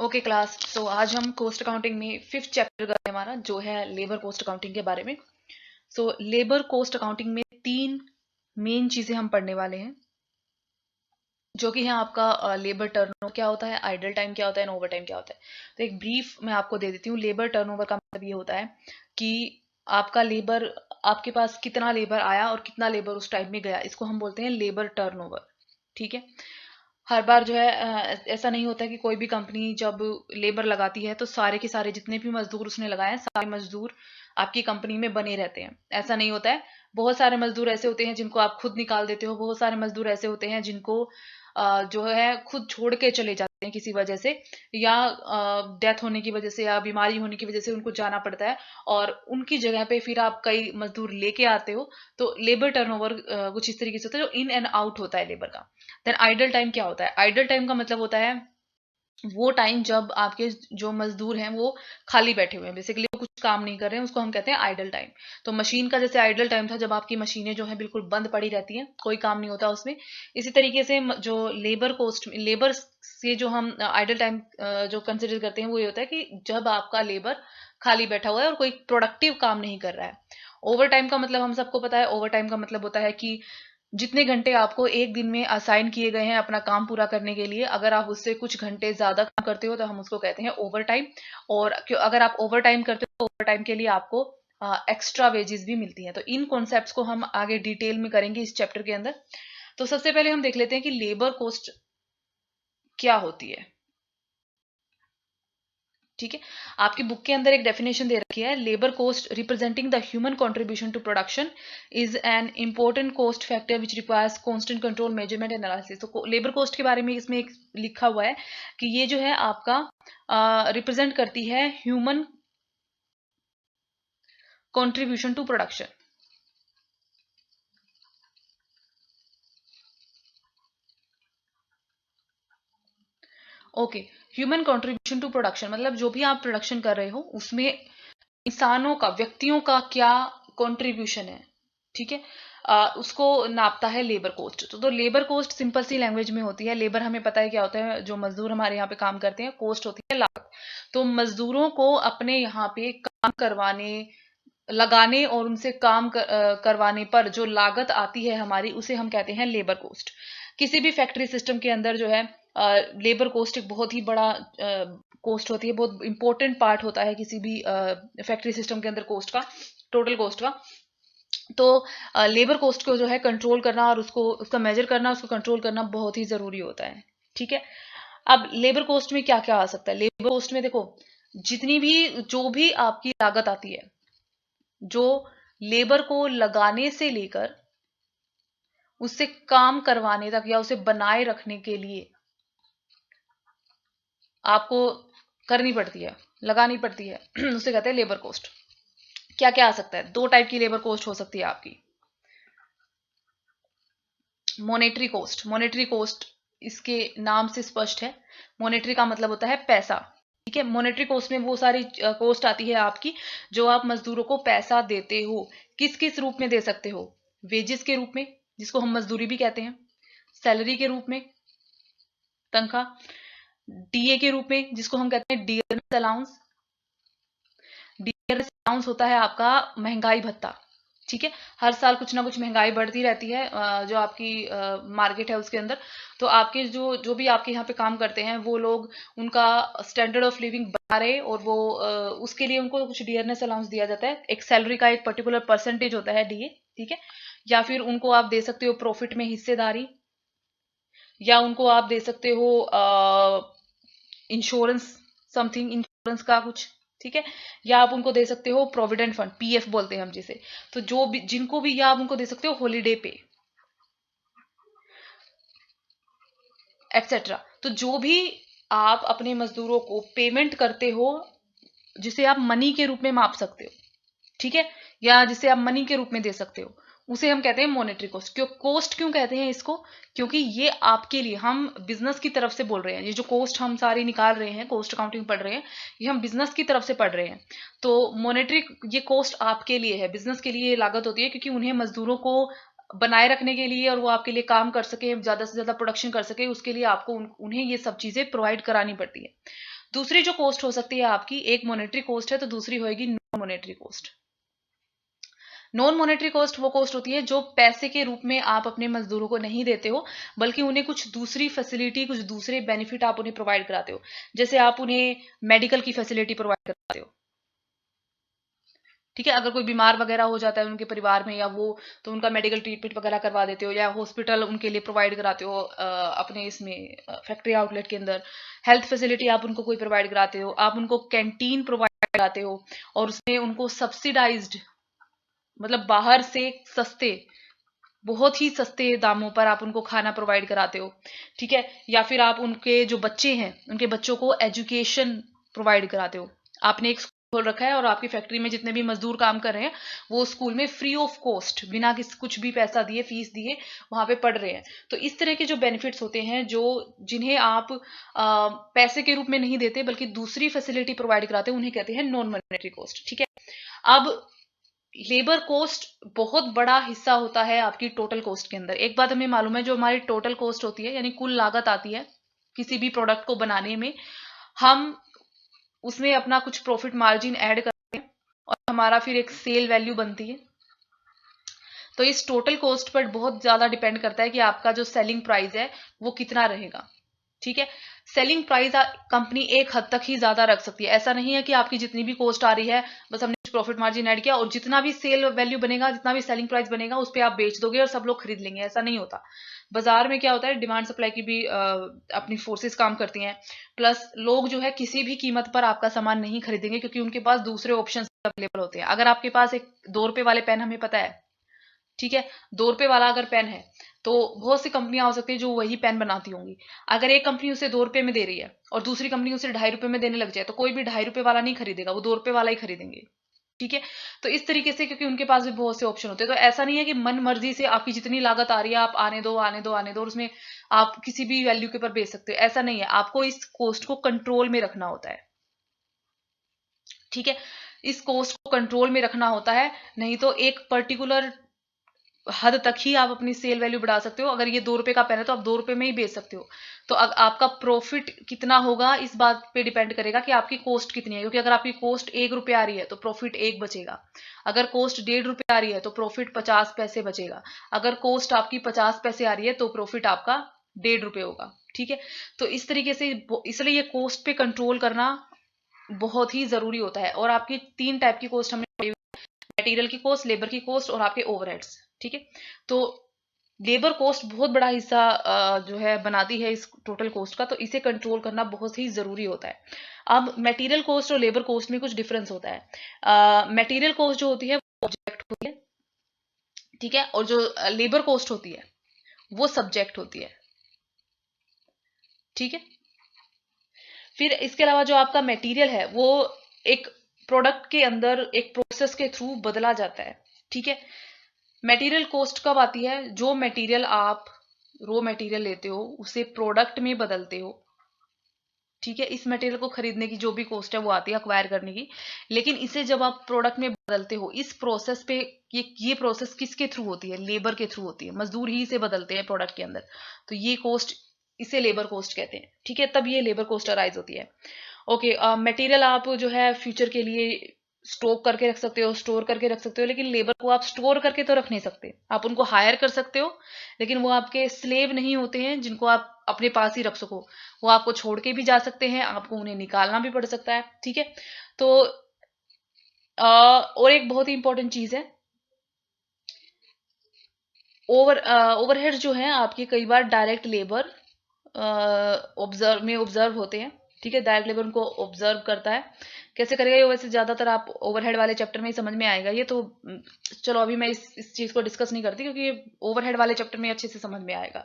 Okay class, सो आज हम cost accounting में 5th चैप्टर का है हमारा, जो है लेबर कॉस्ट अकाउंटिंग के बारे में। सो लेबर कॉस्ट अकाउंटिंग में 3 मेन चीजें हम पढ़ने वाले हैं, जो कि है आपका लेबर टर्नओवर क्या होता है, आइडल टाइम क्या होता है, ओवर टाइम क्या होता है। तो एक ब्रीफ मैं आपको दे देती हूँ। लेबर टर्नओवर का मतलब ये होता है कि आपका लेबर, आपके पास कितना लेबर आया और कितना लेबर उस टाइम में गया, इसको हम बोलते हैं लेबर टर्नओवर। ठीक है। हर बार जो है ऐसा नहीं होता कि कोई भी कंपनी जब लेबर लगाती है तो सारे के सारे जितने भी मजदूर उसने लगाए हैं सारे मजदूर आपकी कंपनी में बने रहते हैं। ऐसा नहीं होता है। बहुत सारे मजदूर ऐसे होते हैं जिनको आप खुद निकाल देते हो, बहुत सारे मजदूर ऐसे होते हैं जिनको जो है खुद छोड़ के चले जाते हैं किसी वजह से, या डेथ होने की वजह से या बीमारी होने की वजह से उनको जाना पड़ता है, और उनकी जगह पे फिर आप कई मजदूर लेके आते हो। तो लेबर टर्नओवर कुछ इस तरीके से होता है, जो इन एंड आउट होता है लेबर का। देन आइडल टाइम क्या होता है? आइडल टाइम का मतलब होता है वो टाइम जब आपके जो मजदूर हैं वो खाली बैठे हुए हैं, बेसिकली वो कुछ काम नहीं कर रहे हैं, उसको हम कहते हैं आइडल टाइम। तो मशीन का जैसे आइडल टाइम था जब आपकी मशीनें जो है बिल्कुल बंद पड़ी रहती हैं, कोई काम नहीं होता उसमें, इसी तरीके से जो लेबर कोस्ट, लेबर से जो हम आइडल टाइम जो कंसिडर करते हैं वो ये होता है कि जब आपका लेबर खाली बैठा हुआ है और कोई प्रोडक्टिव काम नहीं कर रहा है। ओवर टाइम का मतलब हम सबको पता है। ओवर टाइम का मतलब होता है कि जितने घंटे आपको एक दिन में असाइन किए गए हैं अपना काम पूरा करने के लिए, अगर आप उससे कुछ घंटे ज्यादा काम करते हो तो हम उसको कहते हैं ओवर टाइम। और अगर आप ओवर टाइम करते हो तो ओवर टाइम के लिए आपको एक्स्ट्रा वेजेस भी मिलती हैं। तो इन कॉन्सेप्ट्स को हम आगे डिटेल में करेंगे इस चैप्टर के अंदर। तो सबसे पहले हम देख लेते हैं कि लेबर कॉस्ट क्या होती है। ठीक है। आपकी बुक के अंदर एक डेफिनेशन दे रखी है, labour cost representing the human contribution to production is an important cost factor which requires constant control, measurement and analysis. तो लेबर कोस्ट के बारे में इसमें एक लिखा हुआ है कि ये जो है आपका रिप्रेजेंट करती है human contribution to production. Okay. Human contribution to production मतलब जो भी आप प्रोडक्शन कर रहे हो उसमें इंसानों का, व्यक्तियों का क्या कंट्रीब्यूशन है। ठीक है। उसको नापता है लेबर कोस्ट। तो लेबर कोस्ट सिंपल सी लैंग्वेज में होती है, लेबर हमें पता है क्या होता है, जो मजदूर हमारे यहाँ पे काम करते हैं, कोस्ट होती है लागत। तो मजदूरों को अपने यहाँ पे काम करवाने, लगाने और उनसे काम करवाने पर जो लागत आती है हमारी, उसे हम कहते हैं लेबर कोस्ट। किसी भी फैक्ट्री सिस्टम के अंदर जो है लेबर कोस्ट एक बहुत ही बड़ा कोस्ट होती है, बहुत इंपॉर्टेंट पार्ट होता है किसी भी फैक्ट्री सिस्टम के अंदर कोस्ट का, टोटल कोस्ट का। तो लेबर कोस्ट को जो है कंट्रोल करना और उसको, उसका मेजर करना, उसको कंट्रोल करना बहुत ही जरूरी होता है। ठीक है। अब लेबर कोस्ट में क्या क्या आ सकता है? लेबर कोस्ट में देखो, जितनी भी, जो भी आपकी लागत आती है, जो लेबर को लगाने से लेकर उससे काम करवाने तक या उसे बनाए रखने के लिए आपको करनी पड़ती है, लगानी पड़ती है उसे कहते हैं लेबर कोस्ट। क्या क्या आ सकता है? 2 टाइप की लेबर कोस्ट हो सकती है आपकी। मॉनेटरी कोस्ट, मॉनेटरी कोस्ट इसके नाम से स्पष्ट है। मॉनेटरी का मतलब होता है पैसा। ठीक है। मॉनेटरी कोस्ट में वो सारी कोस्ट आती है आपकी जो आप मजदूरों को पैसा देते हो। किस किस रूप में दे सकते हो? वेजेस के रूप में, जिसको हम मजदूरी भी कहते हैं, सैलरी के रूप में, तनख्वाह, डीए के रूप में जिसको हम कहते हैं डियरनेस अलाउंस। डियरनेस अलाउंस होता है आपका महंगाई भत्ता। ठीक है। हर साल कुछ ना कुछ महंगाई बढ़ती रहती है जो आपकी मार्केट है उसके अंदर। तो आपके जो जो भी आपके यहाँ पे काम करते हैं वो लोग उनका स्टैंडर्ड ऑफ लिविंग बढ़ा रहे, और वो उसके लिए उनको कुछ डियरनेस अलाउंस दिया जाता है। एक सैलरी का एक पर्टिकुलर परसेंटेज होता है डीए। ठीक है। या फिर उनको आप दे सकते हो प्रॉफिट में हिस्सेदारी, या उनको आप दे सकते हो इंश्योरेंस, समथिंग इंश्योरेंस का कुछ। ठीक है। या आप उनको दे सकते हो प्रोविडेंट फंड, पीएफ बोलते हैं हम जिसे। तो जो भी, जिनको भी, या आप उनको दे सकते हो हॉलीडे पे, एक्सेट्रा। तो जो भी आप अपने मजदूरों को पेमेंट करते हो, जिसे आप मनी के रूप में माप सकते हो, ठीक है, या जिसे आप मनी के रूप में दे सकते हो, उसे हम कहते हैं मॉनेटरी कोस्ट। क्यों कोस्ट क्यों कहते हैं इसको? क्योंकि ये आपके लिए, हम बिजनेस की तरफ से बोल रहे हैं, ये जो कोस्ट हम सारी निकाल रहे हैं, कोस्ट अकाउंटिंग पढ़ रहे हैं, ये हम बिजनेस की तरफ से पढ़ रहे हैं। तो मॉनेटरी, ये कोस्ट आपके लिए है, बिजनेस के लिए ये लागत होती है, क्योंकि उन्हें मजदूरों को बनाए रखने के लिए और वो आपके लिए काम कर सके, ज्यादा से ज्यादा प्रोडक्शन कर सके, उसके लिए आपको उन्हें ये सब चीजें प्रोवाइड करानी पड़ती है। दूसरी जो कॉस्ट हो सकती है आपकी, एक मॉनेटरी कॉस्ट है तो दूसरी होगी non monetary cost. Non monetary cost वो कॉस्ट होती है जो पैसे के रूप में आप अपने मजदूरों को नहीं देते हो, बल्कि उन्हें कुछ दूसरी फैसिलिटी, कुछ दूसरे बेनिफिट आप उन्हें प्रोवाइड कराते हो। जैसे आप उन्हें मेडिकल की फैसिलिटी प्रोवाइड कराते हो, ठीक है, अगर कोई बीमार वगैरह हो जाता है उनके परिवार में या वो, तो उनका मेडिकल ट्रीटमेंट वगैरह करवा देते हो, या हॉस्पिटल उनके लिए प्रोवाइड कराते हो अपने इसमें फैक्ट्री आउटलेट के अंदर। हेल्थ फैसिलिटी आप उनको कोई प्रोवाइड कराते हो, आप उनको कैंटीन प्रोवाइड कराते हो, और उसमें उनको सब्सिडाइज्ड, मतलब बाहर से सस्ते, बहुत ही सस्ते दामों पर आप उनको खाना प्रोवाइड कराते हो, ठीक है। या फिर आप उनके जो बच्चे हैं, उनके बच्चों को एजुकेशन प्रोवाइड कराते हो। आपने एक स्कूल खोल रखा है और आपकी फैक्ट्री में जितने भी मजदूर काम कर रहे हैं वो स्कूल में फ्री ऑफ कॉस्ट, बिना कुछ भी पैसा दिए, फीस दिए वहां पे पढ़ रहे हैं। तो इस तरह के जो बेनिफिट्स होते हैं, जो जिन्हें आप पैसे के रूप में नहीं देते बल्कि दूसरी फैसिलिटी प्रोवाइड कराते हैं, उन्हें कहते हैं नॉन मॉनेटरी कॉस्ट, ठीक है। अब लेबर कॉस्ट बहुत बड़ा हिस्सा होता है आपकी टोटल कॉस्ट के अंदर। एक बात हमें मालूम है, जो हमारी टोटल कॉस्ट होती है, यानी कुल लागत आती है किसी भी प्रोडक्ट को बनाने में, हम उसमें अपना कुछ प्रॉफिट मार्जिन ऐड करते हैं और हमारा फिर एक सेल वैल्यू बनती है। तो इस टोटल कॉस्ट पर बहुत ज्यादा डिपेंड करता है कि आपका जो सेलिंग प्राइस है वो कितना रहेगा, ठीक है। सेलिंग प्राइस कंपनी एक हद तक ही ज्यादा रख सकती है। ऐसा नहीं है कि आपकी जितनी भी कॉस्ट आ रही है, बस हमने प्रॉफिट मार्जिन ऐड किया और जितना भी सेल वैल्यू बनेगा, जितना भी सेलिंग प्राइस बनेगा, उस पर आप बेच दोगे और सब लोग खरीद लेंगे। ऐसा नहीं होता। बाजार में क्या होता है, डिमांड सप्लाई की भी अपनी फोर्सेस काम करती हैं। प्लस लोग जो है किसी भी कीमत पर आपका सामान नहीं खरीदेंगे, क्योंकि उनके पास दूसरे ऑप्शन अवेलेबल होते हैं। अगर आपके पास एक 2 रुपए वाले पेन, हमें पता है, ठीक है, 2 रुपए वाला अगर पेन है, तो बहुत सी कंपनियां हो सकती है जो वही पेन बनाती होंगी। अगर एक कंपनी उसे 2 रुपए में दे रही है और दूसरी कंपनी उसे 2.5 रुपए में देने लग जाए, तो कोई भी 2.5 रुपए वाला नहीं खरीदेगा, वो 2 रुपए वाला ही खरीदेंगे, ठीक है। तो इस तरीके से, क्योंकि उनके पास भी बहुत से ऑप्शन होते हैं, तो ऐसा नहीं है कि मन मर्जी से आपकी जितनी लागत आ रही है आप आने दो आने दो आने दो, और उसमें आप किसी भी वैल्यू के ऊपर बेच सकते हो। ऐसा नहीं है, आपको इस कॉस्ट को कंट्रोल में रखना होता है, ठीक है। इस कॉस्ट को कंट्रोल में रखना होता है, नहीं तो एक पर्टिकुलर हद तक ही आप अपनी सेल वैल्यू बढ़ा सकते हो। अगर ये 2 रुपए का पेन है तो आप 2 रुपए में ही बेच सकते हो। तो आपका प्रॉफिट कितना होगा इस बात पे डिपेंड करेगा कि आपकी कॉस्ट कितनी है, क्योंकि अगर आपकी कॉस्ट 1 रुपए आ रही है तो प्रॉफिट 1 बचेगा। अगर कॉस्ट 1.5 रुपए आ रही है तो प्रॉफिट 50 पैसे बचेगा। अगर कॉस्ट आपकी 50 पैसे आ रही है तो प्रॉफिट आपका 1.5 रुपए होगा, ठीक है। तो इस तरीके से, इसलिए ये कॉस्ट पे कंट्रोल करना बहुत ही जरूरी होता है। और आपकी 3 टाइप की कॉस्ट हमने, मटेरियल की कॉस्ट, लेबर की कॉस्ट और आपके ओवरहेड्स, ठीक है। तो लेबर कॉस्ट बहुत बड़ा हिस्सा जो है बनाती है इस टोटल कॉस्ट का, तो इसे कंट्रोल करना बहुत ही जरूरी होता है। अब मटेरियल कॉस्ट और लेबर कॉस्ट में कुछ डिफरेंस होता है। मटेरियल कॉस्ट जो होती है वो ऑब्जेक्ट होती है, ठीक है, और जो लेबर कॉस्ट होती है वो सब्जेक्ट होती है, ठीक है। फिर इसके अलावा जो आपका मटेरियल है वो एक प्रोडक्ट के अंदर एक प्रोसेस के थ्रू बदला जाता है, ठीक है। मटेरियल कॉस्ट कब आती है, जो मटेरियल आप रॉ मटेरियल लेते हो उसे प्रोडक्ट में बदलते हो, ठीक है। इस मटेरियल को खरीदने की जो भी कॉस्ट है वो आती है अक्वायर करने की, लेकिन इसे जब आप प्रोडक्ट में बदलते हो, इस प्रोसेस पे, ये प्रोसेस किसके थ्रू होती है, लेबर के थ्रू होती है। मजदूर ही इसे बदलते हैं प्रोडक्ट के अंदर, तो ये कॉस्ट, इसे लेबर कॉस्ट कहते हैं, ठीक है। तब ये लेबर कॉस्ट अराइज होती है। ओके, मटेरियल आप जो है फ्यूचर के लिए स्टॉक करके रख सकते हो, स्टोर करके रख सकते हो, लेकिन लेबर को आप स्टोर करके तो रख नहीं सकते। आप उनको हायर कर सकते हो, लेकिन वो आपके स्लेव नहीं होते हैं जिनको आप अपने पास ही रख सको। वो आपको छोड़ के भी जा सकते हैं, आपको उन्हें निकालना भी पड़ सकता है, ठीक है। तो और एक बहुत ही इंपॉर्टेंट चीज है, ओवरहेड जो है आपके, कई बार डायरेक्ट लेबर ऑब्जर्व होते हैं, ठीक है। डायरेक्ट लेबर उनको ऑब्जर्व करता है। कैसे करेगा ये, वैसे ज्यादातर आप ओवरहेड वाले चैप्टर में ही समझ में आएगा ये तो। चलो अभी मैं इस चीज को डिस्कस नहीं करती, क्योंकि ये ओवरहेड वाले चैप्टर में अच्छे से समझ में आएगा।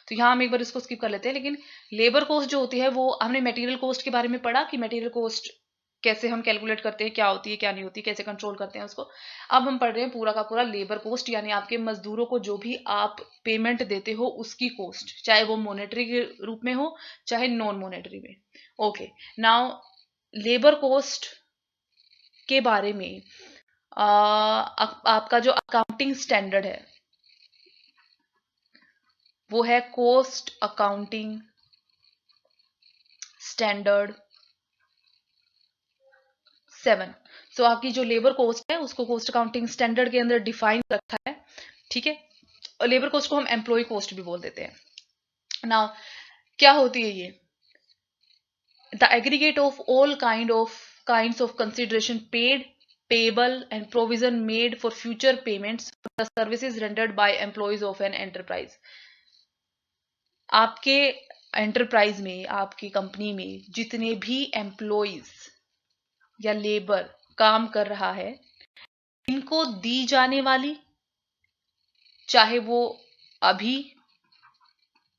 तो यहाँ हम एक बार इसको स्किप कर लेते हैं। लेकिन लेबर कॉस्ट जो होती है वो, हमने मटेरियल कॉस्ट के बारे में पढ़ा कि मटेरियल कॉस्ट कैसे हम कैलकुलेट करते हैं, क्या होती है क्या नहीं होती, कैसे कंट्रोल करते हैं उसको। अब हम पढ़ रहे हैं पूरा का पूरा लेबर कॉस्ट, यानी आपके मजदूरों को जो भी आप पेमेंट देते हो उसकी कॉस्ट, चाहे वो मॉनेटरी के रूप में हो चाहे नॉन मॉनेटरी में। ओके, नाउ लेबर कॉस्ट के बारे में आपका जो अकाउंटिंग स्टैंडर्ड है वो है कॉस्ट अकाउंटिंग स्टैंडर्ड 7। सो आपकी जो लेबर कोस्ट है उसको कोस्ट अकाउंटिंग स्टैंडर्ड के अंदर डिफाइन रखा है, ठीक है। और लेबर कोस्ट को हम एम्प्लॉय कोस्ट भी बोल देते हैं। नाउ क्या होती है ये? The aggregate of all kinds of consideration paid, payable and provision made for future payments for the services rendered by employees of an enterprise। आपके एंटरप्राइज में, आपकी कंपनी में जितने भी एम्प्लॉइज या लेबर काम कर रहा है, इनको दी जाने वाली, चाहे वो अभी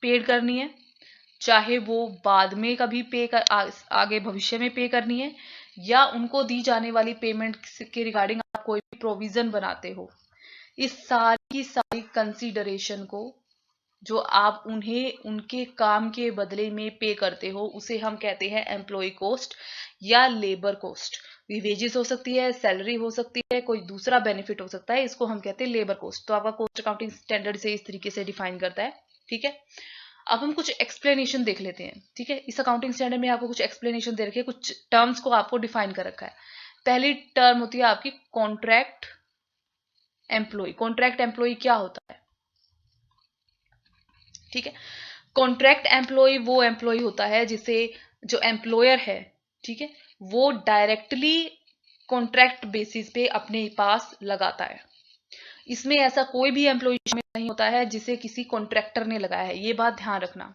पेड करनी है, चाहे वो बाद में कभी आगे भविष्य में पे करनी है, या उनको दी जाने वाली पेमेंट के रिगार्डिंग आप कोई भी प्रोविजन बनाते हो, इस सारी की सारी कंसीडरेशन को जो आप उन्हें उनके काम के बदले में पे करते हो, उसे हम कहते हैं एम्प्लॉय कोस्ट या लेबर कोस्ट। ये वेजेस हो सकती है, सैलरी हो सकती है, कोई दूसरा बेनिफिट हो सकता है, इसको हम कहते हैं लेबर कोस्ट। तो आपका कोस्ट अकाउंटिंग स्टैंडर्ड से इस तरीके से डिफाइन करता है, ठीक है। अब हम कुछ एक्सप्लेनेशन देख लेते हैं, ठीक है। इस अकाउंटिंग स्टैंडर्ड में आपको कुछ एक्सप्लेनेशन दे रखे हैं, कुछ टर्म्स को आपको डिफाइन कर रखा है। पहली टर्म होती है आपकी कॉन्ट्रैक्ट एम्प्लॉय। कॉन्ट्रैक्ट एम्प्लॉय क्या होता है? ठीक है, कॉन्ट्रैक्ट एम्प्लॉय वो एम्प्लॉय होता है जिसे जो एम्प्लॉयर है, ठीक है, वो डायरेक्टली कॉन्ट्रैक्ट बेसिस पे अपने पास लगाता है। इसमें ऐसा कोई भी एम्प्लॉय शामिल नहीं होता है जिसे किसी कॉन्ट्रैक्टर ने लगाया है, ये बात ध्यान रखना।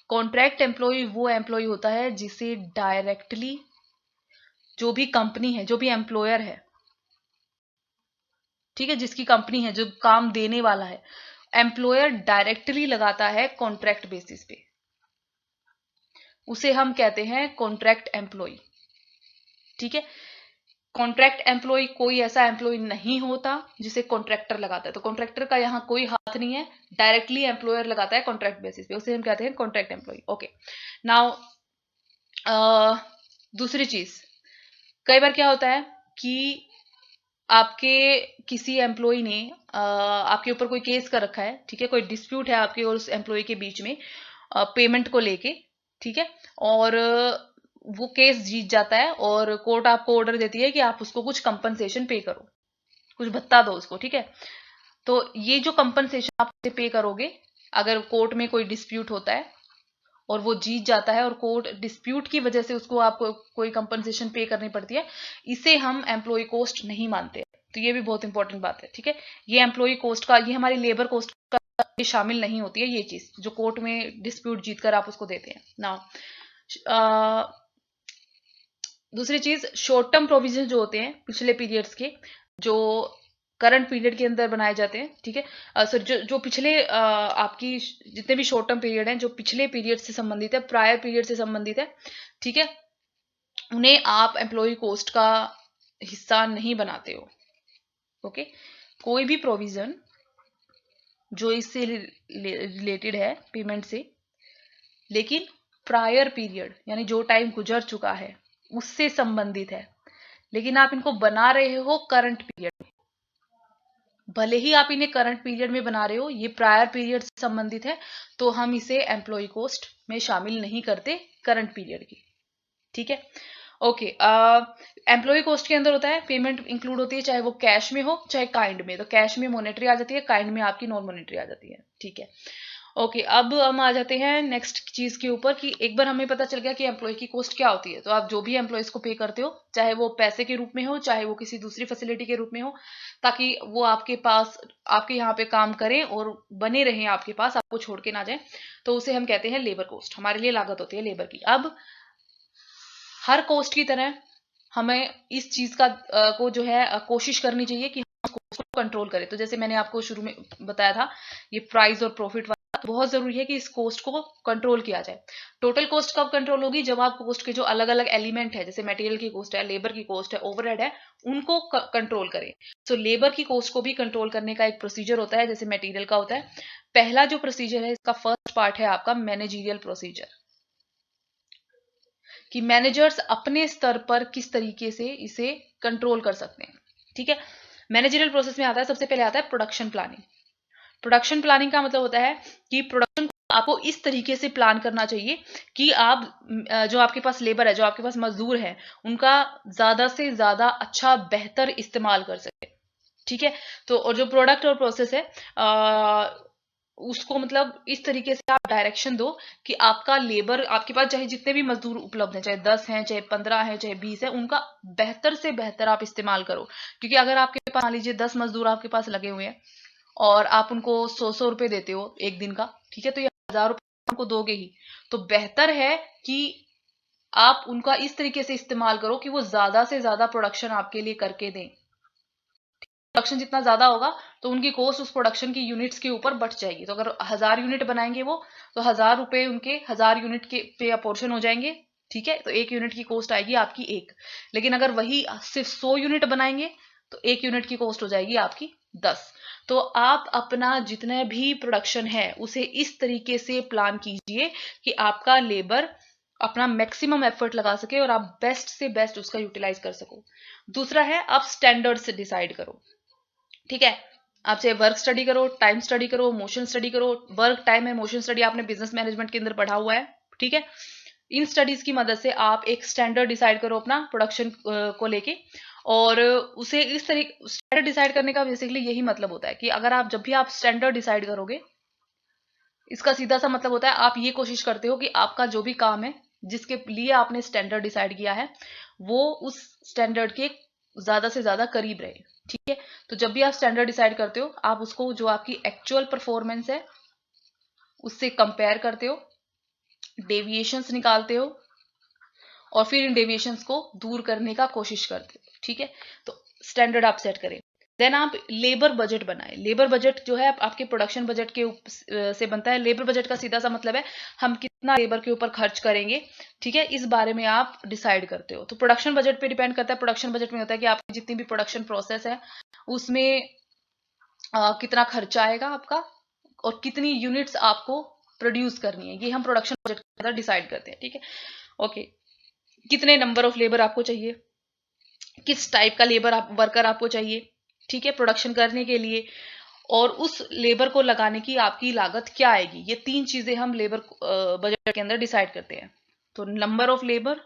कॉन्ट्रैक्ट एम्प्लॉय वो एम्प्लॉय होता है जिसे डायरेक्टली जो भी कंपनी है, जो भी एम्प्लॉयर है, ठीक है, जिसकी कंपनी है, जो काम देने वाला है, एम्प्लॉयर डायरेक्टली लगाता है कॉन्ट्रैक्ट बेसिस पे, उसे हम कहते हैं कॉन्ट्रैक्ट एम्प्लॉय, ठीक है। कॉन्ट्रैक्ट एम्प्लॉय कोई ऐसा एम्प्लॉय नहीं होता जिसे कॉन्ट्रैक्टर लगाता है, तो कॉन्ट्रैक्टर का यहाँ कोई हाथ नहीं है, डायरेक्टली एम्प्लॉयर लगाता है कॉन्ट्रैक्ट बेसिस पे, उसे हम कहते हैं कॉन्ट्रैक्ट एम्प्लॉय। ओके, नाउ दूसरी चीज, कई बार क्या होता है कि आपके किसी एम्प्लॉय ने आपके ऊपर कोई केस कर रखा है, ठीक है, कोई डिस्प्यूट है आपके और उस एम्प्लॉय के बीच में पेमेंट को लेके, ठीक है, और वो केस जीत जाता है और कोर्ट आपको ऑर्डर देती है कि आप उसको कुछ कंपनसेशन पे करो, कुछ भत्ता दो उसको, ठीक है। तो ये जो कंपनसेशन आप पे करोगे, अगर कोर्ट में कोई डिस्प्यूट होता है और वो जीत जाता है और कोर्ट डिस्प्यूट की वजह से उसको आपको कोई कंपनसेशन पे करनी पड़ती है, इसे हम एम्प्लॉय कोस्ट नहीं मानते। तो ये भी बहुत इंपॉर्टेंट बात है, ठीक है। ये एम्प्लॉय कोस्ट का, ये हमारी लेबर कोस्ट का ये शामिल नहीं होती है, ये चीज जो कोर्ट में डिस्प्यूट जीतकर आप उसको देते हैं। नाउ दूसरी चीज, शॉर्ट टर्म प्रोविजन जो होते हैं पिछले पीरियड्स के, जो करंट पीरियड के अंदर बनाए जाते हैं, ठीक है, सर जो पिछले आपकी जितने भी शॉर्ट टर्म पीरियड हैं, जो पिछले पीरियड से संबंधित है, प्रायर पीरियड से संबंधित है, ठीक है, उन्हें आप एम्प्लॉय कोस्ट का हिस्सा नहीं बनाते हो। ओके, कोई भी प्रोविजन जो इससे रिलेटेड है पेमेंट से, लेकिन प्रायर पीरियड यानी जो टाइम गुजर चुका है उससे संबंधित है, लेकिन आप इनको बना रहे हो करंट पीरियड में, भले ही आप इन्हें करंट पीरियड में बना रहे हो, ये प्रायर पीरियड से संबंधित है, तो हम इसे एम्प्लॉय कोस्ट में शामिल नहीं करते करंट पीरियड की, ठीक है। ओके, एम्प्लॉय कोस्ट के अंदर होता है पेमेंट इंक्लूड होती है, चाहे वो कैश में हो चाहे काइंड में। तो कैश में मॉनेटरी आ जाती है, काइंड में आपकी नॉन मॉनेटरी आ जाती है, ठीक है। ओके, अब हम आ जाते हैं नेक्स्ट चीज के ऊपर कि एक बार हमें पता चल गया कि एम्प्लॉय की कॉस्ट क्या होती है, तो आप जो भी एम्प्लॉयज को पे करते हो, चाहे वो पैसे के रूप में हो, चाहे वो किसी दूसरी फैसिलिटी के रूप में हो, ताकि वो आपके पास, आपके यहाँ पे काम करें और बने रहें आपके पास, आपको छोड़ के ना जाए, तो उसे हम कहते हैं लेबर कोस्ट। हमारे लिए लागत होती है लेबर की। अब हर कोस्ट की तरह हमें इस चीज का को जो है कोशिश करनी चाहिए कि हम कोस्ट को कंट्रोल करें। तो जैसे मैंने आपको शुरू में बताया था, ये प्राइस और प्रॉफिट वाला, तो बहुत जरूरी है कि इस कोस्ट को कंट्रोल किया जाए। टोटल कोस्ट कब कंट्रोल होगी? जब आप कोस्ट के जो अलग अलग एलिमेंट है, जैसे मटेरियल की कॉस्ट है, लेबर की कॉस्ट है, ओवरहेड है, उनको कंट्रोल करें। तो लेबर की कॉस्ट को भी कंट्रोल करने का एक प्रोसीजर होता है, जैसे मटेरियल का होता है। पहला जो प्रोसीजर है, इसका फर्स्ट पार्ट है आपका मैनेजरियल प्रोसीजर, कि मैनेजर्स अपने स्तर पर किस तरीके से इसे कंट्रोल कर सकते हैं, ठीक है। मैनेजरियल प्रोसेस में आता है, सबसे पहले आता है प्रोडक्शन प्लानिंग। प्रोडक्शन प्लानिंग का मतलब होता है कि प्रोडक्शन को आपको इस तरीके से प्लान करना चाहिए कि आप जो आपके पास लेबर है, जो आपके पास मजदूर है, उनका ज्यादा से ज्यादा अच्छा बेहतर इस्तेमाल कर सके। ठीक है, तो और जो प्रोडक्ट और प्रोसेस है उसको मतलब इस तरीके से आप डायरेक्शन दो कि आपका लेबर, आपके पास चाहे जितने भी मजदूर उपलब्ध हैं, चाहे 10 हैं, चाहे 15 हैं, चाहे 20 है, उनका बेहतर से बेहतर आप इस्तेमाल करो। क्योंकि अगर आपके पास मान लीजिए 10 मजदूर आपके पास लगे हुए हैं और आप उनको 100 रुपए देते हो एक दिन का, ठीक है, तो ये 1000 रुपए उनको दोगे ही। तो बेहतर है कि आप उनका इस तरीके से इस्तेमाल करो कि वो ज्यादा से ज्यादा प्रोडक्शन आपके लिए करके दें। प्रोडक्शन जितना ज्यादा होगा तो उनकी कॉस्ट उस प्रोडक्शन की यूनिट्स के ऊपर बढ़ जाएगी। तो अगर 1000 यूनिट बनाएंगे वो, तो 1000 रुपए उनके 1000 यूनिट के पे अपोर्शन हो जाएंगे। ठीक है, तो 1 यूनिट की कॉस्ट आएगी आपकी 1। लेकिन अगर वही सिर्फ 100 यूनिट बनाएंगे तो 1 यूनिट की कॉस्ट हो जाएगी आपकी 10। तो आप अपना जितने भी प्रोडक्शन है उसे इस तरीके से प्लान कीजिए कि आपका लेबर अपना मैक्सिमम एफर्ट लगा सके और आप बेस्ट से बेस्ट उसका यूटिलाइज कर सको। दूसरा है, आप स्टैंडर्ड से डिसाइड करो। ठीक है, आप चाहे वर्क स्टडी करो, टाइम स्टडी करो, मोशन स्टडी करो। Work, time and motion study आपने बिजनेस मैनेजमेंट के अंदर पढ़ा हुआ है। ठीक है, इन स्टडीज की मदद से आप एक स्टैंडर्ड डिसाइड करो अपना प्रोडक्शन को लेके, और उसे इस तरीके स्टैंडर्ड डिसाइड करने का बेसिकली यही मतलब होता है कि अगर आप जब भी आप स्टैंडर्ड डिसाइड करोगे, इसका सीधा सा मतलब होता है आप ये कोशिश करते हो कि आपका जो भी काम है जिसके लिए आपने स्टैंडर्ड डिसाइड किया है वो उस स्टैंडर्ड के ज्यादा से ज्यादा करीब रहे। ठीक है, तो जब भी आप स्टैंडर्ड डिसाइड करते हो, आप उसको जो आपकी एक्चुअल परफॉर्मेंस है उससे कंपेयर करते हो, डेविएशंस निकालते हो और फिर इन डेविएशंस को दूर करने का कोशिश करते हो। ठीक है, तो स्टैंडर्ड आप सेट करें। देन आप लेबर बजट बनाए। लेबर बजट जो है आपके प्रोडक्शन बजट के से बनता है। लेबर बजट का सीधा सा मतलब है हम कितना लेबर के ऊपर खर्च करेंगे। ठीक है, इस बारे में आप डिसाइड करते हो। तो प्रोडक्शन बजट पे डिपेंड करता है। प्रोडक्शन बजट में होता है कि आपकी जितनी भी प्रोडक्शन प्रोसेस है उसमें कितना खर्चा आएगा आपका और कितनी यूनिट्स आपको प्रोड्यूस करनी है, ये हम प्रोडक्शन बजट के अंदर डिसाइड करते हैं। ठीक है, ओके, कितने नंबर ऑफ लेबर आपको चाहिए, किस टाइप का लेबर वर्कर आपको चाहिए, ठीक है, प्रोडक्शन करने के लिए, और उस लेबर को लगाने की आपकी लागत क्या आएगी। ये 3 चीजें हम लेबर बजट के अंदर डिसाइड करते हैं। तो number of labour,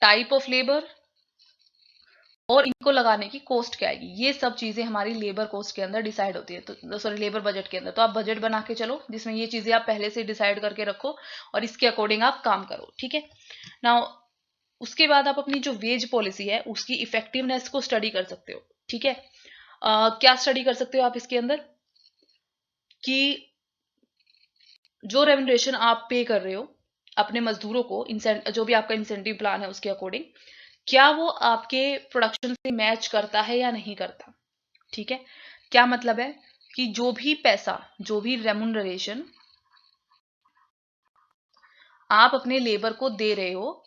type of labour और इनको लगाने की कॉस्ट क्या आएगी, ये सब चीजें हमारी लेबर कॉस्ट के अंदर डिसाइड होती है। तो सॉरी, लेबर बजट के अंदर। तो आप बजट बना के चलो जिसमें ये चीजें आप पहले से डिसाइड करके रखो और इसके अकॉर्डिंग आप काम करो। ठीक है, नाउ उसके बाद आप अपनी जो वेज पॉलिसी है उसकी इफेक्टिवनेस को स्टडी कर सकते हो। ठीक है, क्या स्टडी कर सकते हो आप इसके अंदर कि जो रेम्युनरेशन आप पे कर रहे हो अपने मजदूरों को, जो भी आपका इंसेंटिव प्लान है उसके अकॉर्डिंग, क्या वो आपके प्रोडक्शन से मैच करता है या नहीं करता। ठीक है, क्या मतलब है कि जो भी पैसा, जो भी रेम्युनरेशन आप अपने लेबर को दे रहे हो,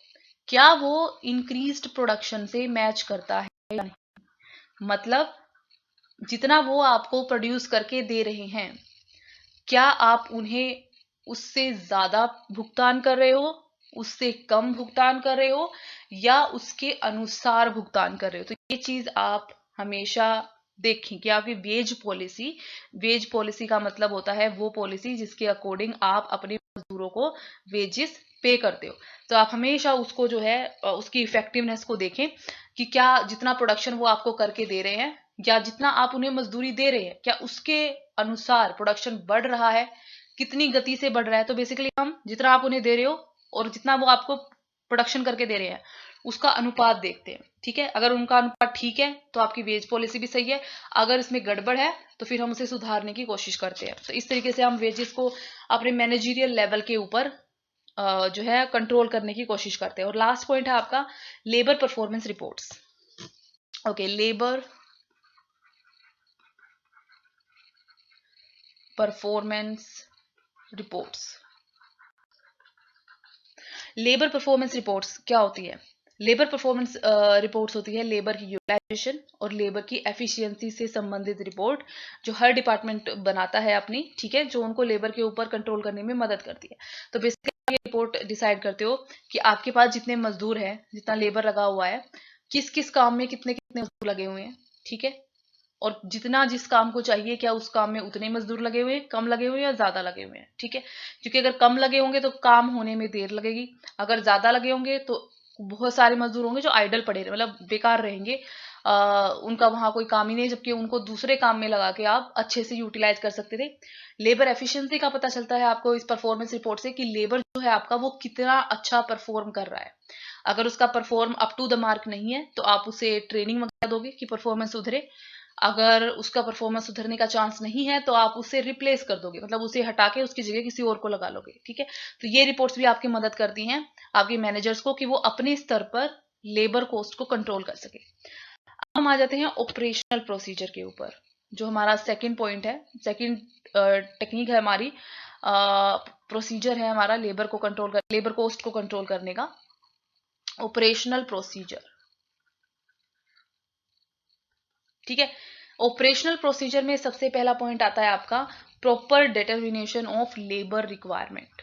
क्या वो इंक्रीज्ड प्रोडक्शन से मैच करता है या नहीं। मतलब जितना वो आपको प्रोड्यूस करके दे रहे हैं, क्या आप उन्हें उससे ज्यादा भुगतान कर रहे हो, उससे कम भुगतान कर रहे हो, या उसके अनुसार भुगतान कर रहे हो। तो ये चीज आप हमेशा देखें कि आपकी वेज पॉलिसी का मतलब होता है वो पॉलिसी जिसके अकॉर्डिंग आप अपने मजदूरों को वेजेस पे करते हो। तो आप हमेशा उसको जो है उसकी इफेक्टिवनेस को देखें कि क्या जितना प्रोडक्शन वो आपको करके दे रहे हैं या जितना आप उन्हें मजदूरी दे रहे हैं, क्या उसके अनुसार प्रोडक्शन बढ़ रहा है, कितनी गति से बढ़ रहा है। तो बेसिकली हम जितना आप उन्हें दे रहे हो और जितना वो आपको प्रोडक्शन करके दे रहे हैं उसका अनुपात देखते हैं। ठीक है, अगर उनका अनुपात ठीक है तो आपकी वेज पॉलिसी भी सही है, अगर इसमें गड़बड़ है तो फिर हम उसे सुधारने की कोशिश करते हैं। तो इस तरीके से हम वेजेस को अपने मैनेजरियल लेवल के ऊपर जो है कंट्रोल करने की कोशिश करते हैं। और लास्ट पॉइंट है आपका labour performance reports. Okay, labour performance reports. Labour performance reports क्या होती है। लेबर परफॉर्मेंस रिपोर्ट्स होती है लेबर की यूटिलाइजेशन और लेबर की एफिशिएंसी से संबंधित रिपोर्ट जो हर डिपार्टमेंट बनाता है अपनी। ठीक है, जो उनको लेबर के ऊपर कंट्रोल करने में मदद करती है। तो बेसिकली ये रिपोर्ट डिसाइड करते हो कि आपके पास जितने मजदूर हैं, जितना लेबर लगा हुआ है, किस किस काम में कितने कितने मजदूर लगे हुए हैं। ठीक है, और जितना जिस काम को चाहिए क्या उस काम में उतने मजदूर लगे हुए हैं, कम लगे हुए हैं या ज्यादा लगे हुए हैं, ठीक है। क्योंकि अगर कम लगे होंगे तो काम होने में देर लगेगी, अगर ज्यादा लगे होंगे तो बहुत सारे मजदूर होंगे जो आइडल पड़े रहे, मतलब बेकार रहेंगे, उनका वहां कोई काम ही नहीं, जबकि उनको दूसरे काम में लगा के आप अच्छे से यूटिलाइज कर सकते थे। लेबर एफिशिएंसी का पता चलता है आपको इस परफॉर्मेंस रिपोर्ट से कि लेबर जो है आपका वो कितना अच्छा परफॉर्म कर रहा है। अगर उसका perform up to the mark नहीं है तो आप उसे ट्रेनिंग वगैरह दोगे कि परफॉर्मेंस सुधरे। अगर उसका परफॉर्मेंस सुधरने का चांस नहीं है तो आप उसे रिप्लेस कर दोगे, मतलब उसे हटा के उसकी जगह किसी और को लगा लोगे, ठीक है। तो ये रिपोर्ट्स भी आपकी मदद करती हैं आपके मैनेजर्स को कि वो अपने स्तर पर लेबर कॉस्ट को कंट्रोल कर सके। अब हम आ जाते हैं ऑपरेशनल प्रोसीजर के ऊपर, जो हमारा सेकंड पॉइंट है, सेकंड टेक्निक है हमारी, प्रोसीजर है हमारा लेबर कॉस्ट को कंट्रोल करने का, ऑपरेशनल प्रोसीजर, ठीक है। ऑपरेशनल प्रोसीजर में सबसे पहला पॉइंट आता है आपका proper determination of labour requirement.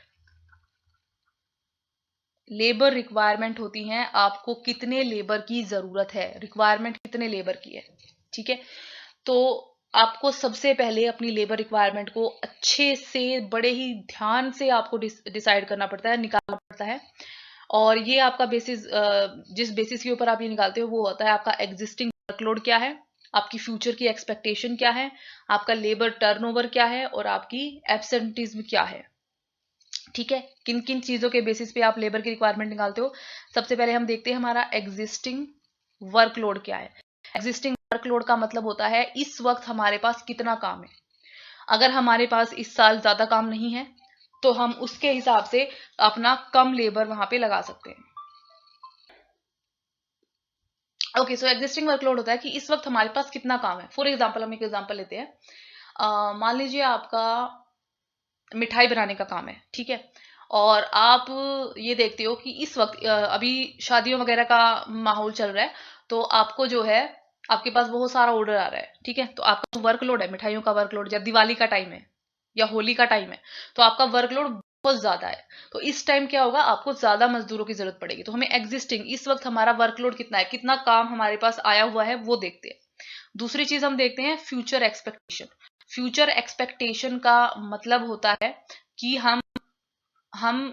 Labour requirement होती हैं आपको कितने लेबर की जरूरत है, रिक्वायरमेंट कितने लेबर की है, ठीक है। तो आपको सबसे पहले अपनी लेबर रिक्वायरमेंट को अच्छे से बड़े ही ध्यान से आपको डिसाइड करना पड़ता है, निकालना पड़ता है। और ये आपका बेसिस, जिस बेसिस के ऊपर आप ये निकालते हो वो होता है आपका एग्जिस्टिंग वर्कलोड क्या है, आपकी फ्यूचर की एक्सपेक्टेशन क्या है, आपका लेबर टर्नओवर क्या है और आपकी एब्सेंटिज्म क्या है, ठीक है। किन किन चीजों के बेसिस पे आप लेबर की रिक्वायरमेंट निकालते हो। सबसे पहले हम देखते हैं हमारा एग्जिस्टिंग वर्कलोड क्या है। एग्जिस्टिंग वर्कलोड का मतलब होता है इस वक्त हमारे पास कितना काम है। अगर हमारे पास इस साल ज्यादा काम नहीं है तो हम उसके हिसाब से अपना कम लेबर वहां पे लगा सकते हैं। ओके, सो एग्जिस्टिंग वर्कलोड होता है कि इस वक्त हमारे पास कितना काम है। फॉर एग्जाम्पल हम एक एग्जाम्पल लेते हैं, मान लीजिए आपका मिठाई बनाने का काम है, ठीक है। और आप ये देखते हो कि इस वक्त अभी शादियों वगैरह का माहौल चल रहा है, तो आपको जो है आपके पास बहुत सारा ऑर्डर आ रहा है, ठीक है। तो आपका वर्कलोड है, मिठाइयों का वर्कलोड, या दिवाली का टाइम है या होली का टाइम है, तो आपका वर्कलोड बहुत ज्यादा है। तो इस टाइम क्या होगा, आपको ज्यादा मजदूरों की जरूरत पड़ेगी। तो हमें एग्जिस्टिंग इस वक्त हमारा वर्कलोड कितना है, कितना काम हमारे पास आया हुआ है, वो देखते हैं। दूसरी चीज हम देखते हैं फ्यूचर एक्सपेक्टेशन। फ्यूचर एक्सपेक्टेशन का मतलब होता है कि हम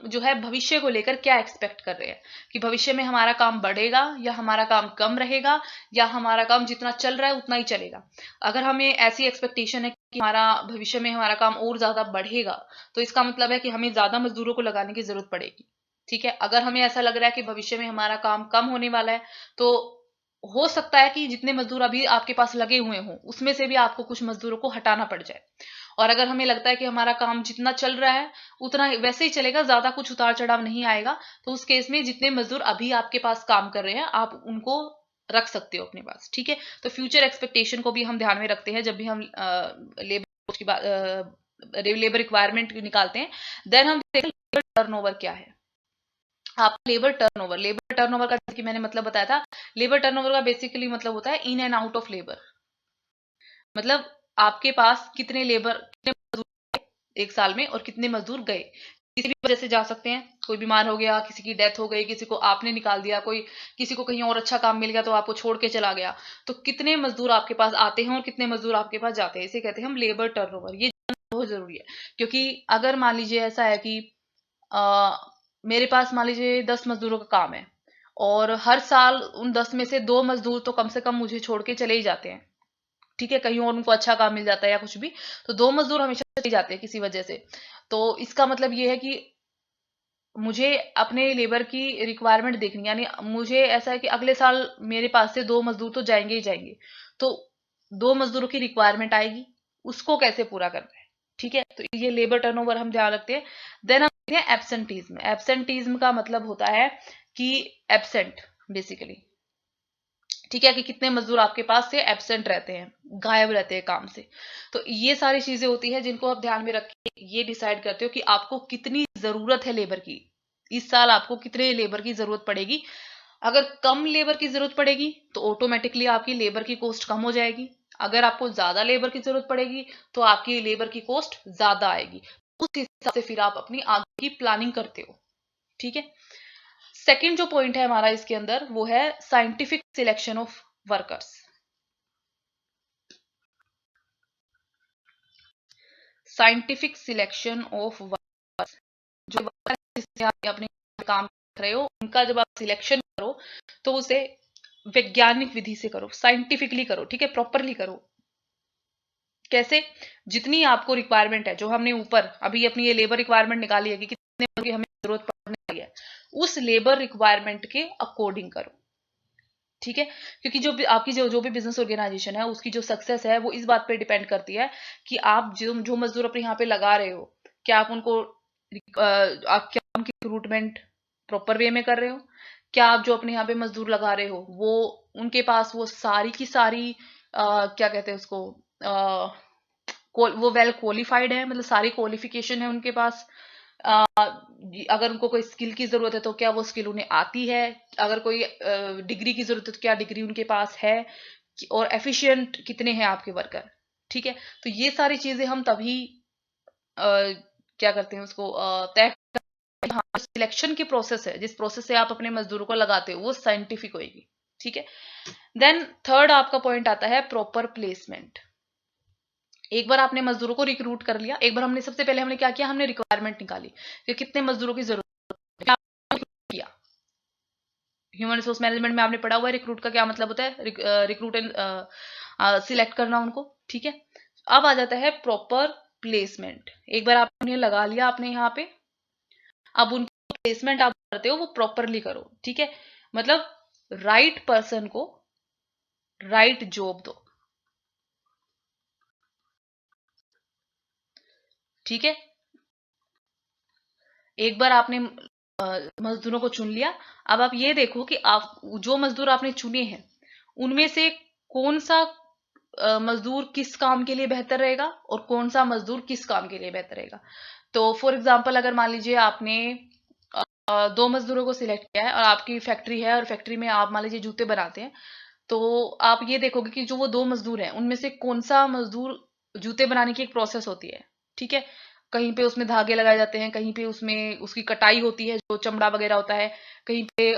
जो है भविष्य को लेकर क्या एक्सपेक्ट कर रहे हैं, कि भविष्य में हमारा काम बढ़ेगा या हमारा काम कम रहेगा, या हमारा काम जितना चल रहा है उतना ही चलेगा। अगर हमें ऐसी एक्सपेक्टेशन है कि हमारा भविष्य में हमारा काम और ज्यादा बढ़ेगा, तो इसका मतलब है कि हमें ज्यादा मजदूरों को लगाने की जरूरत पड़ेगी, ठीक है। अगर हमें ऐसा लग रहा है कि भविष्य में हमारा काम कम होने वाला है, तो हो सकता है कि जितने मजदूर अभी आपके पास लगे हुए हों उसमें से भी आपको कुछ मजदूरों को हटाना पड़ जाए। और अगर हमें लगता है कि हमारा काम जितना चल रहा है उतना वैसे ही चलेगा, ज्यादा कुछ उतार चढ़ाव नहीं आएगा, तो उस केस में जितने मजदूर अभी आपके पास काम कर रहे हैं आप उनको रख सकते हो अपने पास, ठीक है। तो फ्यूचर एक्सपेक्टेशन को भी हम ध्यान में रखते हैं जब भी हम लेबर की बात, लेबर रिक्वायरमेंट निकालते हैं। देन हम देखते हैं लेबर टर्नओवर क्या है। आप लेबर टर्नओवर का जैसे कि मैंने मतलब बताया था, लेबर टर्नओवर का बेसिकली मतलब होता है in and out of labour. मतलब आपके पास कितने मजदूर एक साल में और कितने मजदूर गए, किसी भी वजह से जा सकते हैं, कोई बीमार हो गया, किसी की डेथ हो गई, किसी को आपने निकाल दिया, कोई किसी को कहीं और अच्छा काम मिल गया तो आपको छोड़ के चला गया। तो कितने मजदूर आपके पास आते हैं और कितने मजदूर आपके पास जाते हैं, इसे कहते हैं हम लेबर टर्नओवर। ये जानना बहुत जरूरी है, क्योंकि अगर मान लीजिए ऐसा है कि आ, मेरे पास मान लीजिए 10 मजदूरों का काम है और हर साल उन 10 में से 2 मजदूर तो कम से कम मुझे छोड़ के चले ही जाते हैं, ठीक है, कहीं और उनको अच्छा काम मिल जाता है या कुछ भी, तो 2 मजदूर हमेशा चले जाते हैं किसी वजह से। तो इसका मतलब ये है कि मुझे अपने लेबर की रिक्वायरमेंट देखनी, यानी मुझे ऐसा है कि अगले साल मेरे पास से 2 मजदूर तो जाएंगे ही जाएंगे, तो 2 मजदूरों की रिक्वायरमेंट आएगी, उसको कैसे पूरा करना है, ठीक है। तो ये लेबर टर्नओवर हम ध्यान रखते हैं। देन हम देखते हैं एब्सेंटीज्म। एब्सेंटीज्म का मतलब होता है कि एब्सेंट बेसिकली, ठीक है, कि कितने मजदूर आपके पास से एब्सेंट रहते हैं, गायब रहते हैं काम से। तो ये सारी चीजें होती है जिनको आप ध्यान में रख के ये डिसाइड करते हो कि आपको कितनी जरूरत है लेबर की, इस साल आपको कितने लेबर की जरूरत पड़ेगी। अगर कम लेबर की जरूरत पड़ेगी तो ऑटोमेटिकली आपकी लेबर की कॉस्ट कम हो जाएगी। अगर आपको ज्यादा लेबर की जरूरत पड़ेगी तो आपकी लेबर की कॉस्ट ज्यादा आएगी। उस हिसाब से फिर आप अपनी आगे की प्लानिंग करते हो, ठीक है। सेकंड जो पॉइंट है हमारा इसके अंदर वो है scientific selection of workers. Scientific selection of workers, जो वर्कर जिससे आप अपने काम कर रहे हो उनका जब आप सिलेक्शन करो तो उसे वैज्ञानिक विधि से करो, साइंटिफिकली करो, ठीक है, प्रॉपरली करो। कैसे? जितनी आपको रिक्वायरमेंट है, जो हमने ऊपर अभी अपनी ये लेबर रिक्वायरमेंट निकाली है कि कितने की हमें जरूरत पड़ने वाली है, उस लेबर रिक्वायरमेंट के अकॉर्डिंग करो, ठीक है। क्योंकि आपकी जो भी बिजनेस ऑर्गेनाइजेशन है उसकी जो सक्सेस है वो इस बात पे डिपेंड करती है कि आप जो मजदूर अपने यहाँ पे लगा रहे हो, क्या आप उनको आप क्या उनकी रिक्रूटमेंट प्रॉपर वे में कर रहे हो, क्या आप जो अपने यहाँ पे मजदूर लगा रहे हो वो उनके पास वो सारी की सारी क्या कहते हैं उसको, वो वेल क्वालिफाइड है, मतलब सारी क्वालिफिकेशन है उनके पास। अगर उनको कोई स्किल की जरूरत है तो क्या वो स्किल उन्हें आती है, अगर कोई डिग्री की जरूरत है तो क्या डिग्री उनके पास है, और एफिशिएंट कितने हैं आपके वर्कर, ठीक है। तो ये सारी चीजें हम तभी क्या करते हैं उसको तय करते हैं। हाँ, सिलेक्शन की प्रोसेस है, जिस प्रोसेस से आप अपने मजदूरों को लगाते हो वो साइंटिफिक होगी, ठीक है। देन थर्ड आपका पॉइंट आता है प्रॉपर प्लेसमेंट। एक बार आपने मजदूरों को रिक्रूट कर लिया, एक बार हमने सबसे पहले हमने क्या किया, हमने रिक्वायरमेंट निकाली कि कितने मजदूरों की जरूरत है, किया। ह्यूमन रिसोर्स मैनेजमेंट में आपने पढ़ा हुआ है रिक्रूट का क्या मतलब होता है, रिक्रूट एंड सिलेक्ट करना उनको, ठीक है। अब आ जाता है प्रॉपर प्लेसमेंट। एक बार आपने लगा लिया आपने यहाँ पे, अब उनकी प्लेसमेंट आप करते हो वो प्रॉपरली करो, ठीक है। मतलब राइट पर्सन को राइट जॉब दो, ठीक है। एक बार आपने मजदूरों को चुन लिया, अब आप ये देखो कि आप जो मजदूर आपने चुने हैं उनमें से कौन सा मजदूर किस काम के लिए बेहतर रहेगा और कौन सा मजदूर किस काम के लिए बेहतर रहेगा। तो फॉर एग्जांपल अगर मान लीजिए आपने दो मजदूरों को सिलेक्ट किया है और आपकी फैक्ट्री है और फैक्ट्री में आप मान लीजिए जूते बनाते हैं, तो आप ये देखोगे कि जो वो दो मजदूर हैं उनमें से कौन सा मजदूर, जूते बनाने की एक प्रोसेस होती है, ठीक है, कहीं पे उसमें धागे लगाए जाते हैं, कहीं पे उसमें उसकी कटाई होती है जो चमड़ा वगैरह होता है, कहीं पे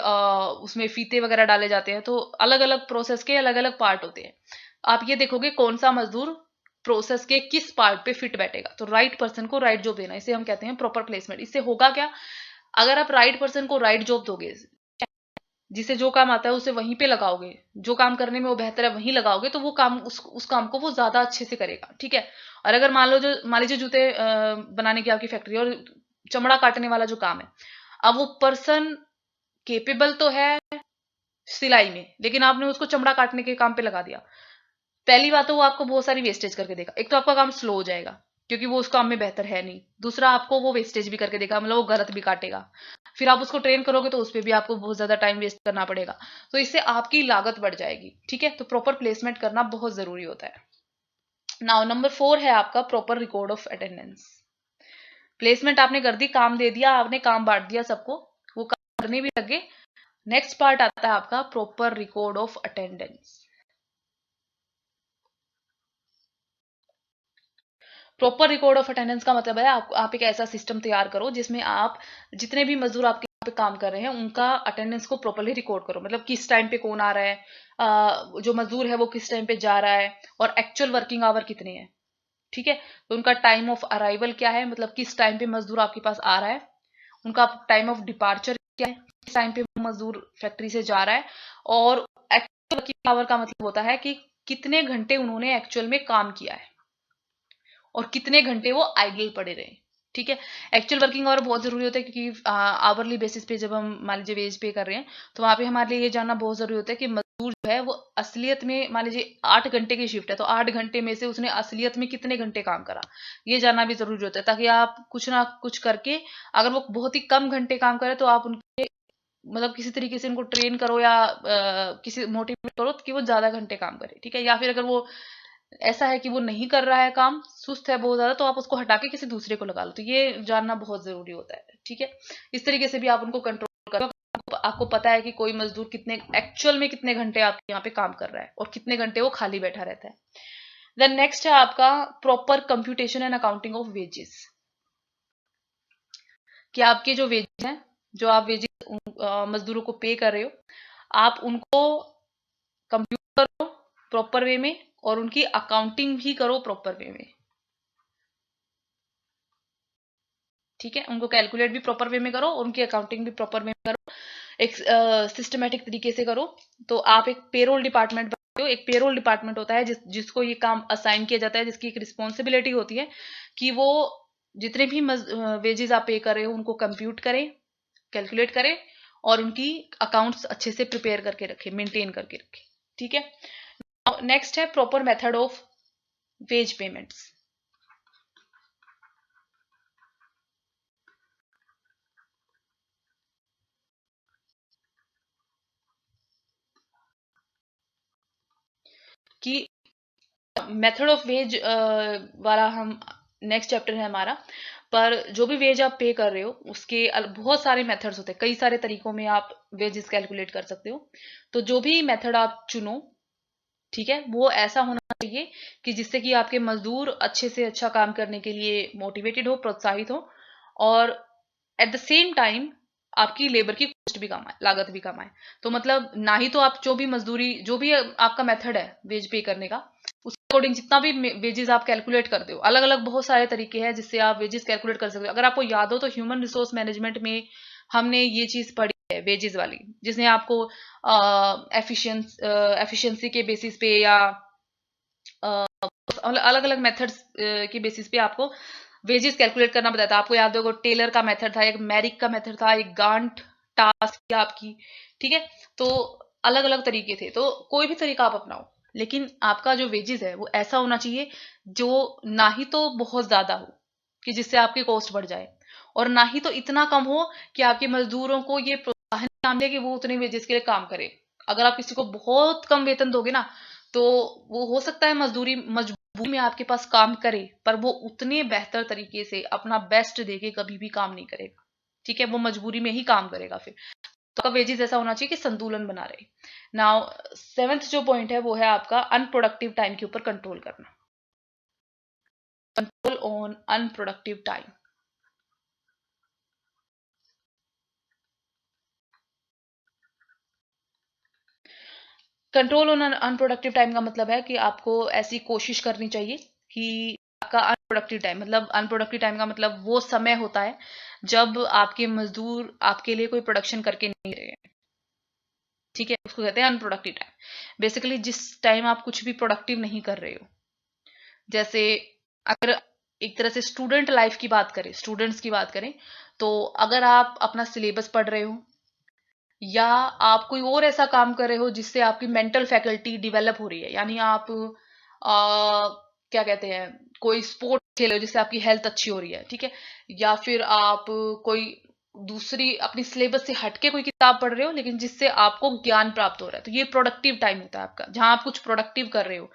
उसमें फीते वगैरह डाले जाते हैं, तो अलग अलग प्रोसेस के अलग अलग पार्ट होते हैं। आप ये देखोगे कौन सा मजदूर प्रोसेस के किस पार्ट पे फिट बैठेगा, तो राइट पर्सन को राइट जॉब देना, इसे हम कहते हैं प्रॉपर प्लेसमेंट। इससे होगा क्या, अगर आप राइट पर्सन को राइट जॉब दोगे, जिसे जो काम आता है उसे वहीं पे लगाओगे, जो काम करने में वो बेहतर है वहीं लगाओगे, तो वो काम उस काम को वो ज्यादा अच्छे से करेगा, ठीक है। और अगर मान लीजिए जूते बनाने की आपकी फैक्ट्री और चमड़ा काटने वाला जो काम है, अब वो पर्सन केपेबल तो है सिलाई में, लेकिन आपने उसको चमड़ा काटने के काम पे लगा दिया, पहली बात तो वो आपको बहुत सारी वेस्टेज करके देगा। एक तो आपका काम स्लो हो जाएगा क्योंकि वो उस काम में बेहतर है नहीं, दूसरा आपको वो वेस्टेज भी करके देगा, मतलब वो गलत भी काटेगा, फिर आप उसको ट्रेन करोगे तो उस पर भी आपको बहुत ज्यादा टाइम वेस्ट करना पड़ेगा, तो इससे आपकी लागत बढ़ जाएगी, ठीक है। तो प्रॉपर प्लेसमेंट करना बहुत जरूरी होता है। नाउ नंबर 4 है आपका proper record of attendance. Placement आपने कर दी, काम दे दिया आपने, काम बांट दिया सबको, वो काम करने भी लगे। नेक्स्ट पार्ट आता है आपका proper record of attendance. Proper record of attendance का मतलब है आप एक ऐसा सिस्टम तैयार करो जिसमें आप जितने भी मजदूर आपके यहाँ पे काम कर रहे हैं उनका अटेंडेंस को प्रॉपरली रिकॉर्ड करो, मतलब किस टाइम पे कौन आ रहा है, जो मजदूर है वो किस टाइम पे जा रहा है, और एक्चुअल वर्किंग आवर कितने हैं, ठीक है। तो उनका टाइम ऑफ अराइवल क्या है, मतलब किस टाइम पे मजदूर आपके पास आ रहा है, उनका टाइम ऑफ डिपार्चर क्या है, किस टाइम पे मजदूर फैक्ट्री से जा रहा है, और एक्चुअल वर्किंग आवर का मतलब होता है कि कितने घंटे उन्होंने एक्चुअल में काम किया है और कितने घंटे वो आइडल पड़े रहे, ठीक है। एक्चुअल वर्किंग आवर बहुत जरूरी होता है क्योंकि आवरली बेसिस पे जब हम मान लीजिए वेज पे कर रहे हैं तो वहां पे हमारे लिए ये जानना बहुत जरूरी होता है कि मजदूर जो है वो असलियत में, मान लीजिए 8 घंटे की शिफ्ट है तो 8 घंटे में से उसने असलियत में कितने घंटे काम करा, ये जानना भी जरूरी होता है, ताकि आप कुछ ना कुछ करके, अगर वो बहुत ही कम घंटे काम करे तो आप उनके मतलब किसी तरीके से उनको ट्रेन करो या किसी मोटिवेट करो कि वो ज्यादा घंटे काम करे, ठीक है। या फिर अगर वो ऐसा है कि वो नहीं कर रहा है काम, सुस्त है बहुत ज्यादा, तो आप उसको हटा के किसी दूसरे को लगा लो, तो ये जानना बहुत जरूरी होता है, ठीक है। इस तरीके से भी आप उनको कंट्रोल करो, आपको पता है कि कोई मजदूर कितने एक्चुअल में कितने घंटे आपके यहाँ पे काम कर रहा है और कितने घंटे वो खाली बैठा रहता है। देन नेक्स्ट है आपका proper computation and accounting of wages. कि आपके जो वेजेस हैं, जो आप वेजेस मजदूरों को पे कर रहे हो, आप उनको कंप्यूट करो प्रॉपर वे में और उनकी अकाउंटिंग भी करो प्रॉपर वे में। ठीक है, उनको कैलकुलेट भी प्रॉपर वे में करो, उनकी अकाउंटिंग भी प्रॉपर वे में करो, एक सिस्टमेटिक तरीके से करो। तो आप एक पेरोल डिपार्टमेंट बनाते हो। एक पेरोल डिपार्टमेंट होता है जिसको ये काम असाइन किया जाता है, जिसकी एक रिस्पॉन्सिबिलिटी होती है कि वो जितने भी वेजेस आप पे कर रहे हो उनको कंप्यूट करें, कैलकुलेट करें और उनकी अकाउंट्स अच्छे से प्रिपेयर करके रखें, मेंटेन करके रखें। ठीक है, नेक्स्ट है proper method of ways payments. कि मेथड ऑफ वेज वाला हम नेक्स्ट चैप्टर है हमारा, पर जो भी वेज आप पे कर रहे हो उसके बहुत सारे मेथड्स होते हैं, कई सारे तरीकों में आप वेजेस कैलकुलेट कर सकते हो। तो जो भी मेथड आप चुनो, ठीक है, वो ऐसा होना चाहिए कि जिससे कि आपके मजदूर अच्छे से अच्छा काम करने के लिए मोटिवेटेड हो, प्रोत्साहित हो, और एट द सेम टाइम आपकी लेबर की कॉस्ट भी कम आए, लागत भी कम आए। तो मतलब ना ही तो आप जो भी मजदूरी, जो भी आपका मेथड है वेज पे करने का, उसके अकॉर्डिंग जितना भी वेजेस आप कैलकुलेट करते हो, अलग अलग बहुत सारे तरीके हैं जिससे आप वेजेस कैलकुलेट कर सकते हो। अगर आपको याद हो तो ह्यूमन रिसोर्स मैनेजमेंट में हमने ये चीज पढ़ी है वेजेस वाली, जिसने आपको एफिशिएंसी के बेसिस पे या अलग अलग मेथड्स के बेसिस पे आपको वेजेस कैलकुलेट करना बताया था। आपको याद होगा टेलर का मेथड था, एक मैरिक का मेथड था, एक गांट टास्क आपकी। ठीक है, तो अलग अलग तरीके थे, तो कोई भी तरीका आप अपनाओ, लेकिन आपका जो वेजेस है वो ऐसा होना चाहिए जो ना ही तो बहुत ज्यादा हो कि जिससे आपकी कॉस्ट बढ़ जाए, और ना ही तो इतना कम हो कि आपके मजदूरों को ये प्रोत्साहन ना मिले कि वो उतने वेजेस के लिए काम करे। अगर आप किसी को बहुत कम वेतन दोगे ना, तो वो हो सकता है मजदूरी मजबूरी में आपके पास काम करे, पर वो उतने बेहतर तरीके से अपना बेस्ट देके कभी भी काम नहीं करेगा। ठीक है, वो मजबूरी में ही काम करेगा फिर। तो आपका वेजेस ऐसा होना चाहिए कि संतुलन बना रहे। नाउ सेवेंथ जो पॉइंट है वो है आपका अनप्रोडक्टिव टाइम के ऊपर कंट्रोल करना। Control on unproductive time. Control on unproductive time का मतलब है कि आपको ऐसी कोशिश करनी चाहिए कि आपका अनप्रोडक्टिव टाइम, मतलब अनप्रोडक्टिव टाइम का मतलब वो समय होता है जब आपके मजदूर आपके लिए कोई प्रोडक्शन करके नहीं रहे हैं। ठीक है, उसको कहते हैं अनप्रोडक्टिव टाइम। बेसिकली जिस टाइम आप कुछ भी प्रोडक्टिव नहीं कर रहे हो, जैसे अगर एक तरह से स्टूडेंट लाइफ की बात करें, स्टूडेंट्स की बात करें, तो अगर आप अपना सिलेबस पढ़ रहे हो या आप कोई और ऐसा काम कर रहे हो जिससे आपकी मेंटल फैकल्टी डेवलप हो रही है, यानी आप क्या कहते हैं, कोई स्पोर्ट खेल रहे हो जिससे आपकी हेल्थ अच्छी हो रही है, ठीक है, या फिर आप कोई दूसरी अपनी सिलेबस से हटके कोई किताब पढ़ रहे हो लेकिन जिससे आपको ज्ञान प्राप्त हो रहा है, तो ये प्रोडक्टिव टाइम होता है आपका, जहां आप कुछ प्रोडक्टिव कर रहे हो।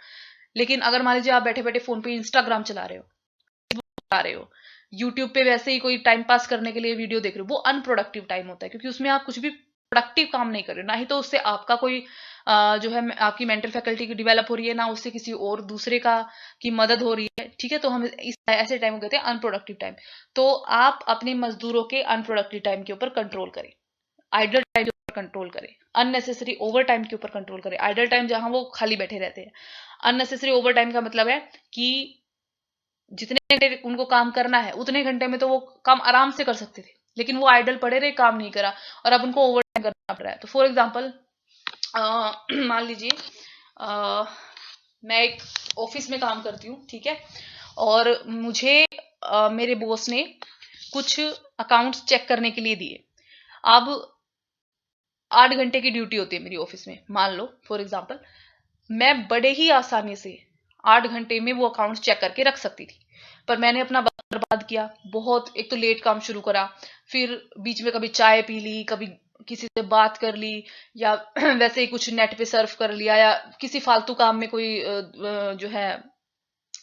लेकिन अगर मान लीजिए आप बैठे बैठे फोन पे इंस्टाग्राम चला रहे हो, चला रहे हो, यूट्यूब पे वैसे ही कोई टाइम पास करने के लिए वीडियो देख रहे हो, वो अनप्रोडक्टिव टाइम होता है, क्योंकि उसमें आप कुछ भी प्रोडक्टिव काम नहीं कर रहे हो, ना ही तो उससे आपका कोई जो है आपकी मेंटल फैकल्टी की डेवलप हो रही है, ना उससे किसी और दूसरे का की मदद हो रही है। ठीक है, तो हम इस ऐसे टाइम को कहते हैं अनप्रोडक्टिव टाइम। तो आप अपने मजदूरों के अनप्रोडक्टिव टाइम के ऊपर कंट्रोल करें, आइडल टाइम के ऊपर कंट्रोल करें, अननेसेसरी ओवर टाइम के ऊपर कंट्रोल करें। आइडल टाइम जहां वो खाली बैठे रहते हैं, अननेसेसरी ओवर टाइम का मतलब है कि जितने घंटे उनको काम करना है उतने घंटे में तो वो काम आराम से कर सकते थे, लेकिन वो आइडल पड़े रहे, काम नहीं करा, और अब उनको ओवर टाइम करना पड़ रहा है। तो फॉर एग्जाम्पल मान लीजिए मैं एक ऑफिस में काम करती हूँ, ठीक है, और मुझे मेरे बॉस ने कुछ अकाउंट्स चेक करने के लिए दिए। अब 8 घंटे की ड्यूटी होती है मेरी ऑफिस में, मान लो फॉर एग्जाम्पल, मैं बड़े ही आसानी से 8 घंटे में वो अकाउंट चेक करके रख सकती थी, पर मैंने अपना वक्त बर्बाद किया, बहुत एक तो लेट काम शुरू करा, फिर बीच में कभी चाय पी ली, कभी किसी से बात कर ली, या वैसे ही कुछ नेट पे सर्फ कर लिया, या किसी फालतू काम में कोई जो है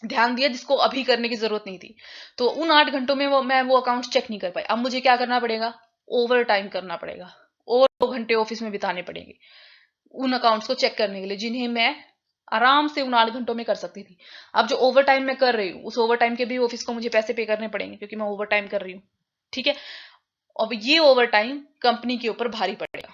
ध्यान दिया जिसको अभी करने की जरूरत नहीं थी। तो उन 8 घंटों में मैं वो अकाउंट चेक नहीं कर पाई। अब मुझे क्या करना पड़ेगा, ओवर टाइम करना पड़ेगा, और 2 घंटे ऑफिस में बिताने पड़ेंगे उन अकाउंट्स को चेक करने के लिए, जिन्हें मैं आराम से उन 8 घंटों में कर सकती थी। अब जो ओवर टाइम मैं कर रही हूँ, उस ओवर टाइम के भी ऑफिस को मुझे पैसे पे करने पड़ेंगे क्योंकि मैं ओवर टाइम कर रही हूँ। ठीक है, अब ये ओवर टाइम कंपनी के ऊपर भारी पड़ेगा,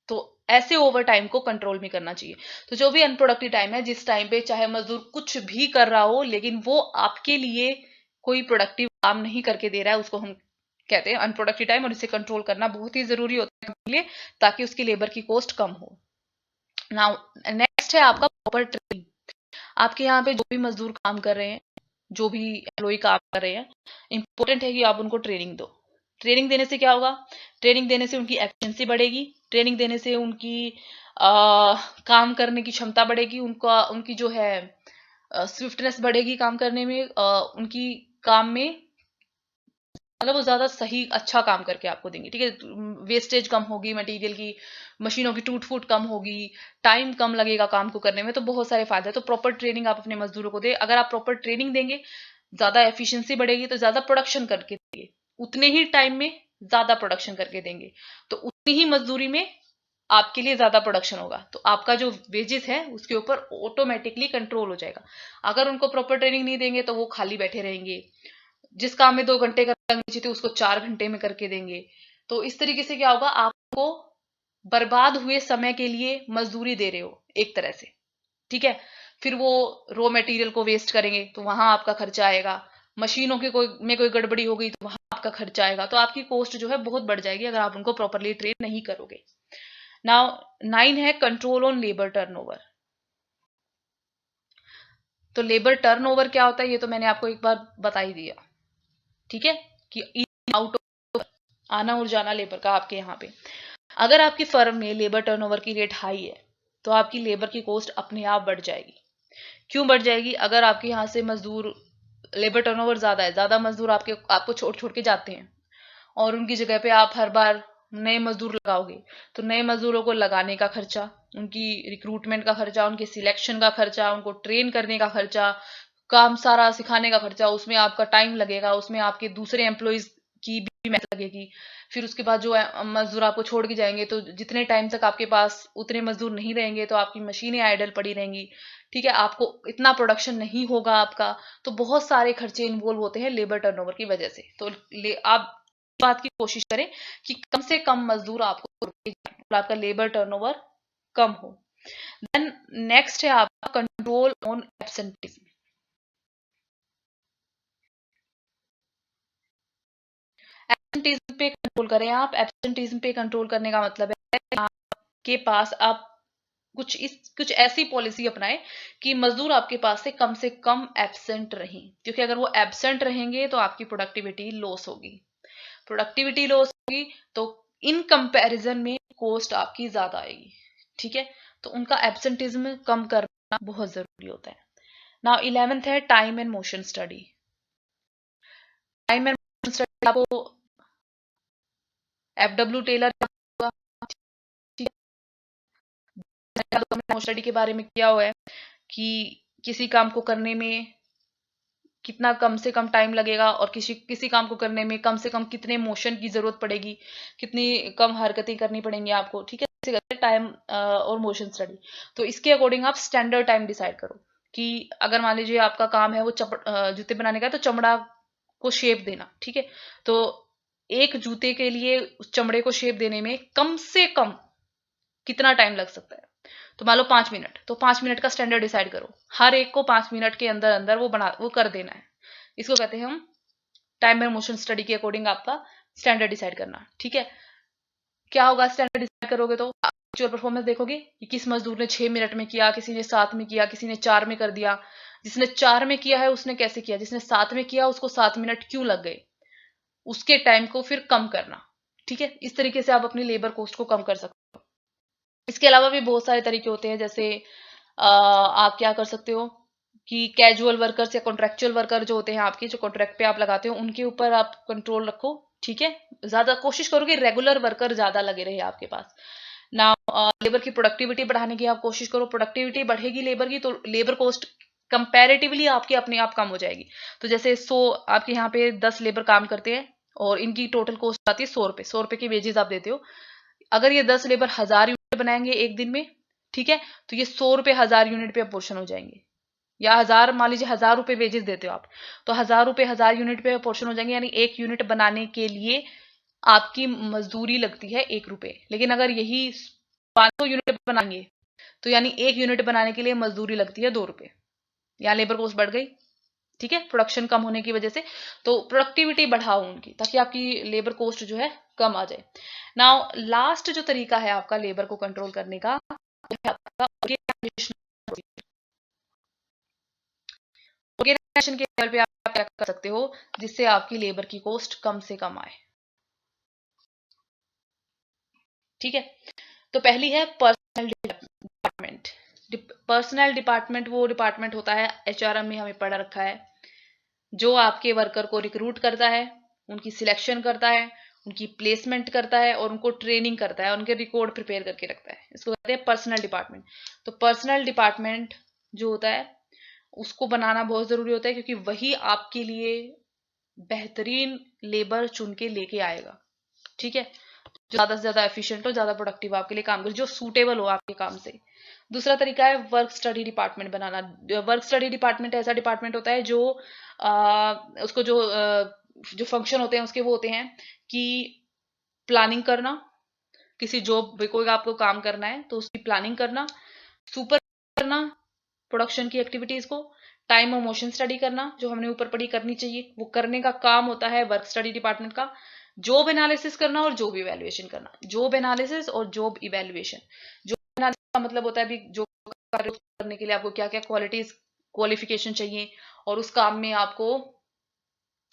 तो ऐसे ओवर टाइम को कंट्रोल में करना चाहिए। तो जो भी अनप्रोडक्टिव टाइम है, जिस टाइम पे चाहे मजदूर कुछ भी कर रहा हो लेकिन वो आपके लिए कोई प्रोडक्टिव काम नहीं करके दे रहा है, उसको हम कहते हैं अनप्रोडक्टिव टाइम, और इसे कंट्रोल करना बहुत ही जरूरी होता है के लिए, ताकि उसकी लेबर की कॉस्ट कम हो। नाउ नेक्स्ट है आपका प्रॉपर ट्रेनिंग। आपके यहाँ पे जो भी मजदूर काम कर रहे हैं, जो भी एम्प्लॉय काम कर रहे हैं, इंपॉर्टेंट है कि आप उनको ट्रेनिंग दो। ट्रेनिंग देने से क्या होगा? ट्रेनिंग देने से उनकी एफिशिएंसी बढ़ेगी, ट्रेनिंग देने से उनकी काम करने की क्षमता बढ़ेगी, उनकी जो है स्विफ्टनेस बढ़ेगी काम करने में, उनकी काम में मतलब वो ज्यादा सही अच्छा काम करके आपको देंगे, ठीक है। वेस्टेज कम होगी मटेरियल की, मशीनों की टूट फूट कम होगी, टाइम कम लगेगा काम को करने में, तो बहुत सारे फायदे हैं। तो प्रॉपर ट्रेनिंग आप अपने मजदूरों को दे। अगर आप प्रॉपर ट्रेनिंग देंगे, ज्यादा एफिशिएंसी बढ़ेगी, तो ज्यादा प्रोडक्शन करके देंगे, उतने ही टाइम में ज्यादा प्रोडक्शन करके देंगे, तो उतनी ही मजदूरी में आपके लिए ज्यादा प्रोडक्शन होगा, तो आपका जो वेजेस है उसके ऊपर ऑटोमेटिकली कंट्रोल हो जाएगा। अगर उनको प्रॉपर ट्रेनिंग नहीं देंगे तो वो खाली बैठे रहेंगे, जिस काम में 2 घंटे करना चाहिए उसको 4 घंटे में करके देंगे। तो इस तरीके से क्या होगा, आपको बर्बाद हुए समय के लिए मजदूरी दे रहे हो एक तरह से, ठीक है। फिर वो रॉ मटेरियल को वेस्ट करेंगे तो वहां आपका खर्चा आएगा, मशीनों के कोई गड़बड़ी हो गई तो वहां आपका खर्चा आएगा, तो आपकी कॉस्ट जो है बहुत बढ़ जाएगी अगर आप उनको प्रॉपरली ट्रेन नहीं करोगे। नाउ 9 है कंट्रोल ऑन लेबर टर्नओवर। तो लेबर टर्नओवर क्या होता है ये तो मैंने आपको एक बार बता ही दिया, ठीक है, कि इन आउट आना और जाना लेबर का आपके यहाँ पे। अगर आपकी फर्म में लेबर टर्नओवर की रेट हाई है तो आपकी लेबर की कॉस्ट अपने आप बढ़ जाएगी। क्यों बढ़ जाएगी? अगर आपके यहाँ से मजदूर लेबर टर्नओवर ज्यादा है, ज्यादा मजदूर आपको छोड़ छोड़ के जाते हैं, और उनकी जगह पे आप हर बार नए मजदूर लगाओगे, तो नए मजदूरों को लगाने का खर्चा, उनकी रिक्रूटमेंट का खर्चा, उनके सिलेक्शन का खर्चा, उनको ट्रेन करने का खर्चा, काम सारा सिखाने का खर्चा, उसमें आपका टाइम लगेगा, उसमें आपके दूसरे एम्प्लॉयज की भी मेहनत लगेगी। फिर उसके बाद जो मजदूर आपको छोड़ के जाएंगे, तो जितने टाइम तक आपके पास उतने मजदूर नहीं रहेंगे तो आपकी मशीनें आइडल पड़ी रहेंगी, ठीक है, आपको इतना प्रोडक्शन नहीं होगा आपका। तो बहुत सारे खर्चे इन्वॉल्व होते हैं लेबर टर्नओवर की वजह से। तो आप बात की कोशिश करें कि कम से कम मजदूर आपको और आपका लेबर टर्नओवर कम हो। देन नेक्स्ट है आपका कंट्रोल ऑन एब्सेंटिज्म। एब्सेंटिज्म पे कंट्रोल करें आप। एब्सेंटिज्म पे कंट्रोल करने का मतलब है आपके पास आप कुछ ऐसी पॉलिसी अपनाएं कि मजदूर आपके पास से कम एब्सेंट रहें, क्योंकि अगर वो एब्सेंट रहेंगे तो आपकी प्रोडक्टिविटी लॉस होगी। प्रोडक्टिविटी लॉस होगी तो इन कंपैरिजन में कॉस्ट आपकी ज्यादा आएगी, ठीक है। तो उनका एब्सेंटिज्म कम करना बहुत जरूरी होता है। नाउ 11th है time and motion study. Time and motion study आपको FW टेलर स्टडी के बारे में किया हुआ है कि किसी काम को करने में कितना कम से कम टाइम लगेगा, और किसी किसी काम को करने में कम से कम कितने मोशन की जरूरत पड़ेगी, कितनी कम हरकतें करनी पड़ेंगी आपको, ठीक है। ऐसे करते हैं टाइम और मोशन स्टडी। तो इसके अकॉर्डिंग आप स्टैंडर्ड टाइम डिसाइड करो कि अगर मान लीजिए आपका काम है वो जूते बनाने का है, तो चमड़ा को शेप देना, ठीक है। तो एक जूते के लिए उस चमड़े को शेप देने में कम से कम कितना टाइम लग सकता है? तो मान लो 5 मिनट, तो 5 मिनट का स्टैंडर्ड डिसाइड करो, हर एक को 5 मिनट के अंदर अंदर वो कर देना है। इसको कहते हैं हम टाइम एंड मोशन स्टडी के अकॉर्डिंग आपका स्टैंडर्ड डिसाइड करना, ठीक है। क्या होगा स्टैंडर्ड डिसाइड करोगे तो एक्चुअल परफॉर्मेंस देखोगे कि किस मजदूर ने 6 मिनट में किया, किसी ने 7 में किया, किसी ने 4 में कर दिया। जिसने 4 में किया है उसने कैसे किया, जिसने 7 में किया उसको 7 मिनट क्यों लग गए, उसके टाइम को फिर कम करना, ठीक है। इस तरीके से आप अपनी लेबर कॉस्ट को कम कर सकते हो। इसके अलावा भी बहुत सारे तरीके होते हैं, जैसे आप क्या कर सकते हो कि कैजुअल वर्कर्स या कॉन्ट्रेक्चुअल वर्कर जो होते हैं आपके, जो कॉन्ट्रैक्ट पे आप लगाते हो, उनके ऊपर आप कंट्रोल रखो, ठीक है। ज्यादा कोशिश करो कि रेगुलर वर्कर ज्यादा लगे रहे आपके पास ना। लेबर की प्रोडक्टिविटी बढ़ाने की आप कोशिश करो, प्रोडक्टिविटी बढ़ेगी लेबर की तो लेबर कॉस्ट कंपैरेटिवली आपकी अपने आप कम हो जाएगी। तो जैसे 100 आपके यहाँ पे 10 लेबर काम करते हैं और इनकी टोटल कॉस्ट आती है 100 रुपए, 100 रुपए की वेजेस आप देते हो। अगर ये 10 लेबर 1000 यूनिट बनाएंगे एक दिन में, ठीक है, तो ये 100 रुपए 1000 यूनिट पे अपोर्शन हो जाएंगे। या मान लीजिए 1000 रुपए वेजेस देते हो आप, तो 1000 रुपए 1000 यूनिट पे अपोर्शन हो जाएंगे, यानी 1 यूनिट बनाने के लिए आपकी मजदूरी लगती है 1 रुपए। लेकिन अगर यही 500 यूनिट बनाएंगे तो यानी 1 यूनिट बनाने के लिए मजदूरी लगती है 2 रुपए। यहाँ लेबर कॉस्ट बढ़ गई, ठीक है, प्रोडक्शन कम होने की वजह से। तो प्रोडक्टिविटी बढ़ाओ उनकी, ताकि आपकी लेबर कॉस्ट जो है कम आ जाए। नाउ लास्ट जो तरीका है आपका लेबर को कंट्रोल करने का, आपका ऑर्गेनाइजेशन के लेवल पे आप क्या कर सकते हो जिससे आपकी लेबर की कॉस्ट कम से कम आए। ठीक है, तो पहली है पर्सनल डिपार्टमेंट। पर्सनल डिपार्टमेंट वो डिपार्टमेंट होता है, एचआरएम में हमें पढ़ा रखा है, जो आपके वर्कर को रिक्रूट करता है, उनकी सिलेक्शन करता है, उनकी प्लेसमेंट करता है और उनको ट्रेनिंग करता है, उनके रिकॉर्ड प्रिपेयर करके रखता है। इसको कहते हैं पर्सनल डिपार्टमेंट। तो पर्सनल डिपार्टमेंट जो होता है उसको बनाना बहुत जरूरी होता है, क्योंकि वही आपके लिए बेहतरीन लेबर चुन के लेके आएगा। ठीक है, जो ज्यादा से ज्यादा एफिशिएंट हो, ज्यादा प्रोडक्टिव आपके लिए काम करे, जो सूटेबल हो आपके काम से। दूसरा तरीका है वर्क स्टडी डिपार्टमेंट बनाना। वर्क स्टडी डिपार्टमेंट ऐसा डिपार्टमेंट होता है जो उसको जो फंक्शन होते हैं उसके वो होते हैं कि प्लानिंग करना, किसी जॉब कोई आपको काम करना है तो उसकी प्लानिंग करना, सुपर करना प्रोडक्शन की एक्टिविटीज को, टाइम और मोशन स्टडी करना, जो हमने ऊपर पढ़ी करनी चाहिए, वो करने का काम होता है वर्क स्टडी डिपार्टमेंट का। जॉब एनालिसिस करना और जॉब इवेल्युएशन करना। जॉब एनालिसिस और जॉब इवेल्युएशन। जॉब एनालिसिस का मतलब होता है भी जो कार्य करने के लिए आपको क्या क्या क्वालिटीज क्वालिफिकेशन चाहिए और उस काम में आपको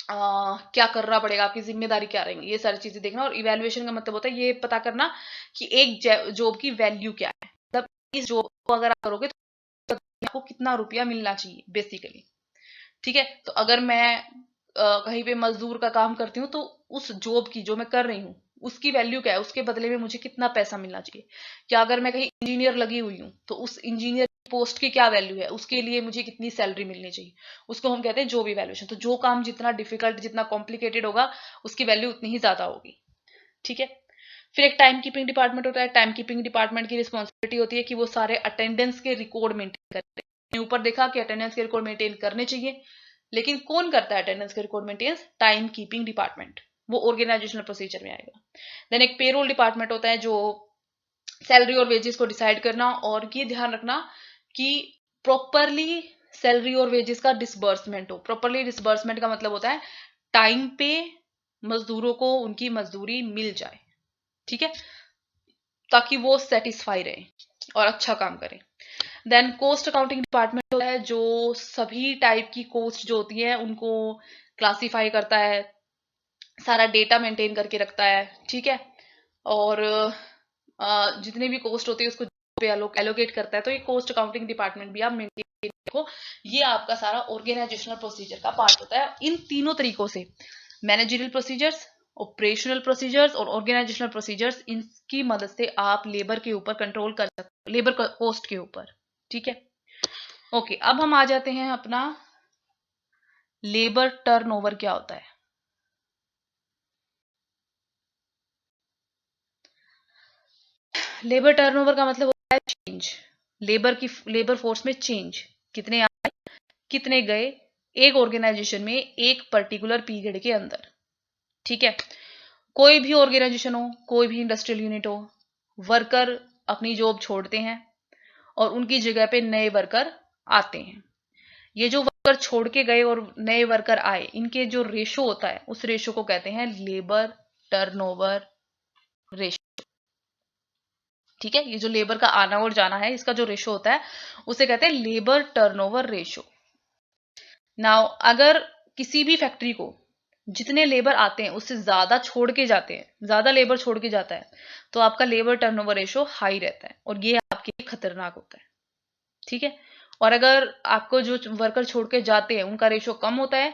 क्या करना पड़ेगा, आपकी जिम्मेदारी क्या रहेंगी, ये सारी चीजें देखना। और इवेल्युएशन का मतलब होता है ये पता करना कि एक जॉब की वैल्यू क्या है, मतलब इस जॉब को अगर आप करोगे तो आपको कितना रुपया मिलना चाहिए बेसिकली। ठीक है, तो अगर मैं कहीं पे मजदूर का काम करती हूँ तो उस जॉब की जो मैं कर रही हूँ उसकी वैल्यू क्या है, उसके बदले में मुझे कितना पैसा मिलना चाहिए। क्या अगर मैं कहीं इंजीनियर लगी हुई हूँ तो उस इंजीनियर पोस्ट की क्या वैल्यू है, उसके लिए मुझे कितनी सैलरी मिलनी चाहिए, उसको हम कहते हैं जॉब इवैल्यूएशन। तो जो काम जितना डिफिकल्ट जितना कॉम्प्लिकेटेड होगा उसकी वैल्यू उतनी ही ज्यादा होगी। ठीक है, फिर एक टाइम कीपिंग डिपार्टमेंट होता है। टाइम कीपिंग डिपार्टमेंट की रिस्पॉन्सिबिलिटी होती है कि वो सारे अटेंडेंस के रिकॉर्ड मेंटेन करते। ऊपर देखा कि अटेंडेंस के रिकॉर्ड मेंटेन करने चाहिए, लेकिन कौन करता है अटेंडेंस के record maintain? Time keeping department. वो ऑर्गेनाइजेशनल प्रोसीजर में आएगा। देन एक पेरोल डिपार्टमेंट होता है जो सैलरी और वेजेस को डिसाइड करना, और ये ध्यान रखना कि प्रॉपरली सैलरी और वेजेस का डिसबर्समेंट हो। प्रॉपरली डिसबर्समेंट का मतलब होता है टाइम पे मजदूरों को उनकी मजदूरी मिल जाए। ठीक है, ताकि वो सेटिस्फाई रहे और अच्छा काम करें। देन कोस्ट अकाउंटिंग डिपार्टमेंट होता है जो सभी टाइप की कोस्ट जो होती है उनको क्लासिफाई करता है, सारा डेटा मेंटेन करके रखता है। ठीक है, और जितने भी कोस्ट होती है उसको पे एलोकेट करता है। तो ये कोस्ट अकाउंटिंग डिपार्टमेंट भी आप मेंटेन रखो। ये आपका सारा ऑर्गेनाइजेशनल प्रोसीजर का पार्ट होता है। इन तीनों तरीकों से मैनेजरियल प्रोसीजर्स, ऑपरेशनल प्रोसीजर्स और ऑर्गेनाइजेशनल प्रोसीजर्स, इनकी मदद से आप लेबर के ऊपर कंट्रोल कर सकते हो, लेबर कॉस्ट के ऊपर। ठीक है, ओके, अब हम आ जाते हैं अपना लेबर टर्नओवर क्या होता है। लेबर टर्नओवर का मतलब होता है चेंज, लेबर फोर्स में चेंज, कितने आए कितने गए एक ऑर्गेनाइजेशन में एक पर्टिकुलर पीरियड के अंदर। ठीक है, कोई भी ऑर्गेनाइजेशन हो, कोई भी इंडस्ट्रियल यूनिट हो, वर्कर अपनी जॉब छोड़ते हैं और उनकी जगह पे नए वर्कर आते हैं। ये जो वर्कर छोड़ के गए और नए वर्कर आए, इनके जो रेशो होता है उस रेशो को कहते हैं लेबर टर्नओवर रेशो। ठीक है, ये जो लेबर का आना और जाना है इसका जो रेशो होता है उसे कहते हैं लेबर टर्नओवर रेशो। नाउ अगर किसी भी फैक्ट्री को जितने लेबर आते हैं उससे ज्यादा छोड़ के जाते हैं, ज्यादा लेबर छोड़ के जाता है, तो आपका लेबर टर्नओवर रेशो हाई रहता है और ये आपके लिए खतरनाक होता है। ठीक है, और अगर आपको जो वर्कर छोड़ के जाते हैं उनका रेशो कम होता है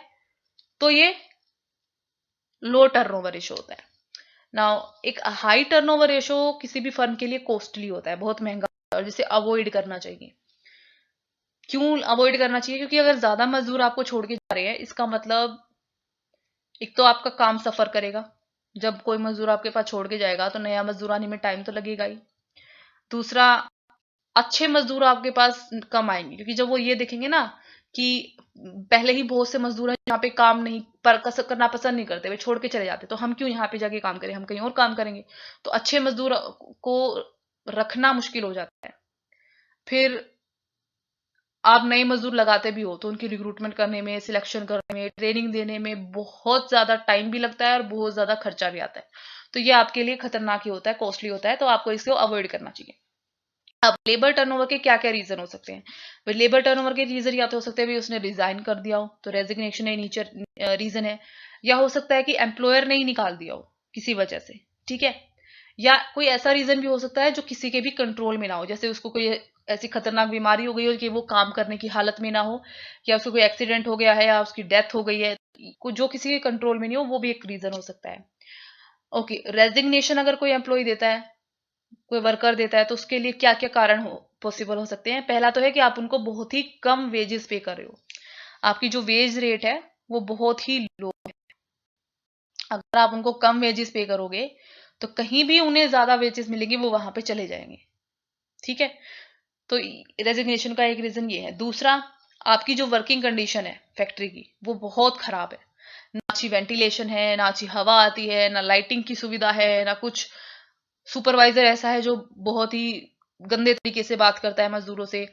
तो ये लो टर्नओवर रेशो होता है। नाउ एक हाई टर्नओवर रेशो किसी भी फर्म के लिए कॉस्टली होता है, बहुत महंगा होता है और जिसे अवॉइड करना चाहिए। क्यों अवॉइड करना चाहिए? क्योंकि अगर ज्यादा मजदूर आपको छोड़ के जा रहे हैं इसका मतलब एक तो आपका काम सफर करेगा, जब कोई मजदूर आपके पास छोड़ के जाएगा तो नया मजदूर आने में टाइम तो लगेगा ही। दूसरा, अच्छे मजदूर आपके पास कम आएंगे, क्योंकि जब वो ये देखेंगे ना कि पहले ही बहुत से मजदूर हैं यहाँ पे काम नहीं पर करना पसंद नहीं करते, वे छोड़ के चले जाते, तो हम क्यों यहाँ पे जाके काम करें, हम कहीं और काम करेंगे। तो अच्छे मजदूर को रखना मुश्किल हो जाता है। फिर आप नए मजदूर लगाते भी हो तो उनकी रिक्रूटमेंट करने में, सिलेक्शन करने में, ट्रेनिंग देने में बहुत ज्यादा टाइम भी लगता है और बहुत ज्यादा खर्चा भी आता है। तो ये आपके लिए खतरनाक ही होता है, कॉस्टली होता है, तो आपको इसको अवॉइड करना चाहिए। अब लेबर टर्नओवर के क्या क्या रीजन हो सकते हैं? भाई लेबर टर्नओवर के रीजन या तो हो सकते हैं भाई उसने रिजाइन कर दिया हो, तो रेजिग्नेशन है नीचे रीजन है। या हो सकता है कि एम्प्लॉयर ने ही निकाल दिया हो किसी वजह से, ठीक है। या कोई ऐसा रीजन भी हो सकता है जो किसी के भी कंट्रोल में ना हो, जैसे उसको कोई ऐसी खतरनाक बीमारी हो गई हो कि वो काम करने की हालत में ना हो, या उसको कोई एक्सीडेंट हो गया है, या उसकी डेथ हो गई है, जो किसी के कंट्रोल में नहीं हो, वो भी एक रीजन हो सकता है। ओके, रेजिग्नेशन अगर कोई एम्प्लॉय देता है, कोई वर्कर देता है, तो उसके लिए क्या क्या कारण हो पॉसिबल हो सकते हैं? पहला तो है कि आप उनको बहुत ही कम वेजेस पे कर रहे हो, आपकी जो वेज रेट है वो बहुत ही लो है। अगर आप उनको कम वेजेस पे करोगे तो कहीं भी उन्हें ज्यादा वेजेस मिलेंगे, वो वहां पे चले जाएंगे, ठीक है। तो रेजिग्नेशन का एक रीजन ये है। दूसरा, आपकी जो वर्किंग कंडीशन है फैक्ट्री की वो बहुत खराब है, ना अच्छी वेंटिलेशन है, ना अच्छी हवा आती है, ना लाइटिंग की सुविधा है, ना कुछ। सुपरवाइजर ऐसा है जो बहुत ही गंदे तरीके से बात करता है मजदूरों से।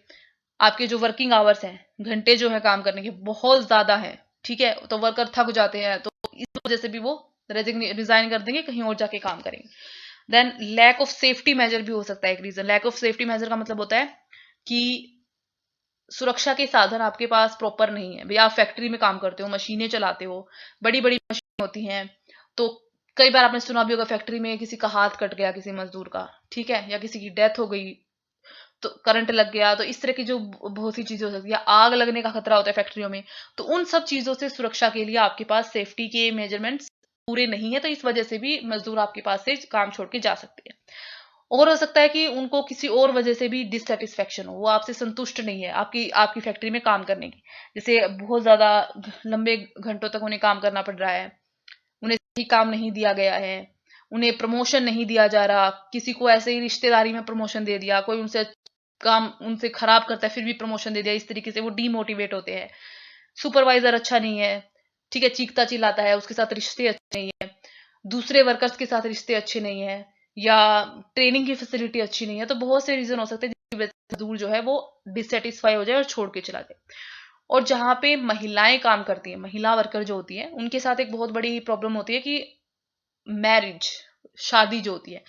आपके जो वर्किंग आवर्स हैं, घंटे जो है काम करने के बहुत ज्यादा है, ठीक है। तो वर्कर थक जाते हैं, तो इस वजह से भी वो रिजाइन कर देंगे, कहीं और जाके काम करेंगे। Then lack of safety measure भी हो सकता है एक reason. Lack of safety measure का मतलब होता है कि सुरक्षा के साधन आपके पास प्रॉपर नहीं है। भैया आप फैक्ट्री में काम करते हो, मशीनें चलाते हो, बड़ी बड़ी मशीन होती हैं, तो कई बार आपने सुना भी होगा फैक्ट्री में किसी का हाथ कट गया, किसी मजदूर का, ठीक है, या किसी की डेथ हो गई, तो करंट लग गया, तो इस तरह की जो बहुत सी चीजें हो सकती है, आग लगने का खतरा होता है फैक्ट्रियों में। तो उन सब चीजों से सुरक्षा के लिए आपके पास सेफ्टी के मेजरमेंट्स पूरे नहीं है, तो इस वजह से भी मजदूर आपके पास से काम छोड़ के जा सकते हैं। और हो सकता है कि उनको किसी और वजह से भी डिससेटिस्फेक्शन हो, वो आपसे संतुष्ट नहीं है आपकी आपकी फैक्ट्री में काम करने की। जैसे बहुत ज्यादा लंबे घंटों तक उन्हें काम करना पड़ रहा है, उन्हें सही काम नहीं दिया गया है, उन्हें प्रमोशन नहीं दिया जा रहा, किसी को ऐसे ही रिश्तेदारी में प्रमोशन दे दिया, कोई उनसे काम उनसे खराब करता है फिर भी प्रमोशन दे दिया, इस तरीके से वो डीमोटिवेट होते हैं। सुपरवाइजर अच्छा नहीं है, ठीक है, चीखता चिल्लाता है, उसके साथ रिश्ते अच्छे नहीं है, दूसरे वर्कर्स के साथ रिश्ते अच्छे नहीं है, या ट्रेनिंग की फैसिलिटी अच्छी नहीं है। तो बहुत से रीजन हो सकते हैं जिसकी वजह से मजदूर जो है वो डिससेटिस्फाई हो जाए और छोड़ के चला जाए। और जहाँ पे महिलाएं काम करती हैं, महिला वर्कर जो होती है, उनके साथ एक बहुत बड़ी प्रॉब्लम होती है कि मैरिज, शादी जो होती है,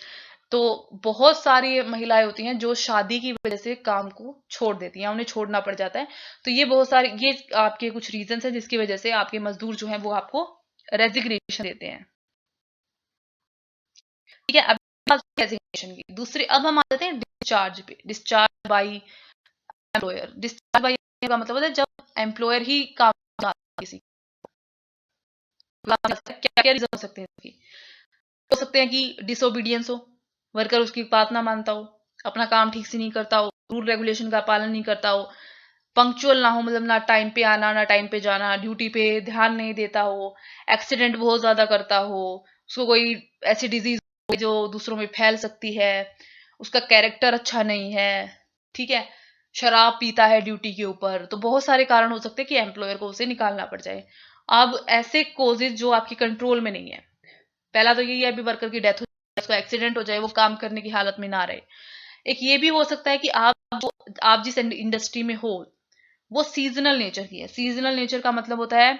तो बहुत सारी महिलाएं होती हैं जो शादी की वजह से काम को छोड़ देती हैं, उन्हें छोड़ना पड़ जाता है। तो ये बहुत सारे, ये आपके कुछ रीजन हैं जिसकी वजह से आपके मजदूर जो हैं वो आपको रेजिग्नेशन देते हैं, ठीक है। अब रेजिग्नेशन की दूसरी, अब हम आ जाते हैं डिस्चार्ज पे। Discharge by employer. Discharge by का मतलब होता है जब एम्प्लॉयर ही काम किसी, क्या क्या रीजन हो सकते हैं इसके? हो सकते हैं कि डिसोबीडियंस हो, वर्कर उसकी बात ना मानता हो, अपना काम ठीक से नहीं करता हो, रूल रेगुलेशन का पालन नहीं करता हो, पंक्चुअल ना हो, मतलब ना टाइम पे आना ना टाइम पे जाना, ड्यूटी पे ध्यान नहीं देता हो, एक्सीडेंट बहुत ज्यादा करता हो, उसको कोई ऐसी डिजीज जो दूसरों में फैल सकती है, उसका कैरेक्टर अच्छा नहीं है, ठीक है, शराब पीता है ड्यूटी के ऊपर। तो बहुत सारे कारण हो सकते हैं कि एम्प्लॉयर को उसे निकालना पड़ जाए। अब ऐसे कोजेज जो आपकी कंट्रोल में नहीं है, पहला तो यही है अभी वर्कर की डेथ हो जाए, उसको एक्सीडेंट हो जाए, वो काम करने की हालत में ना रहे। एक ये भी हो सकता है कि आप जिस इंडस्ट्री में हो वो सीजनल नेचर की है। सीजनल नेचर का मतलब होता है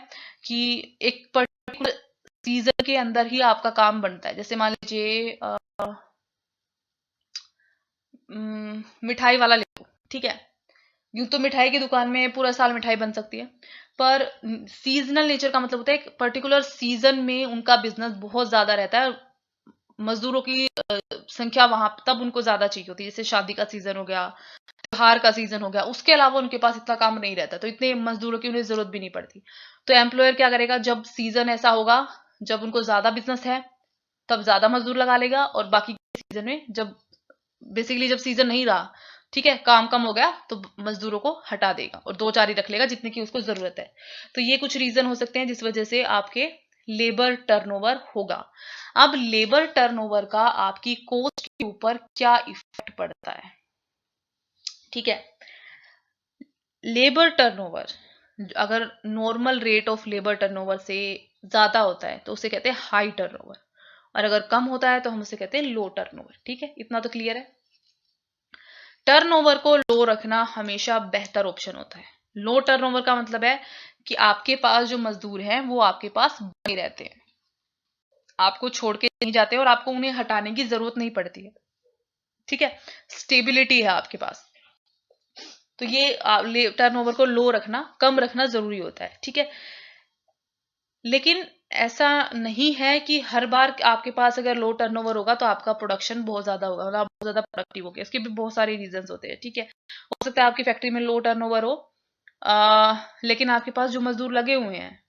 कि एक पर्टिकुलर सीजन के अंदर ही आपका काम बनता है। जैसे मान लीजिए मिठाई वाला ले लो, ठीक है, यूं तो मिठाई की दुकान में पूरा साल मिठाई बन सकती है, पर सीजनल नेचर का मतलब होता है एक पर्टिकुलर सीजन में उनका बिजनेस बहुत ज्यादा रहता है, मजदूरों की संख्या वहां तब उनको ज्यादा चाहिए होती है। जैसे शादी का सीजन हो गया, त्योहार का सीजन हो गया, उसके अलावा उनके पास इतना काम नहीं रहता, तो इतने मजदूरों की उन्हें जरूरत भी नहीं पड़ती। तो एम्प्लॉयर क्या करेगा, जब सीजन ऐसा होगा, जब उनको ज्यादा बिजनेस है, तब ज्यादा मजदूर लगा लेगा, और बाकी सीजन में जब बेसिकली जब सीजन नहीं रहा, ठीक है, काम कम हो गया, तो मजदूरों को हटा देगा और दो चार ही रख लेगा जितने की उसको जरूरत है। तो ये कुछ रीजन हो सकते हैं जिस वजह से आपके लेबर टर्नओवर होगा। अब लेबर टर्नओवर का आपकी कोस्ट के ऊपर क्या इफेक्ट पड़ता है, ठीक है। लेबर टर्नओवर अगर normal rate of labour turnover से ज्यादा होता है तो उसे कहते हैं हाई टर्नओवर, और अगर कम होता है तो हम उसे कहते हैं लो टर्नओवर, ठीक है, इतना तो क्लियर है। टर्नओवर को लो रखना हमेशा बेहतर ऑप्शन होता है। लो टर्नओवर का मतलब है कि आपके पास जो मजदूर हैं वो आपके पास बने रहते हैं, आपको छोड़ के नहीं जाते और आपको उन्हें हटाने की जरूरत नहीं पड़ती है। ठीक है, स्टेबिलिटी है आपके पास। तो ये टर्नओवर को लो रखना, कम रखना जरूरी होता है। ठीक है, लेकिन ऐसा नहीं है कि हर बार आपके पास अगर लो टर्नओवर होगा तो आपका प्रोडक्शन बहुत ज्यादा होगा, मतलब आप बहुत ज्यादा प्रोडक्टिव होगे। इसके भी बहुत सारे रीजंस होते हैं। ठीक है, हो सकता है आपकी फैक्ट्री में लो टर्नओवर हो, लेकिन आपके पास जो मजदूर लगे हुए हैं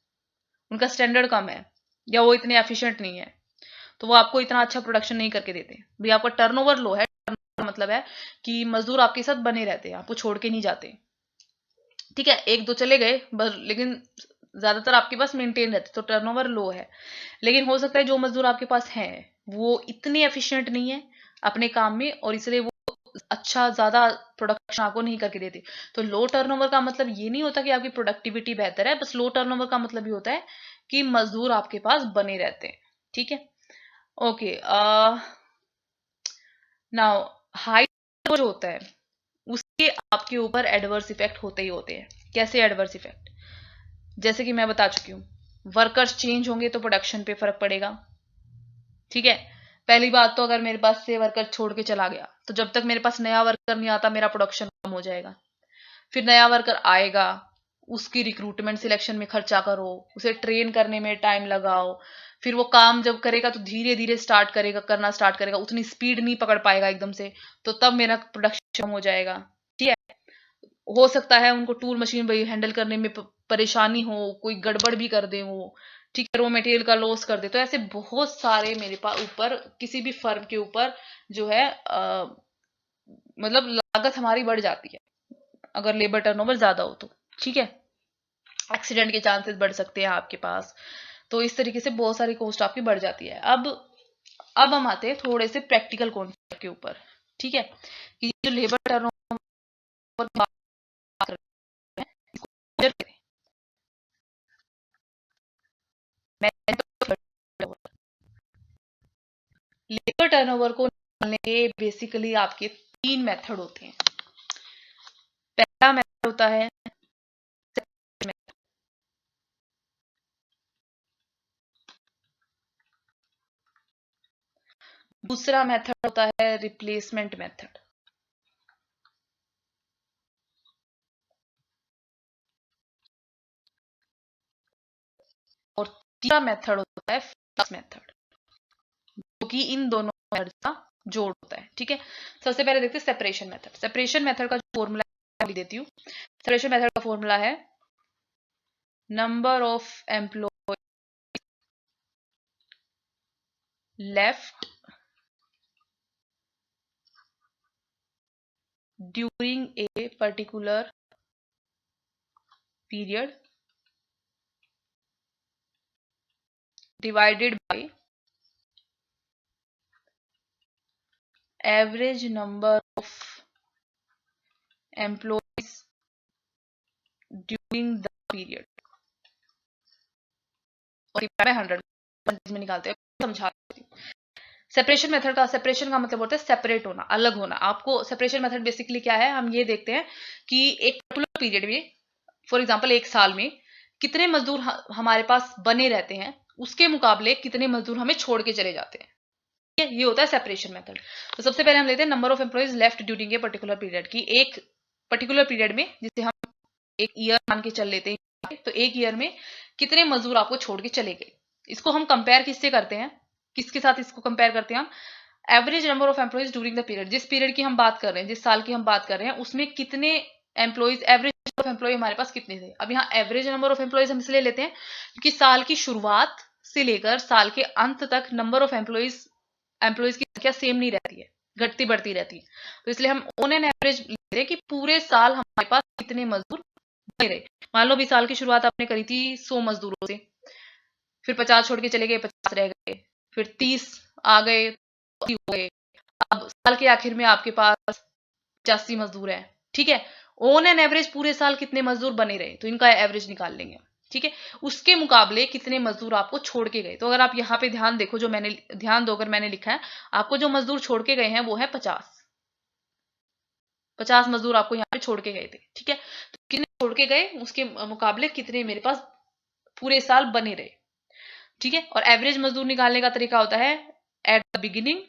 उनका स्टैंडर्ड कम है या वो इतने एफिशिएंट नहीं है, तो वो आपको इतना अच्छा प्रोडक्शन नहीं करके देते। भाई आपका टर्नओवर लो है, मतलब है कि मजदूर आपके साथ बने रहते हैं, आपको छोड़ के नहीं जाते। ठीक है, एक दो चले गए लेकिन ज्यादातर आपके पास मेंटेन रहते, तो टर्नओवर लो है। लेकिन हो सकता है जो मजदूर आपके पास हैं वो इतने एफिशिएंट नहीं है अपने काम में, और इसलिए वो अच्छा ज्यादा प्रोडक्शन आपको नहीं करके देते। तो लो टर्नओवर का मतलब ये नहीं होता कि आपकी प्रोडक्टिविटी बेहतर है, बस लो टर्नओवर का मतलब ये होता है कि मजदूर आपके पास बने रहते हैं। ठीक है, ओके। नाउ हाई जो होता है उसके आपके ऊपर एडवर्स इफेक्ट होते ही होते हैं। कैसे एडवर्स इफेक्ट? जैसे कि मैं बता चुकी हूँ, वर्कर्स चेंज होंगे तो प्रोडक्शन पे फर्क पड़ेगा। ठीक है, पहली बात तो अगर मेरे पास से वर्कर छोड़ के चला गया तो जब तक मेरे पास नया वर्कर नहीं आता मेरा प्रोडक्शन कम हो जाएगा। फिर नया वर्कर आएगा, उसकी रिक्रूटमेंट सिलेक्शन में खर्चा करो, उसे ट्रेन करने में टाइम लगाओ, फिर वो काम जब करेगा तो धीरे धीरे करना स्टार्ट करेगा, उतनी स्पीड नहीं पकड़ पाएगा एकदम से, तो तब मेरा प्रोडक्शन कम हो जाएगा। ठीक है, हो सकता है उनको टूल मशीन हैंडल करने में परेशानी हो, कोई गड़बड़ भी कर दे वो। ठीक है, रॉ मटेरियल का लॉस कर दे। तो ऐसे बहुत सारे मेरे पास ऊपर किसी भी फर्म के ऊपर जो है मतलब लागत हमारी बढ़ जाती है अगर लेबर टर्नओवर ज्यादा हो तो। ठीक है, एक्सीडेंट के चांसेस बढ़ सकते हैं आपके पास। तो इस तरीके से बहुत सारी कॉस्ट आपकी बढ़ जाती है। अब हम आते हैं थोड़े से प्रैक्टिकल कॉन्सेप्ट के ऊपर। ठीक है, कि जो लेबर टर्नओवर लेबर टर्नओवर को निकालने के बेसिकली आपके 3 मेथड होते हैं। पहला मेथड होता है दूसरा मेथड होता है रिप्लेसमेंट मेथड, और तीसरा मेथड होता है फ्लक्स मेथड, जो कि इन दोनों मेथड का जोड़ होता है। ठीक है, सबसे पहले देखते हैं सेपरेशन मेथड। सेपरेशन मेथड का जो फॉर्मूला मैं देती हूँ। सेपरेशन मेथड का फॉर्मूला है number of employ left during a particular period divided by average number of employees during the period, और मैं 100 में निकालते हैं, समझा देती हूँ। सेपरेशन मेथड का, सेपरेशन का मतलब होता है सेपरेट होना, अलग होना। आपको सेपरेशन मेथड बेसिकली क्या है, हम ये देखते हैं कि एक पर्टिकुलर पीरियड में, फॉर एग्जांपल एक साल में कितने मजदूर हमारे पास बने रहते हैं, उसके मुकाबले कितने मजदूर हमें छोड़ के चले जाते हैं। ये होता है सेपरेशन मेथड। तो सबसे पहले हम लेते हैं number of employees left during a particular period की। एक पर्टिकुलर पीरियड में, जिसे हम एक ईयर मान के चल लेते हैं, तो एक ईयर में कितने मजदूर आपको छोड़ के चले गए। इसको हम कंपेयर किससे करते हैं, किसके साथ इसको कंपेयर करते हैं हम? Average number of employees during the period. जिस पीरियड की हम बात कर रहे हैं, जिस साल की हम बात कर रहे हैं, उसमें कितने एम्प्लॉइज, एवरेज ऑफ एम्प्लॉय हमारे पास कितने थे। अब यहाँ एवरेज नंबर ऑफ एम्प्लॉइज हम इसलिए लेते हैं क्योंकि साल की शुरुआत से लेकर साल के अंत तक नंबर ऑफ एम्प्लॉइज की संख्या सेम नहीं रहती है, घटती बढ़ती रहती है। तो इसलिए हम ऑन एन एवरेज लेते हैं कि पूरे साल हमारे पास कितने मजदूर बने रहे। मान लो भी साल की शुरुआत आपने करी थी 100 मजदूरों से, फिर 50 छोड़ के चले गए, 50 रह गए, फिर 30 आ गए, 80 हो गए। अब साल के आखिर में आपके पास 85 मजदूर हैं। ठीक है, ऑन एन एवरेज पूरे साल कितने मजदूर बने रहे, तो इनका एवरेज निकाल लेंगे। ठीक है, उसके मुकाबले कितने मजदूर आपको छोड़ के गए। तो अगर आप यहाँ पे ध्यान देखो, जो मैंने ध्यान दो, अगर मैंने लिखा है आपको जो मजदूर छोड़ के गए हैं वो है 50। 50 मजदूर आपको यहाँ पे छोड़ के गए थे, ठीक है। तो कितने छोड़ के गए उसके मुकाबले कितने मेरे पास पूरे साल बने रहे, ठीक है। और एवरेज मजदूर निकालने का तरीका होता है at the beginning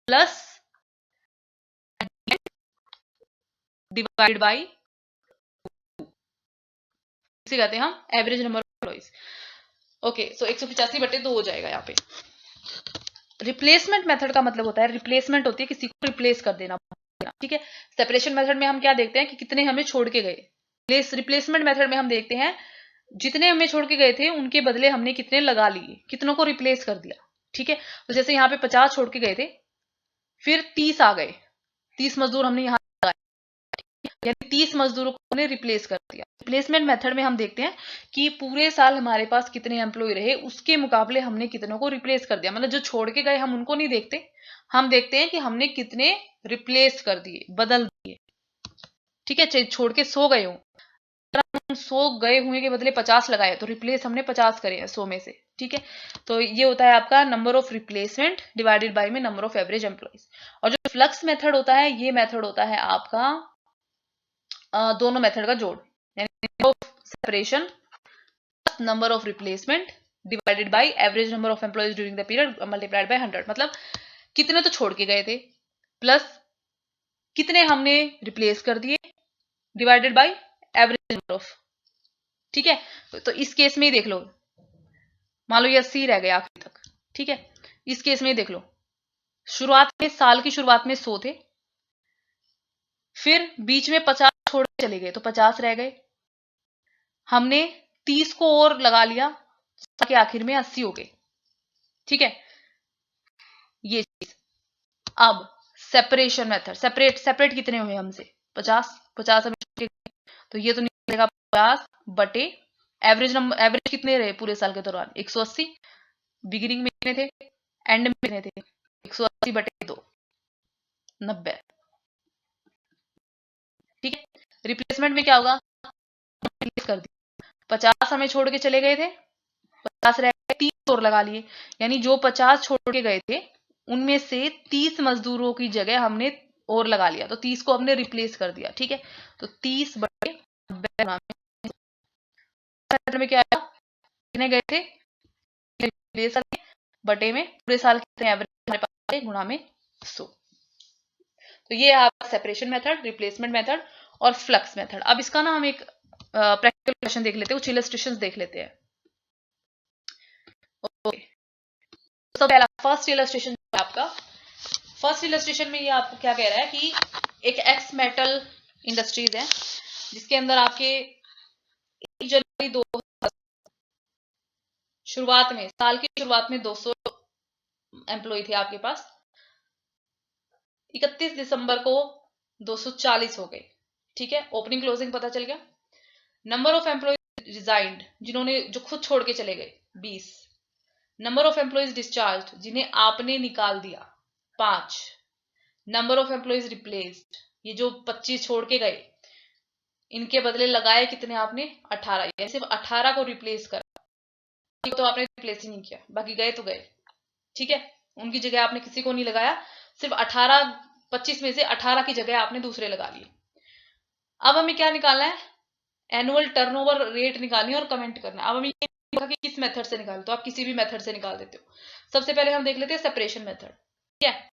plus divide by, इसे कहते हैं हम average number of employees. Okay, so 185/2 हो जाएगा यहाँ पे। रिप्लेसमेंट मेथड का मतलब होता है, रिप्लेसमेंट होती है किसी को रिप्लेस कर देना, ठीक है। सेपरेशन मेथड में हम क्या देखते हैं कि कितने हमें छोड़ के गए। रिप्लेसमेंट मेथड में हम देखते हैं जितने हमें छोड़ के गए थे उनके बदले हमने कितने लगा लिए, कितनों को रिप्लेस कर दिया, ठीक है। तो जैसे यहाँ पे 50 छोड़ के गए थे, फिर 30 आ गए, 30 मजदूर हमने यहाँ लगाए, यानी 30 मजदूरों को हमने रिप्लेस कर दिया। रिप्लेसमेंट मेथड में हम देखते हैं कि पूरे साल हमारे पास कितने एम्प्लॉय रहे, उसके मुकाबले हमने कितनों को रिप्लेस कर दिया। मतलब जो छोड़ के गए हम उनको नहीं देखते, हम देखते हैं कि हमने कितने रिप्लेस कर दिए, बदल दिए, ठीक है। चाहे छोड़ के 100 गए हो, 100 गए हुए के बदले 50 लगाए तो रिप्लेस हमने 50 करे हैं 100 में से, ठीक है। तो ये होता है आपका number of replacement divided by में नंबर ऑफ एवरेज एम्प्लॉइज। और जो फ्लक्स मेथड होता है, ये मेथड होता है आपका दोनों मेथड का जोड़, यानी separation number of replacement divided by average number of employees during the period multiplied by 100। मतलब कितने तो छोड़ के गए थे प्लस कितने हमने रिप्लेस कर दिए divided by average number of, ठीक है। तो इस केस में ही देख लो, मान लो ये 80 रह गया आखिर तक, ठीक है। इस केस में देख लो, शुरुआत में साल की शुरुआत में 100 थे, फिर बीच में 50 छोड़ के चले गए तो 50 रह गए, हमने 30 को और लगा लिया, साल के आखिर में 80 हो गए, ठीक है। ये चीज अब सेपरेशन मेथड, सेपरेट कितने हुए हमसे 50 हमें, तो ये तो निकलेगा 50 बटे एवरेज नंबर, एवरेज कितने रहे पूरे साल के दौरान 180, बिगिनिंग में कितने थे, एंड में कितने थे 180/2 90, ठीक है। रिप्लेसमेंट में क्या होगा, कर दिया 50 हमें छोड़ के चले गए थे, 50 रह गए, 30 और लगा लिए, यानी जो 50 छोड़ के गए थे उनमें से 30 मजदूरों की जगह हमने और लगा लिया, तो 30 को हमने रिप्लेस कर दिया, ठीक है। तो 30 बटे 90 में क्या आया, कितने गए थे रिप्लेस बटे में पूरे साल कितने एवरेज हमारे पास गुणा में 100। तो ये आपका सेपरेशन मेथड, रिप्लेसमेंट मेथड और फ्लक्स मेथड। अब इसका ना हम एक प्रैक्टिकल क्वेश्चन देख लेते हैं, कुछ इलस्ट्रेशंस देख लेते हैं। ओके, तो पहला फर्स्ट इलस्ट्रेशन आपका, फर्स्ट इलस्ट्रेशन में ये आपको क्या कह रहा है कि एक एक्स मेटल इंडस्ट्रीज है जिसके अंदर आपके 1 जनवरी 2000 शुरुआत में, साल की शुरुआत में 200 एम्प्लॉय थे आपके पास, 31 दिसंबर को 240 हो गए, ठीक है। ओपनिंग क्लोजिंग पता चल गया। नंबर ऑफ एम्प्लॉयज रिजाइंड, जिन्होंने जो खुद छोड़ के चले गए 20। नंबर ऑफ एम्प्लॉयज डिस्चार्ज, जिन्हें आपने निकाल दिया 5। नंबर ऑफ एम्प्लॉयज रिप्लेस्ड, ये जो 25 छोड़ के गए इनके बदले लगाए कितने आपने 18, या सिर्फ 18 को रिप्लेस करा, तो आपने रिप्लेस ही नहीं किया, बाकी गए तो गए, ठीक है। उनकी जगह आपने किसी को नहीं लगाया, सिर्फ 25 में से 18 की जगह आपने दूसरे लगा लिए। अब हमें क्या निकालना है, एनुअल टर्नओवर रेट निकालनी है और कमेंट करना है। अब हमें ये कि किस मेथड से निकाल, तो आप किसी भी मेथड से निकाल देते हो। सबसे पहले हम देख लेते हैं सेपरेशन मेथड, ठीक है।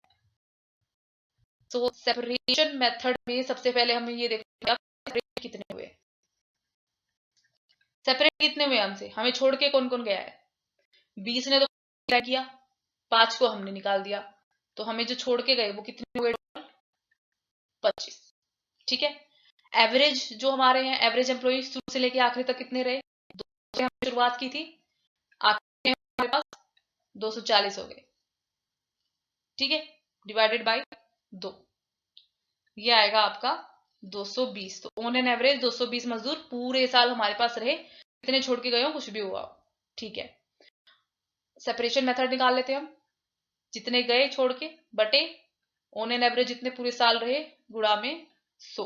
तो सेपरेशन मेथड में सबसे पहले हमें ये देखना सेपरेट कितने हुए, सेपरेट कितने हुए हमसे, हमें छोड़ के कौन कौन गया है, 20 ने तो क्या किया, 5 को हमने निकाल दिया, तो हमें जो छोड़ के गए वो कितने हुए 25, ठीक है। एवरेज जो हमारे हैं, एवरेज एम्प्लॉय शुरू से लेके आखिरी तक कितने रहे, 2 से हमने शुरुआत की थी, आखिर में हमारे पास 240 हो गए, ठीक है, डिवाइडेड बाय 2, ये आएगा आपका 220। तो ऑन एन एवरेज 220 मजदूर पूरे साल हमारे पास रहे, कितने छोड़ के गए हो कुछ भी हुआ, ठीक है। सेपरेशन मेथड निकाल लेते हैं हम, जितने गए छोड़ के बटे ऑन एन एवरेज जितने पूरे साल रहे गुणा में 100,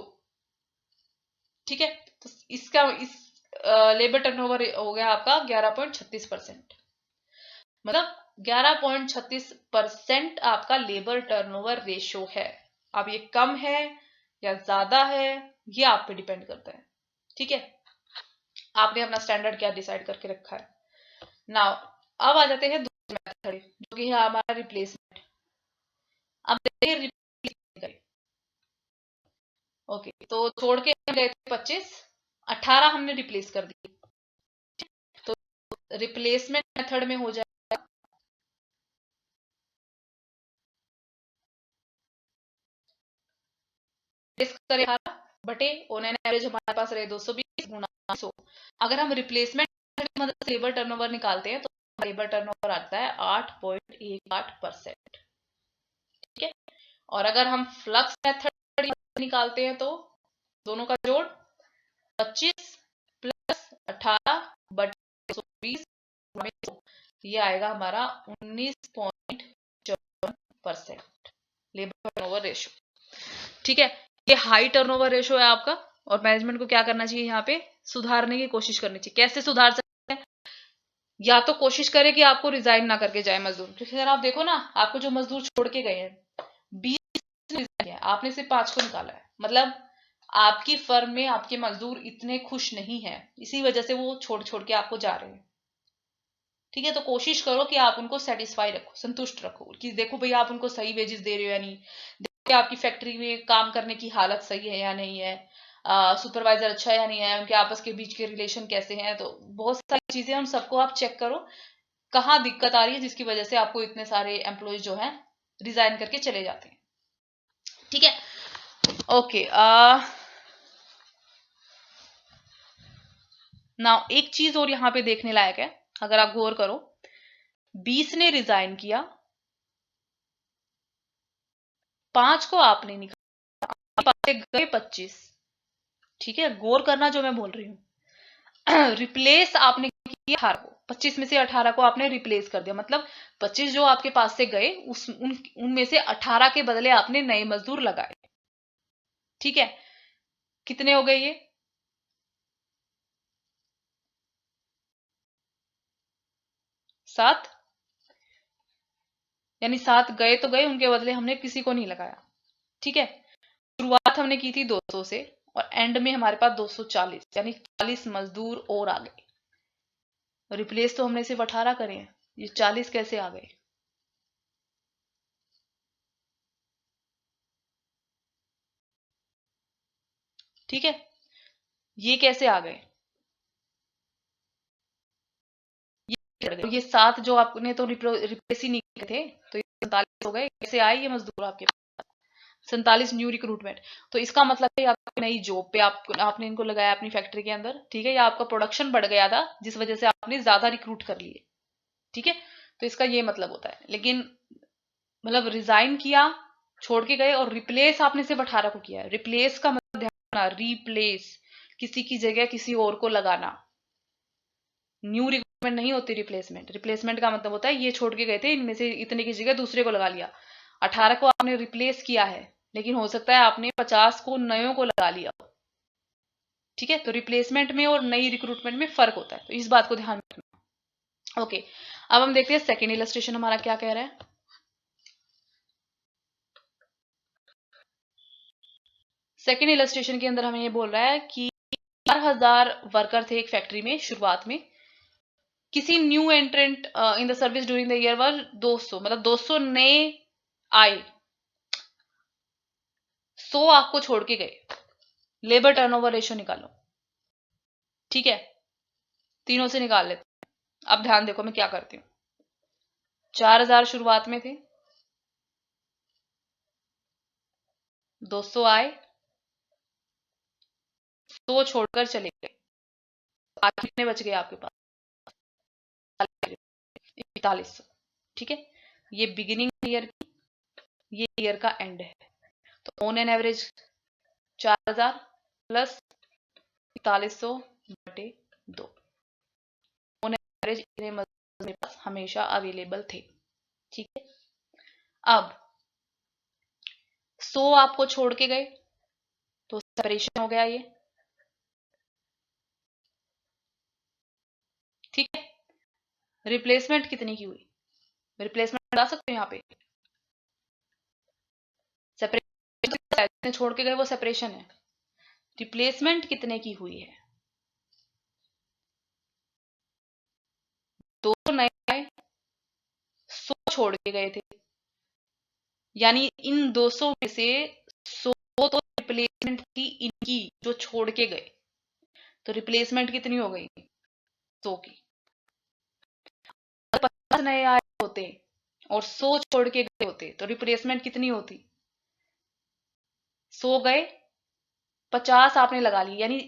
ठीक है। तो इसका इस लेबर टर्नओवर हो गया आपका 11.36%, मतलब 11.36% आपका लेबर टर्नओवर रेशो है। अब ये कम है या ज्यादा है, ये आप पे डिपेंड करता है। ठीक है, आपने अपना स्टैंडर्ड क्या डिसाइड करके रखा है। नाउ अब आ जाते हैं दूसरे मेथड, जो कि है हमारा रिप्लेसमेंट। अब देखिए रिप्लेस, ओके, तो छोड़ के हम गए थे 25, 18 हमने रिप्लेस कर दिए। तो रिप्लेसमेंट मेथड में हो जाएगा करें 18 बटे ऑन एन एवरेज हमारे पास रहे 220 गुना 100। अगर हम रिप्लेसमेंट की मदद से लेबर टर्नओवर निकालते हैं तो लेबर टर्नओवर आता है 8.18%। ठीक है, और अगर हम फ्लक्स मेथड निकालते हैं तो दोनों का जोड़ 25 प्लस 18 बटे 220, ये आएगा हमारा 19.54% लेबर टर्नओवर रेशो। ठीक है, ये हाई टर्नओवर रेशो है आपका, और मैनेजमेंट को क्या करना चाहिए, यहाँ पे सुधारने की कोशिश करनी चाहिए। कैसे सुधार सकते हैं, या तो कोशिश करें कि आपको रिजाइन ना करके जाए मजदूर, क्योंकि अगर आप देखो ना, आपको जो मजदूर छोड़ के गए हैं 20 रिजाइन है, आपने सिर्फ 5 को निकाला है, मतलब आपकी फर्म में आपके मजदूर इतने खुश नहीं है, इसी वजह से वो छोड़ छोड़ के आपको जा रहे हैं। ठीक है, तो कोशिश करो कि आप उनको सेटिस्फाई रखो, संतुष्ट रखो, कि देखो भैया आप उनको सही वेजेस दे रहे हो या नहीं, देखो कि आपकी फैक्ट्री में काम करने की हालत सही है या नहीं है, सुपरवाइजर अच्छा है या नहीं है, उनके आपस के बीच के रिलेशन कैसे हैं। तो बहुत सारी चीजें उन सबको आप चेक करो, कहाँ दिक्कत आ रही है जिसकी वजह से आपको इतने सारे एम्प्लॉयज जो हैं रिजाइन करके चले जाते हैं। ठीक है, ओके, नाउ एक चीज और यहाँ पे देखने लायक है, अगर आप गौर करो, 20 ने रिजाइन किया, 5 को आपने निकाला, गए 25। ठीक है, गौर करना जो मैं बोल रही हूँ। रिप्लेस आपने किया 18 को, 25 में से 18 को आपने रिप्लेस कर दिया, मतलब 25 जो आपके पास से गए उनमें से 18 के बदले आपने नए मजदूर लगाए। ठीक है, कितने हो गए ये, 7, यानी 7 गए तो गए, उनके बदले हमने किसी को नहीं लगाया। ठीक है, शुरुआत हमने की थी 200 से, और एंड में हमारे पास 240, यानी 40 मजदूर और आ गए। रिप्लेस तो हमने सिर्फ 18 करे हैं, ये 40 कैसे आ गए। ठीक है, ये कैसे आ गए, ये 7 जो आपने तो रिप्लेस ही नहीं किए थे, तो ये 47 हो गए, कैसे आए ये मजदूर आपके पास, 47 न्यू रिक्रूटमेंट। तो इसका मतलब है आपकी नई जॉब पे आपने इनको लगाया अपनी फैक्ट्री के अंदर। ठीक है, या आपका प्रोडक्शन बढ़ गया था जिस वजह से आपने ज्यादा रिक्रूट कर लिए। ठीक है, तो इसका ये मतलब होता है। लेकिन मतलब रिजाइन किया, छोड़ के गए, और रिप्लेस आपने सिर्फ 18 को किया है। रिप्लेस का मतलब ध्यान रखना, रिप्लेस, किसी की जगह किसी और को लगाना। न्यू रिक्रूटमेंट नहीं होती रिप्लेसमेंट। रिप्लेसमेंट का मतलब होता है ये छोड़ के गए थे, इनमें से इतने की जगह दूसरे को लगा लिया। 18 को आपने रिप्लेस किया है, लेकिन हो सकता है आपने 50 को नयों को लगा लिया। ठीक है, तो रिप्लेसमेंट में और नई रिक्रूटमेंट में फर्क होता है, तो इस बात को ध्यान में रखना। ओके, अब हम देखते हैं सेकेंड इलस्ट्रेशन हमारा क्या कह रहा है। सेकेंड इलस्ट्रेशन के अंदर हमें ये बोल रहा है कि 4000 वर्कर थे एक फैक्ट्री में शुरुआत में, किसी new एंट्रेंट in the service during the year वर 200, मतलब 200 नए आए, 100 आपको छोड़ के गए। लेबर टर्नओवर रेशियो निकालो। ठीक है, तीनों से निकाल लेते हैं। अब ध्यान देखो मैं क्या करती हूँ। 4000 शुरुआत में थे, 200 आए, 100 छोड़कर चले गए, आखिर कितने बच गए आपके पास, 4100। ठीक है, ये बिगिनिंग ईयर की, ये ईयर का एंड है। तो ऑन एन एवरेज 4000 प्लस 4100 बटे 2, ऑन एवरेज इतने मजदूर मेरे पास हमेशा अवेलेबल थे। ठीक है, अब 100 आपको छोड़ के गए, तो सेपरेशन हो गया ये। ठीक है, रिप्लेसमेंट कितनी की हुई, रिप्लेसमेंट बता सकते हो यहाँ पे, सेपरेशन कितने छोड़ के गए वो सेपरेशन है, रिप्लेसमेंट कितने की हुई है, 200 नए आए, 100 छोड़ के गए थे, यानी इन 200 में से 100 तो रिप्लेसमेंट थी इनकी जो छोड़ के गए, तो रिप्लेसमेंट कितनी हो गई, 100 की। 50 नए आए होते और 100 छोड़ के गए होते तो रिप्लेसमेंट कितनी होती, 100 गए, 50 आपने लगा ली, यानी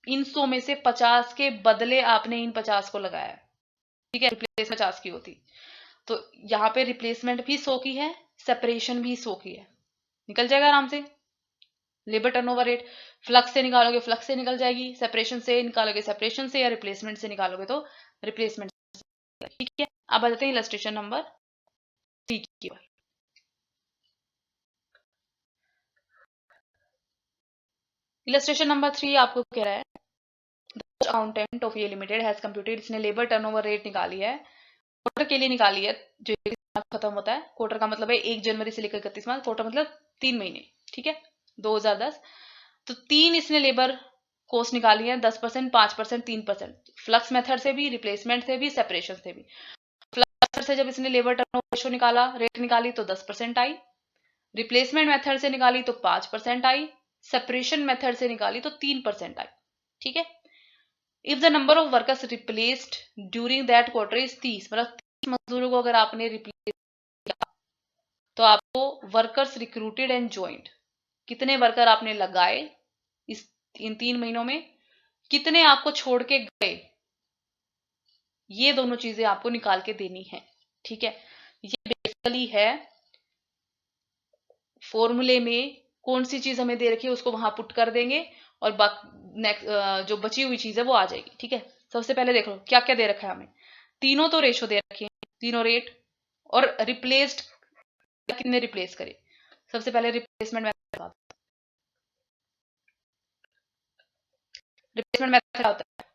इन 100 में से 50 के बदले आपने इन 50 को लगाया, ठीक है, रिप्लेस 50 की होती। तो यहाँ पे रिप्लेसमेंट भी 100 की है, सेपरेशन भी 100 की है, निकल जाएगा आराम से। लेबर टर्नओवर रेट फ्लक्स से निकालोगे फ्लक्स से निकल जाएगी, सेपरेशन से निकालोगे सेपरेशन से, या रिप्लेसमेंट से निकालोगे तो रिप्लेसमेंट, ठीक है। अब आ जाते हैं इलस्ट्रेशन नंबर 3 की बार। इलस्ट्रेशन नंबर 3 आपको कह रहा है अकाउंटेंट ऑफ ये लिमिटेड हैज कंप्यूटेड, इसने लेबर टर्नओवर रेट निकाली है, क्वार्टर के लिए निकाली है, जो खत्म होता है, क्वार्टर का मतलब है 1 जनवरी से लेकर 31 मार्च, क्वार्टर मतलब 3 महीने, ठीक है, 2010। तो 3 इसने लेबर कॉस्ट निकाली है, 10%, 5%, 3%, फ्लक्स मेथड से भी, रिप्लेसमेंट से भी, सेपरेशन से भी। फ्लक्स मेथड से जब इसने लेबर टर्नओवर रेशो निकाला, रेट निकाली तो 10% आई, रिप्लेसमेंट मेथड से निकाली तो 5% आई, सेपरेशन मेथड से निकाली तो 3% आई, ठीक है। If the number of workers replaced during that quarter is 30, मतलब 30 मजदूरों को अगर आपने रिप्लेस किया तो आपको वर्कर्स रिक्रूटेड एंड ज्वाइंट, कितने वर्कर आपने लगाए इन 3 महीनों में, कितने आपको छोड़ के गए, ये दोनों चीजें आपको निकाल के देनी है, ठीक है। ये बेसिकली है फॉर्मूले में कौन सी चीज हमें दे रखी है उसको वहां पुट कर देंगे, और नेक्स्ट जो बची हुई चीज है वो आ जाएगी, ठीक है। सबसे पहले देख लो क्या क्या दे रखा है हमें, तीनों तो रेशो दे रखे हैं, तीनों रेट, और रिप्लेस्ड कितने रिप्लेस करे। सबसे पहले रिप्लेसमेंट मेथड, रिप्लेसमेंट मेथड होता है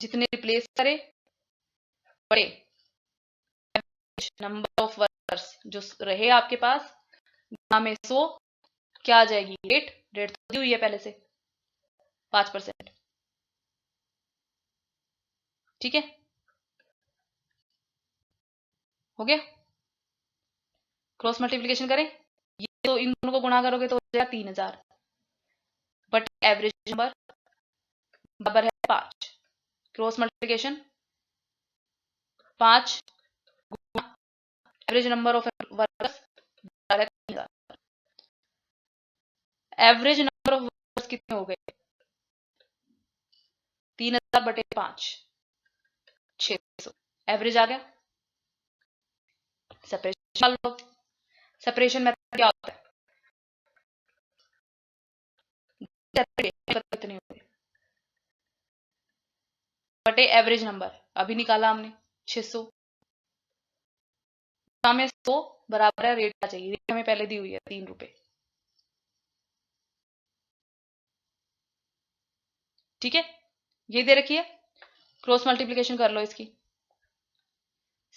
जितने रिप्लेस करे बड़े नंबर ऑफ वर्कर्स जो रहे आपके पास, में 100 क्या आ जाएगी, रेट, रेट तो दी हुई है पहले से 5%, ठीक है, हो गया। क्रॉस मल्टीप्लीकेशन करें, ये तो इन दोनों को गुणा करोगे तो हो जाएगा 3000, बट एवरेज नंबर बराबर है 5, cross multiplication 5 average number of workers बराबर है 3000, एवरेज नंबर ऑफ वर्कर्स कितने हो गए, 3000 बटे 5, 600, एवरेज आ गया। सेपरेशन लो, सेपरेशन मेथड क्या होता है, कितने हुए बटे एवरेज नंबर, अभी निकाला हमने 600, हमें 100 बराबर है रेट चाहिए, रेट हमें पहले दी हुई है 3 रुपए, ठीक है, ये दे रखी है। क्रॉस मल्टीप्लीकेशन कर लो इसकी,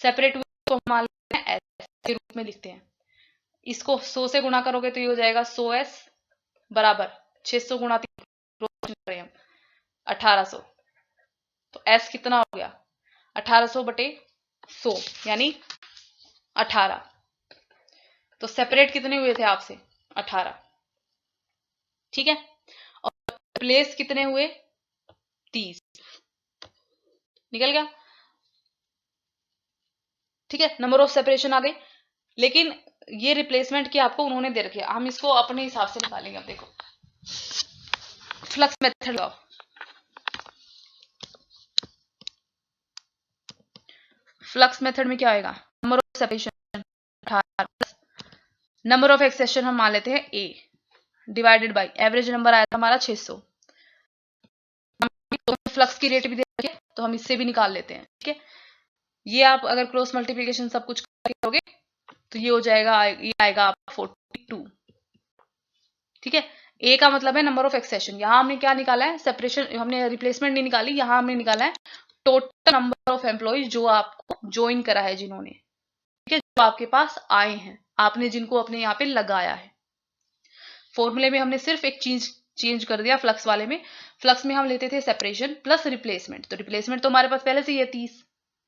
सेपरेट को हम मान लेते हैं एस के रूप में लिखते हैं, इसको 100 से गुणा करोगे तो ये हो जाएगा 100s बराबर 600 गुणा 3 हम 1800, तो s कितना हो गया 1800 बटे 100 यानी 18, तो सेपरेट कितने हुए थे आपसे 18, ठीक है, और रिप्लेस कितने हुए 30, निकल गया, ठीक है। नंबर ऑफ सेपरेशन आ गई, लेकिन ये रिप्लेसमेंट की आपको उन्होंने दे रखी है, हम इसको अपने हिसाब से निकालेंगे। अब देखो फ्लक्स मेथड लगाओ, फ्लक्स मेथड में क्या आएगा, number of separation 18 number of accession हम मान लेते हैं a divided by average number आया था हमारा 600, फ्लक्स की रेट भी दे रखी है तो हम इससे भी निकाल लेते हैं, ठीक है। ये आप अगर क्रॉस मल्टीप्लिकेशन सब कुछ करोगे तो ये हो जाएगा, ये आएगा आपका 42, ठीक है। ए का मतलब है नंबर ऑफ एक्सेशन, यहां हमने क्या निकाला है, सेपरेशन, हमने रिप्लेसमेंट नहीं निकाली, यहां हमने निकाला है टोटल नंबर ऑफ एम्प्लॉइज जो आपको ज्वाइन करा है जिन्होंने, ठीक है, जो आपके पास आए हैं, आपने जिनको अपने यहाँ पे लगाया है। फॉर्मूले में हमने सिर्फ एक चीज चेंज कर दिया फ्लक्स वाले में। फ्लक्स में हम लेते थे सेपरेशन प्लस रिप्लेसमेंट, तो रिप्लेसमेंट तो हमारे पास पहले से ही है 30,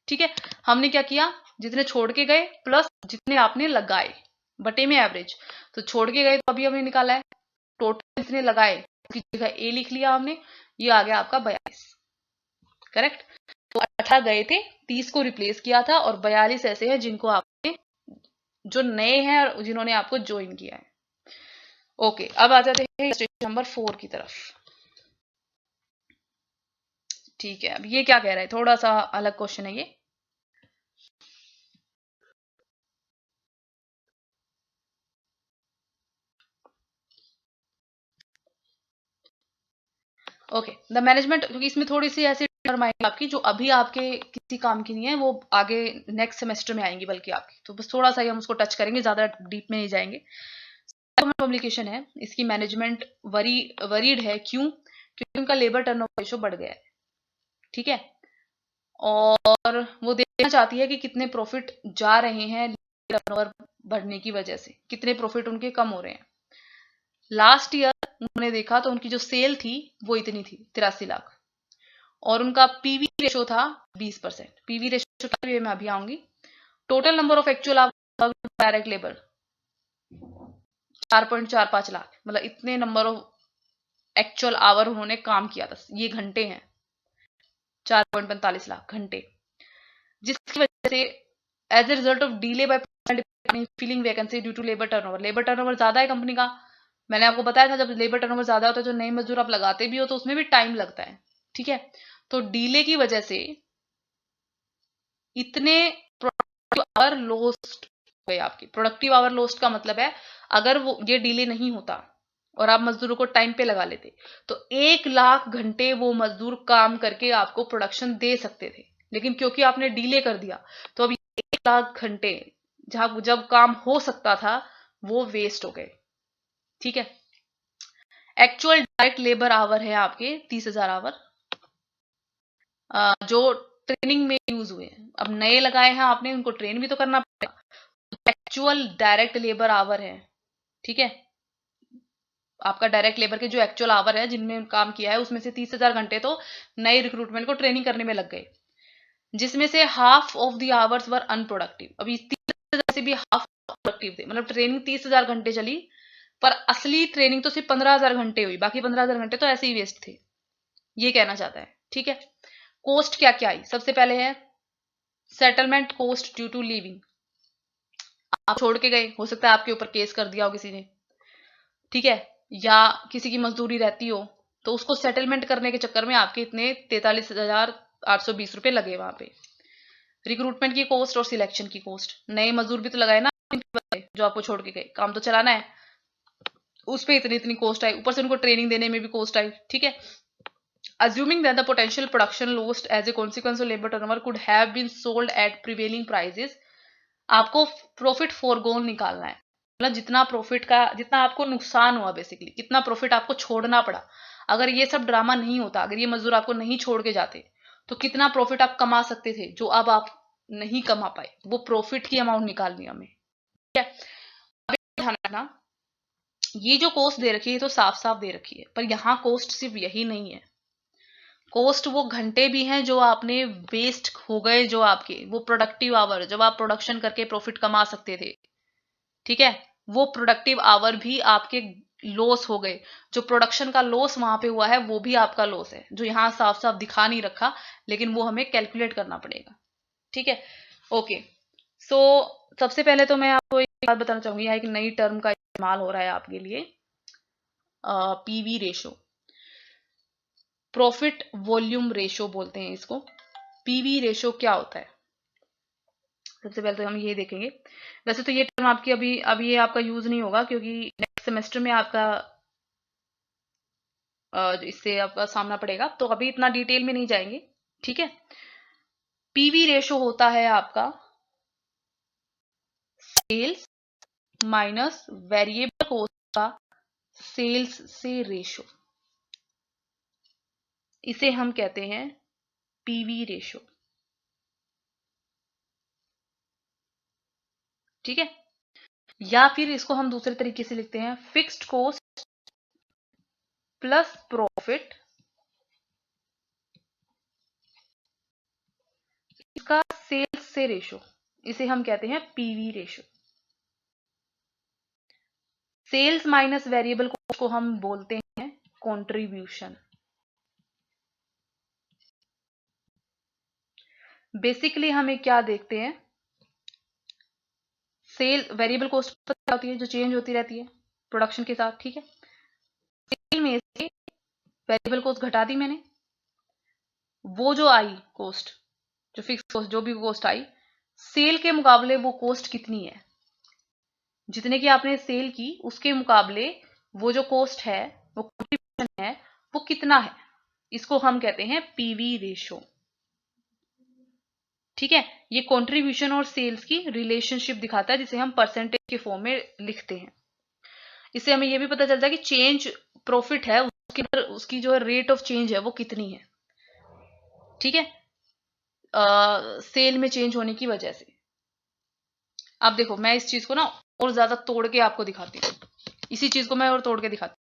ठीक है। हमने क्या किया, जितने छोड़ के गए प्लस जितने आपने लगाए बटे में एवरेज, तो छोड़ के गए तो अभी हमने निकाला है, टोटल जितने लगाए उसकी जगह ए लिख लिया हमने, ये आ गया आपका 42, करेक्ट। तो 18 गए थे, 30 को रिप्लेस किया था, और 42 ऐसे हैं जिनको आपने, जो नए हैं और जिन्होंने आपको ज्वाइन किया है। ओके, अब आ जाते हैं क्वेश्चन नंबर 4 की तरफ। ठीक है, अब ये क्या कह रहा है, थोड़ा सा अलग क्वेश्चन है ये। ओके, द मैनेजमेंट, क्योंकि इसमें थोड़ी सी ऐसी टर्म आएगी आपकी जो अभी आपके किसी काम की नहीं है, वो आगे नेक्स्ट सेमेस्टर में आएंगी बल्कि आपकी, तो बस थोड़ा सा ही हम उसको टच करेंगे, ज्यादा डीप में नहीं जाएंगे। पब्लिकेशन है, इसकी मैनेजमेंट वरीड है, क्यों? क्योंकि उनका लेबर टर्नओवर रेशो बढ़ गया है, ठीक है, और वो देखना चाहती है कि कितने प्रॉफिट जा रहे हैं टर्नओवर बढ़ने की वजह से, कितने प्रॉफिट उनके कम हो रहे हैं। लास्ट ईयर उन्होंने देखा तो उनकी जो सेल थी वो इतनी थी 83 लाख, और उनका पीवी रेशो था 20%। पीवी रेशो क्या है मैं अभी आऊंगी। Total number of actual direct labour 4.45 lakh, मतलब इतने नंबर ऑफ एक्चुअल आवर उन्होंने काम किया था, ये घंटे हैं, 4.45 लाख घंटे, जिसकी वजह से as a result of delay by filling vacancy due to labour turnover, labour turnover ज्यादा है कंपनी का। मैंने आपको बताया था जब लेबर टर्नओवर ज्यादा होता है, जो नए मजदूर आप लगाते भी हो तो उसमें भी टाइम लगता है, ठीक है। तो डीले की वजह से इतने प्रोडक्टिव आवर लॉस्ट हो गए आपकी। प्रोडक्टिव आवर लॉस्ट का मतलब है, अगर वो ये डीले नहीं होता और आप मजदूरों को टाइम पे लगा लेते तो 1 लाख घंटे वो मजदूर काम करके आपको प्रोडक्शन दे सकते थे, लेकिन क्योंकि आपने डीले कर दिया तो अब 1 लाख घंटे जहां जब काम हो सकता था वो वेस्ट हो गए, ठीक है। एक्चुअल डायरेक्ट लेबर आवर है आपके 30,000 आवर, जो ट्रेनिंग में यूज हुए हैं। अब नए लगाए हैं आपने, उनको ट्रेन भी तो करना पड़ेगा। एक्चुअल डायरेक्ट लेबर आवर है, ठीक है, आपका डायरेक्ट लेबर के जो एक्चुअल आवर है जिनमें काम किया है उसमें से 30,000 घंटे तो नए रिक्रूटमेंट को ट्रेनिंग करने में लग गए, जिसमें से half of the hours were unproductive. अभी 30,000 से भी हाफ प्रोडक्टिव थे, मतलब ट्रेनिंग 30,000 घंटे चली पर असली ट्रेनिंग तो सिर्फ 15,000 घंटे हुई, बाकी 15,000 घंटे तो ऐसे ही वेस्ट थे, ये कहना चाहता है, ठीक है। कॉस्ट क्या क्या आई, सबसे पहले है settlement cost due to leaving. आप छोड़ के गए, हो सकता है आपके ऊपर केस कर दिया हो किसी ने, ठीक है, या किसी की मजदूरी रहती हो तो उसको सेटलमेंट करने के चक्कर में आपके इतने 43,820 रुपए लगे वहां पे। रिक्रूटमेंट की कॉस्ट और सिलेक्शन की कॉस्ट, नए मजदूर भी तो लगाए ना जो आपको छोड़ के गए, काम तो चलाना है, उस पर इतनी इतनी कॉस्ट आई, ऊपर से उनको ट्रेनिंग देने में भी कॉस्ट आई, ठीक है। Assuming that the potential production lost as a consequence of labor turnover could have been sold at prevailing prices, आपको प्रॉफिट फोरगोन निकालना है, मतलब जितना प्रॉफिट का, जितना आपको नुकसान हुआ बेसिकली, कितना प्रॉफिट आपको छोड़ना पड़ा। अगर ये सब ड्रामा नहीं होता, अगर ये मजदूर आपको नहीं छोड़ के जाते तो कितना प्रॉफिट आप कमा सकते थे जो अब आप नहीं कमा पाए, वो प्रॉफिट की अमाउंट निकालनी हमें, ठीक है। अब ध्यान रखना, ये जो कॉस्ट दे रखी है तो साफ साफ दे रखी है, पर यहाँ कॉस्ट सिर्फ यही नहीं है, कॉस्ट वो घंटे भी हैं जो आपने वेस्ट हो गए, जो आपके वो प्रोडक्टिव आवर, जब आप प्रोडक्शन करके प्रॉफिट कमा सकते थे, ठीक है, वो प्रोडक्टिव आवर भी आपके लॉस हो गए। जो प्रोडक्शन का लॉस वहां पे हुआ है वो भी आपका लॉस है, जो यहाँ साफ साफ दिखा नहीं रखा, लेकिन वो हमें कैलकुलेट करना पड़ेगा, ठीक है। ओके, सो सबसे पहले तो मैं आपको एक बात बताना चाहूंगी, यहाँ एक नई टर्म का इस्तेमाल हो रहा है आपके लिए, PV ratio, profit volume ratio बोलते हैं इसको। पीवी रेशो क्या होता है, सबसे पहले तो हम ये देखेंगे। वैसे तो ये टर्म आपकी अभी ये आपका यूज नहीं होगा, क्योंकि नेक्स्ट सेमेस्टर में आपका इससे आपका सामना पड़ेगा, तो अभी इतना डिटेल में नहीं जाएंगे, ठीक है। पीवी रेशो होता है आपका सेल्स माइनस वेरिएबल कॉस्ट का सेल्स से रेशो, इसे हम कहते हैं पीवी रेशो, ठीक है। या फिर इसको हम दूसरे तरीके से लिखते हैं फिक्स्ड कॉस्ट प्लस प्रॉफिट, इसका सेल्स से रेशो, इसे हम कहते हैं PV ratio. Sales minus variable cost को हम बोलते हैं कंट्रीब्यूशन। बेसिकली हमें क्या देखते हैं, सेल वेरिएबल कॉस्ट क्या होती है, जो चेंज होती रहती है प्रोडक्शन के साथ, ठीक है। सेल में से वेरिएबल कॉस्ट घटा दी मैंने, वो जो आई कॉस्ट, जो फिक्स कॉस्ट, जो भी कॉस्ट आई, सेल के मुकाबले वो कॉस्ट कितनी है, जितने की आपने सेल की उसके मुकाबले वो जो कॉस्ट है, वो कंट्रीब्यूशन है, वो कितना है, इसको हम कहते हैं पीवी रेशो। ठीक है, ये कंट्रीब्यूशन और सेल्स की रिलेशनशिप दिखाता है, जिसे हम परसेंटेज के फॉर्म में लिखते हैं। इससे हमें यह भी पता चलता है कि चेंज प्रॉफिट है उसकी जो रेट ऑफ चेंज है वो कितनी है, ठीक है, सेल में चेंज होने की वजह से। अब देखो मैं इस चीज को ना और ज्यादा तोड़ के आपको दिखाती हूँ, इसी चीज को मैं और तोड़ के दिखाती हूँ।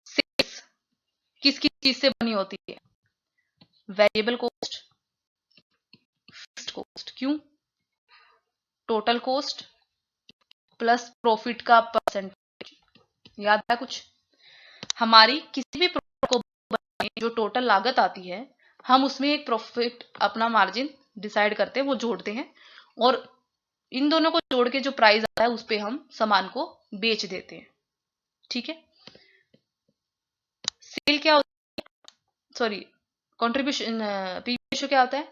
सेल्स किस किस चीज से बनी होती है, वेरिएबल कॉस्ट, फिक्स्ड कॉस्ट, क्यों, टोटल कॉस्ट प्लस प्रॉफिट का परसेंटेज। याद है कुछ, हमारी किसी भी प्रोडक्ट को बनाने जो टोटल लागत आती है, हम उसमें एक प्रॉफिट अपना मार्जिन डिसाइड करते हैं, वो जोड़ते हैं, और इन दोनों को जोड़ के जो प्राइस आता है उस पे हम सामान को बेच देते हैं, ठीक है। सेल क्या होता है, सॉरी कंट्रीब्यूशन, पीवी रेशो क्या होता है,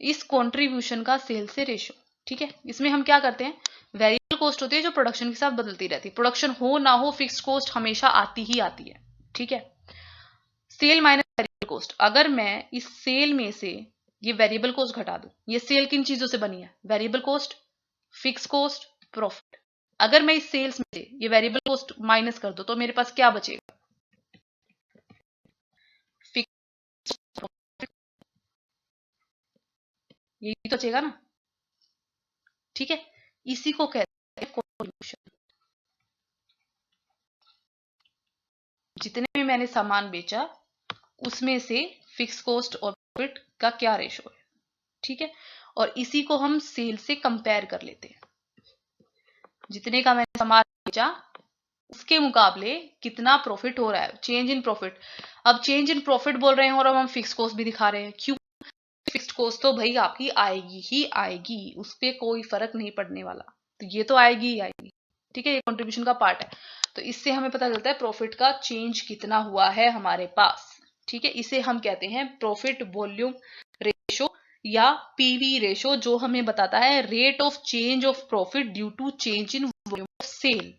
इस कंट्रीब्यूशन का सेल से रेशो, ठीक है। इसमें हम क्या करते हैं, वेरिएबल कॉस्ट होती है जो प्रोडक्शन के साथ बदलती रहती है, प्रोडक्शन हो ना हो फिक्स्ड कॉस्ट हमेशा आती ही आती है, ठीक है। सेल माइनस वेरिएबल कॉस्ट, अगर मैं इस सेल में से ये वेरिएबल कॉस्ट घटा दूं, ये सेल किन चीजों से बनी है, variable cost, fix cost, profit, अगर मैं इस सेल्स में से ये वेरिएबल कॉस्ट माइनस कर दूं तो मेरे पास क्या बचेगा, फिक्स प्रॉफिट, यही तो बचेगा ना, ठीक है। इसी को कहते हैं कंट्रीब्यूशन। जितने भी मैंने सामान बेचा उसमें से फिक्स कॉस्ट और प्रॉफिट का क्या रेशो है, ठीक है, और इसी को हम सेल से कंपेयर कर लेते हैं, जितने का मैंने सामान बेचा उसके मुकाबले कितना प्रॉफिट हो रहा है, चेंज इन प्रॉफिट। अब चेंज इन प्रॉफिट बोल रहे हैं और अब हम फिक्स कॉस्ट भी दिखा रहे हैं, क्यों, फिक्स्ड कॉस्ट तो भाई आपकी आएगी ही आएगी, उस पर कोई फर्क नहीं पड़ने वाला, तो ये तो आएगी ही आएगी, ठीक है, ये कंट्रीब्यूशन का पार्ट है। तो इससे हमें पता चलता है प्रॉफिट का चेंज कितना हुआ है हमारे पास, ठीक है। इसे हम कहते हैं प्रॉफिट वॉल्यूम रेशो या पीवी रेशो, जो हमें बताता है rate of change of profit due to change in volume of sale.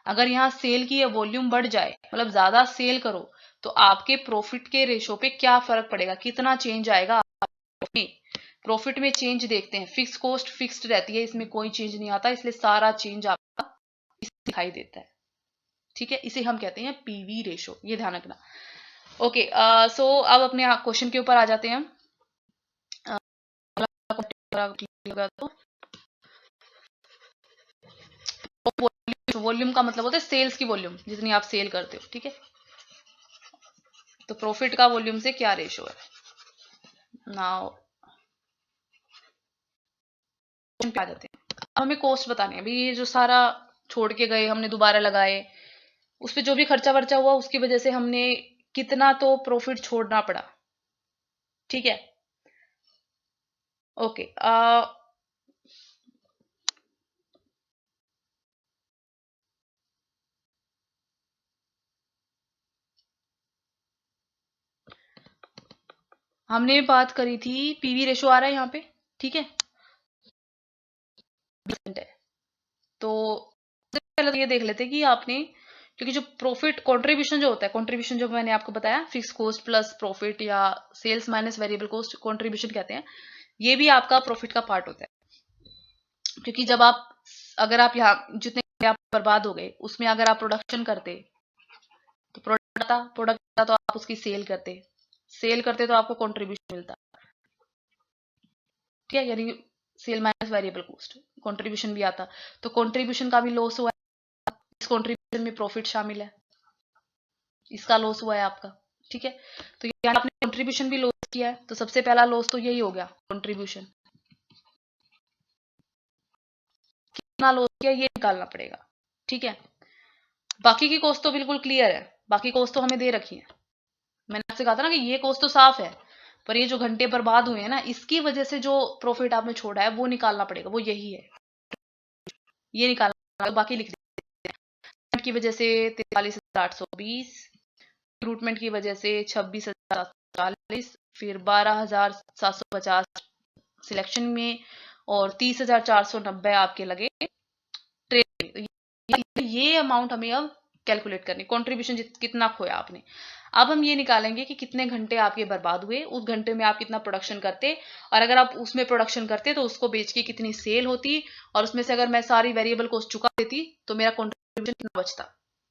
अगर यहाँ सेल की वॉल्यूम बढ़ जाए, मतलब ज्यादा सेल करो, तो आपके प्रॉफिट के रेशो पे क्या फर्क पड़ेगा, कितना चेंज आएगा। प्रॉफिट में चेंज देखते हैं, फिक्स कॉस्ट फिक्स्ड रहती है, इसमें कोई चेंज नहीं आता, इसलिए सारा चेंज आपका दिखाई देता है, ठीक है। इसे हम कहते हैं पीवी रेशो, ये ध्यान रखना। ओके, सो अब अपने क्वेश्चन के ऊपर आ जाते हैं। तो वॉल्यूम का मतलब होता है सेल्स की वॉल्यूम, जितनी आप सेल करते हो, ठीक है। तो प्रॉफिट का वॉल्यूम से क्या रेशो है, नाउ आ जाते हैं। अब हमें कॉस्ट बतानी है, अभी ये जो सारा छोड़ के गए हमने दोबारा लगाए, उस पर जो भी खर्चा वर्चा हुआ उसकी वजह से हमने कितना तो प्रॉफिट छोड़ना पड़ा, ठीक है। ओके, हमने बात करी थी पीवी रेशो आ रहा है यहाँ पे, ठीक है, तो पहले ये देख लेते हैं कि आपने, क्योंकि जो प्रॉफिट कंट्रीब्यूशन जो होता है, कंट्रीब्यूशन जो मैंने आपको बताया फिक्स कॉस्ट प्लस प्रॉफिट या sales minus variable cost contribution कहते हैं, ये भी आपका प्रॉफिट का पार्ट होता है। क्योंकि जब आप, अगर आप यहाँ जितने आप बर्बाद हो गए उसमें अगर आप प्रोडक्शन करते तो प्रोडक्ट तो आप उसकी सेल करते तो आपको कंट्रीब्यूशन मिलता, ठीक है, यानी sale minus variable cost, contribution भी आता, तो कंट्रीब्यूशन का भी लॉस हुआ है, इस कंट्रीब्यूशन में प्रॉफिट शामिल है, इसका लॉस हुआ है आपका। ठीक है, तो यहाँ आपने कंट्रीब्यूशन भी लॉस किया है, तो सबसे पहला लॉस तो यही हो गया, कंट्रीब्यूशन। कितना लॉस किया ये निकालना पड़ेगा। ठीक है, बाकी की कॉस्ट तो बिल्कुल क्लियर है, बाकी कॉस्ट तो हमें दे रखी है। मैंने आपसे कहा था ना कि ये कॉस्ट तो साफ है, पर ये जो घंटे बर्बाद हुए हैं ना, इसकी वजह से जो प्रॉफिट आपने छोड़ा है वो निकालना पड़ेगा, वो यही है, ये निकालना। बाकी लिख दें की वजह से 43,820, रिक्रूटमेंट की वजह से 26,740, फिर 12,750 सिलेक्शन में, और 30,490 आपके लगे ट्रेनिंग। ये अमाउंट हमें अब कैलकुलेट करनी, कंट्रीब्यूशन कितना खोया आपने। अब हम ये निकालेंगे कि कितने घंटे आपके बर्बाद हुए, उस घंटे में आप कितना प्रोडक्शन करते, और अगर आप उसमें प्रोडक्शन करते तो उसको बेच के कितनी सेल होती, और उसमें से अगर मैं सारी वेरिएबल कॉस्ट चुका देती तो मेरा कंट्रीब्यूशन कितना बचता,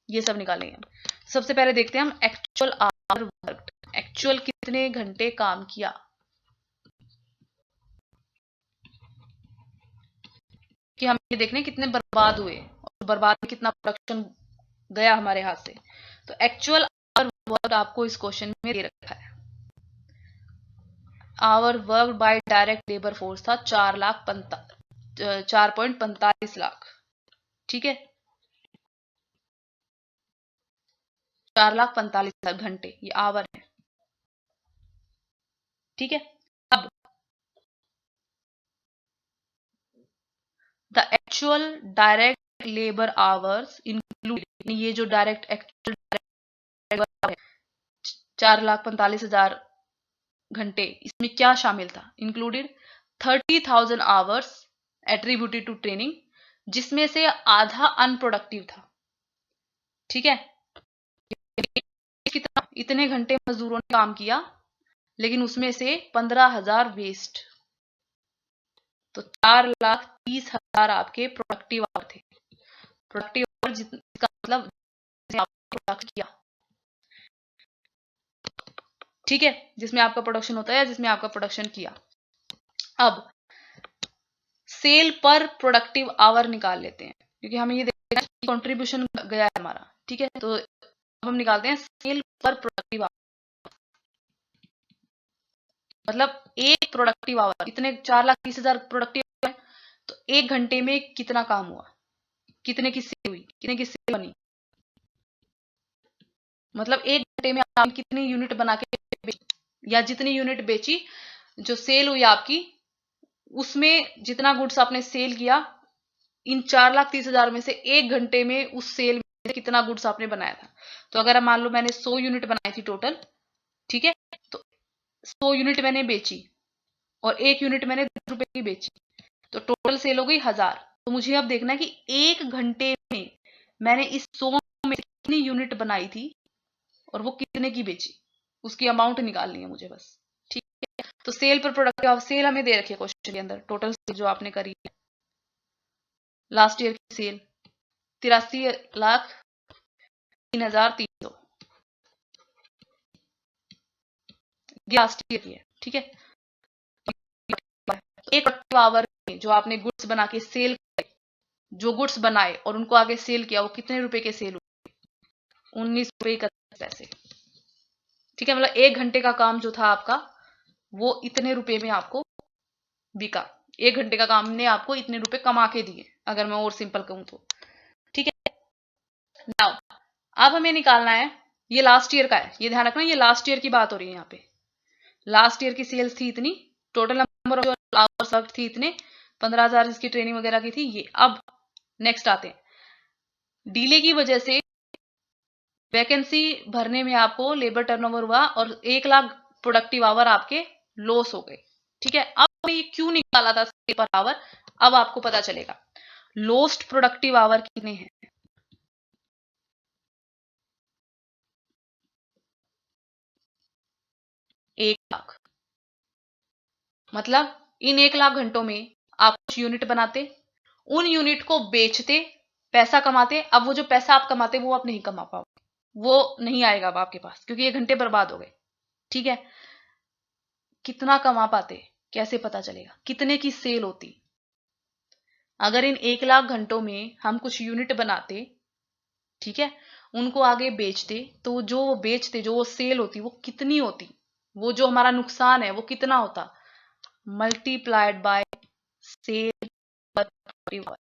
ये सब निकालेंगे हम। सबसे पहले देखते हैं हम एक्चुअल आवर वर्कड, एक्चुअल कितने घंटे काम किया, कि हम ये देखने कितने बर्बाद हुए और बर्बाद में कितना प्रोडक्शन गया हमारे हाथ से। तो एक्चुअल आवर वर्क आपको इस क्वेश्चन में दे रखा है। Hour work by direct labour force था 4.45 लाख। ठीक है, 4,45,000 घंटे, ये आवर है। ठीक है, अब the actual direct labour hours include, ये जो डायरेक्ट एक्चुअल है 4,45,000 घंटे, इसमें क्या शामिल था, included 30,000 hours attributed to training, जिसमें से आधा अनप्रोडक्टिव था। ठीक है, कितना, इतने घंटे मजदूरों ने काम किया लेकिन उसमें से 15,000 वेस्ट, तो 4,30,000 आपके प्रोडक्टिव आवर थे। प्रोडक्टिव आवर जिसका मतलब प्रोडक्ट किया, ठीक है, जिसमें आपका प्रोडक्शन होता है, जिसमें आपका प्रोडक्शन किया। अब सेल पर प्रोडक्टिव आवर निकाल लेते हैं, क्योंकि हमें ये देखना है कि कंट्रीब्यूशन गया है हमारा। ठीक है, तो अब हम निकालते हैं सेल पर प्रोडक्टिव आवर, मतलब एक प्रोडक्टिव आवर, इतने 4,30,000 प्रोडक्टिव है, तो एक घंटे में कितना काम हुआ, कितने की सेल हुई, कितने की सेल बनी, मतलब एक घंटे में आपने कितनी यूनिट बना के बेची, या जितनी यूनिट बेची, जो सेल हुई आपकी, उसमें जितना गुड्स आपने सेल किया, इन 4,30,000 में से एक घंटे में उस सेल में कितना गुड्स आपने बनाया था। तो अगर मान लो मैंने 100 यूनिट बनाई थी टोटल, ठीक है, तो 100 यूनिट मैंने बेची और एक यूनिट मैंने 10 रुपए की बेची, तो टोटल सेल हो गई 1,000। तो मुझे अब देखना है कि एक घंटे में मैंने इस 100 में कितनी यूनिट बनाई थी और वो कितने की बेची, उसकी अमाउंट निकालनी है मुझे बस। ठीक है, तो सेल पर प्रोडक्टिव सेल हमें दे रखी है क्वेश्चन के अंदर, टोटल सेल जो आपने करी है लास्ट ईयर की सेल 83,03,300 लास्ट ईयर की है। ठीक है, एक प्रोडक्टिव आवर में जो आपने गुड्स बना के सेल करे, जो गुड्स बनाए और उनको आगे सेल किया, वो कितने रुपए के सेल हुए, 19 रुपए 31 पैसे। ठीक है, मतलब एक घंटे का काम जो था आपका, वो इतने रुपए में आपको बिका, एक घंटे का काम ने आपको इतने रुपए कमा के दिए, अगर मैं और सिंपल कहूं तो। ठीक है, नाउ अब हमें निकालना है, ये लास्ट ईयर का है, ये ध्यान रखना, ये लास्ट ईयर की बात हो रही है यहाँ पे। लास्ट ईयर की सेल्स थी इतनी, total number of hours work थी इतने, 15,000 इसकी ट्रेनिंग वगैरह की थी ये। अब नेक्स्ट आते हैं, डीले की वजह से वैकेंसी भरने में आपको लेबर टर्नओवर हुआ और 1,00,000 प्रोडक्टिव आवर आपके लॉस हो गए। ठीक है, अब ये क्यों निकाला था पर आवर, अब आपको पता चलेगा। लॉस्ट प्रोडक्टिव आवर कितने हैं, 1,00,000। मतलब इन 1,00,000 घंटों में आप कुछ यूनिट बनाते, उन यूनिट को बेचते, पैसा कमाते। अब वो जो पैसा आप कमाते वो आप नहीं कमा पाओगे, वो नहीं आएगा अब आपके पास, क्योंकि ये घंटे बर्बाद हो गए। ठीक है, कितना कमा पाते, कैसे पता चलेगा, कितने की सेल होती, अगर इन 1 लाख घंटों में हम कुछ यूनिट बनाते, ठीक है, उनको आगे बेचते, तो जो वो बेचते, जो वो सेल होती, वो कितनी होती, वो जो हमारा नुकसान है वो कितना होता, मल्टीप्लाइड बाय सेल पर प्रोडक्टिव आवर।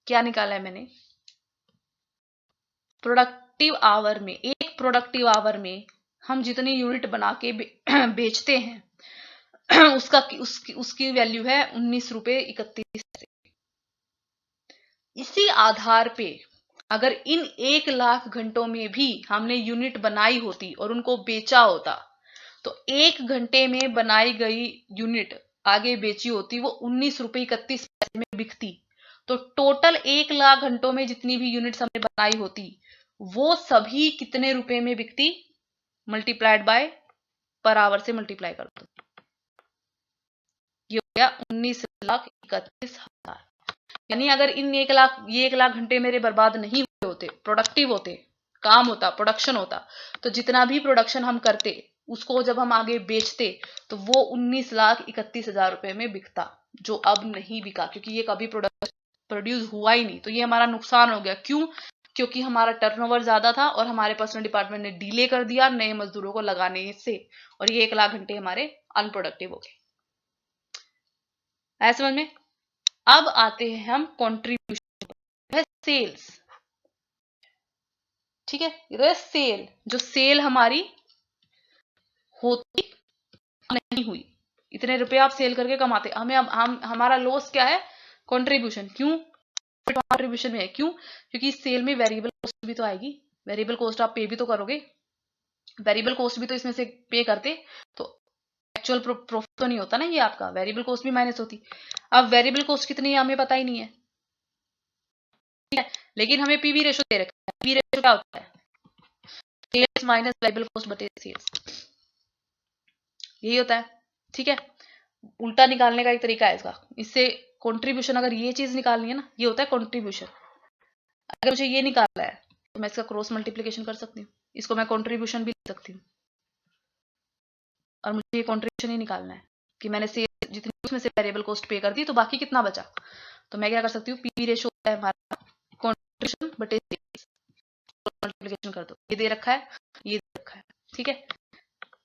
क्या निकाला है मैंने, प्रोडक्टिव आवर में, एक प्रोडक्टिव आवर में हम जितनी यूनिट बना के बेचते हैं उसकी वैल्यू है 19 रुपए 31 पैसे। इसी आधार पे अगर इन 1 लाख घंटों में भी हमने यूनिट बनाई होती और उनको बेचा होता, तो 1 घंटे में बनाई गई यूनिट आगे बेची होती, वो 19 रुपए 31 पैसे में बिकती। तो टोटल 1 लाख घंटों में जितनी भी यूनिट्स हमने बनाई होती, वो सभी कितने रुपए में बिकती, मल्टीप्लाइड बाय पर आवर से मल्टीप्लाई कर दो, ये हो गया 19,31,000। यानी अगर इन 1 लाख, ये 1 लाख घंटे मेरे बर्बाद नहीं हुए होते, प्रोडक्टिव होते, काम होता, प्रोडक्शन होता, तो जितना भी प्रोडक्शन हम करते उसको जब हम आगे बेचते तो वो 19,31,000 रुपए में बिकता, जो अब नहीं बिका, क्योंकि ये कभी प्रोड्यूस हुआ ही नहीं। तो ये हमारा नुकसान हो गया। क्यों? क्योंकि हमारा टर्नओवर ज्यादा था और हमारे पर्सनल डिपार्टमेंट ने डिले कर दिया नए मजदूरों को लगाने से, और ये 1 लाख घंटे हमारे अनप्रोडक्टिव हो गए। समझ में? अब आते हैं हम कंट्रीब्यूशन पर, सेल्स। ठीक है, सेल, जो सेल हमारी होती नहीं हुई, इतने रुपए आप सेल करके कमाते, हमें हम हमारा लॉस क्या है, कंट्रीब्यूशन। क्यों कंट्रीब्यूशन में है? क्यों? क्योंकि सेल में वेरिएबल कॉस्ट भी तो आएगी, वेरिएबल कॉस्ट आप पे भी तो करोगे, वेरिएबल कॉस्ट भी तो इसमें से पे करते, तो एक्चुअल प्रॉफिट तो नहीं होता ना ये आपका, वेरिएबल कॉस्ट भी माइनस होती। अब वेरिएबल कॉस्ट कितनी है हमें पता ही नहीं है, ठीक है, लेकिन हमें पीवी रेशो दे रखा है। पीवी रेशो क्या होता है, सेल्स माइनस वेरिएबल कॉस्ट बटे सेल्स, यही होता है। ठीक है, उल्टा निकालने का एक तरीका है इसका, इससे कंट्रीब्यूशन, अगर ये चीज निकालनी है ना, ये होता है कंट्रीब्यूशन। अगर मुझे ये निकालना है तो मैं इसका क्रॉस मल्टीप्लिकेशन कर सकती हूँ, इसको मैं कंट्रीब्यूशन भी लिख सकती हूँ, और मुझे ये कंट्रीब्यूशन ही निकालना है कि मैंने से जितनी उसमें से वेरिएबल कॉस्ट पे कर दी, तो बाकी कितना बचा। तो मैं क्या कर सकती हूँ, पीवी रेशो होता है हमारा कंट्रीब्यूशन बटे सेल्स, मल्टीप्लिकेशन कर दो, ये दे रखा है, ये दे रखा है, ठीक है।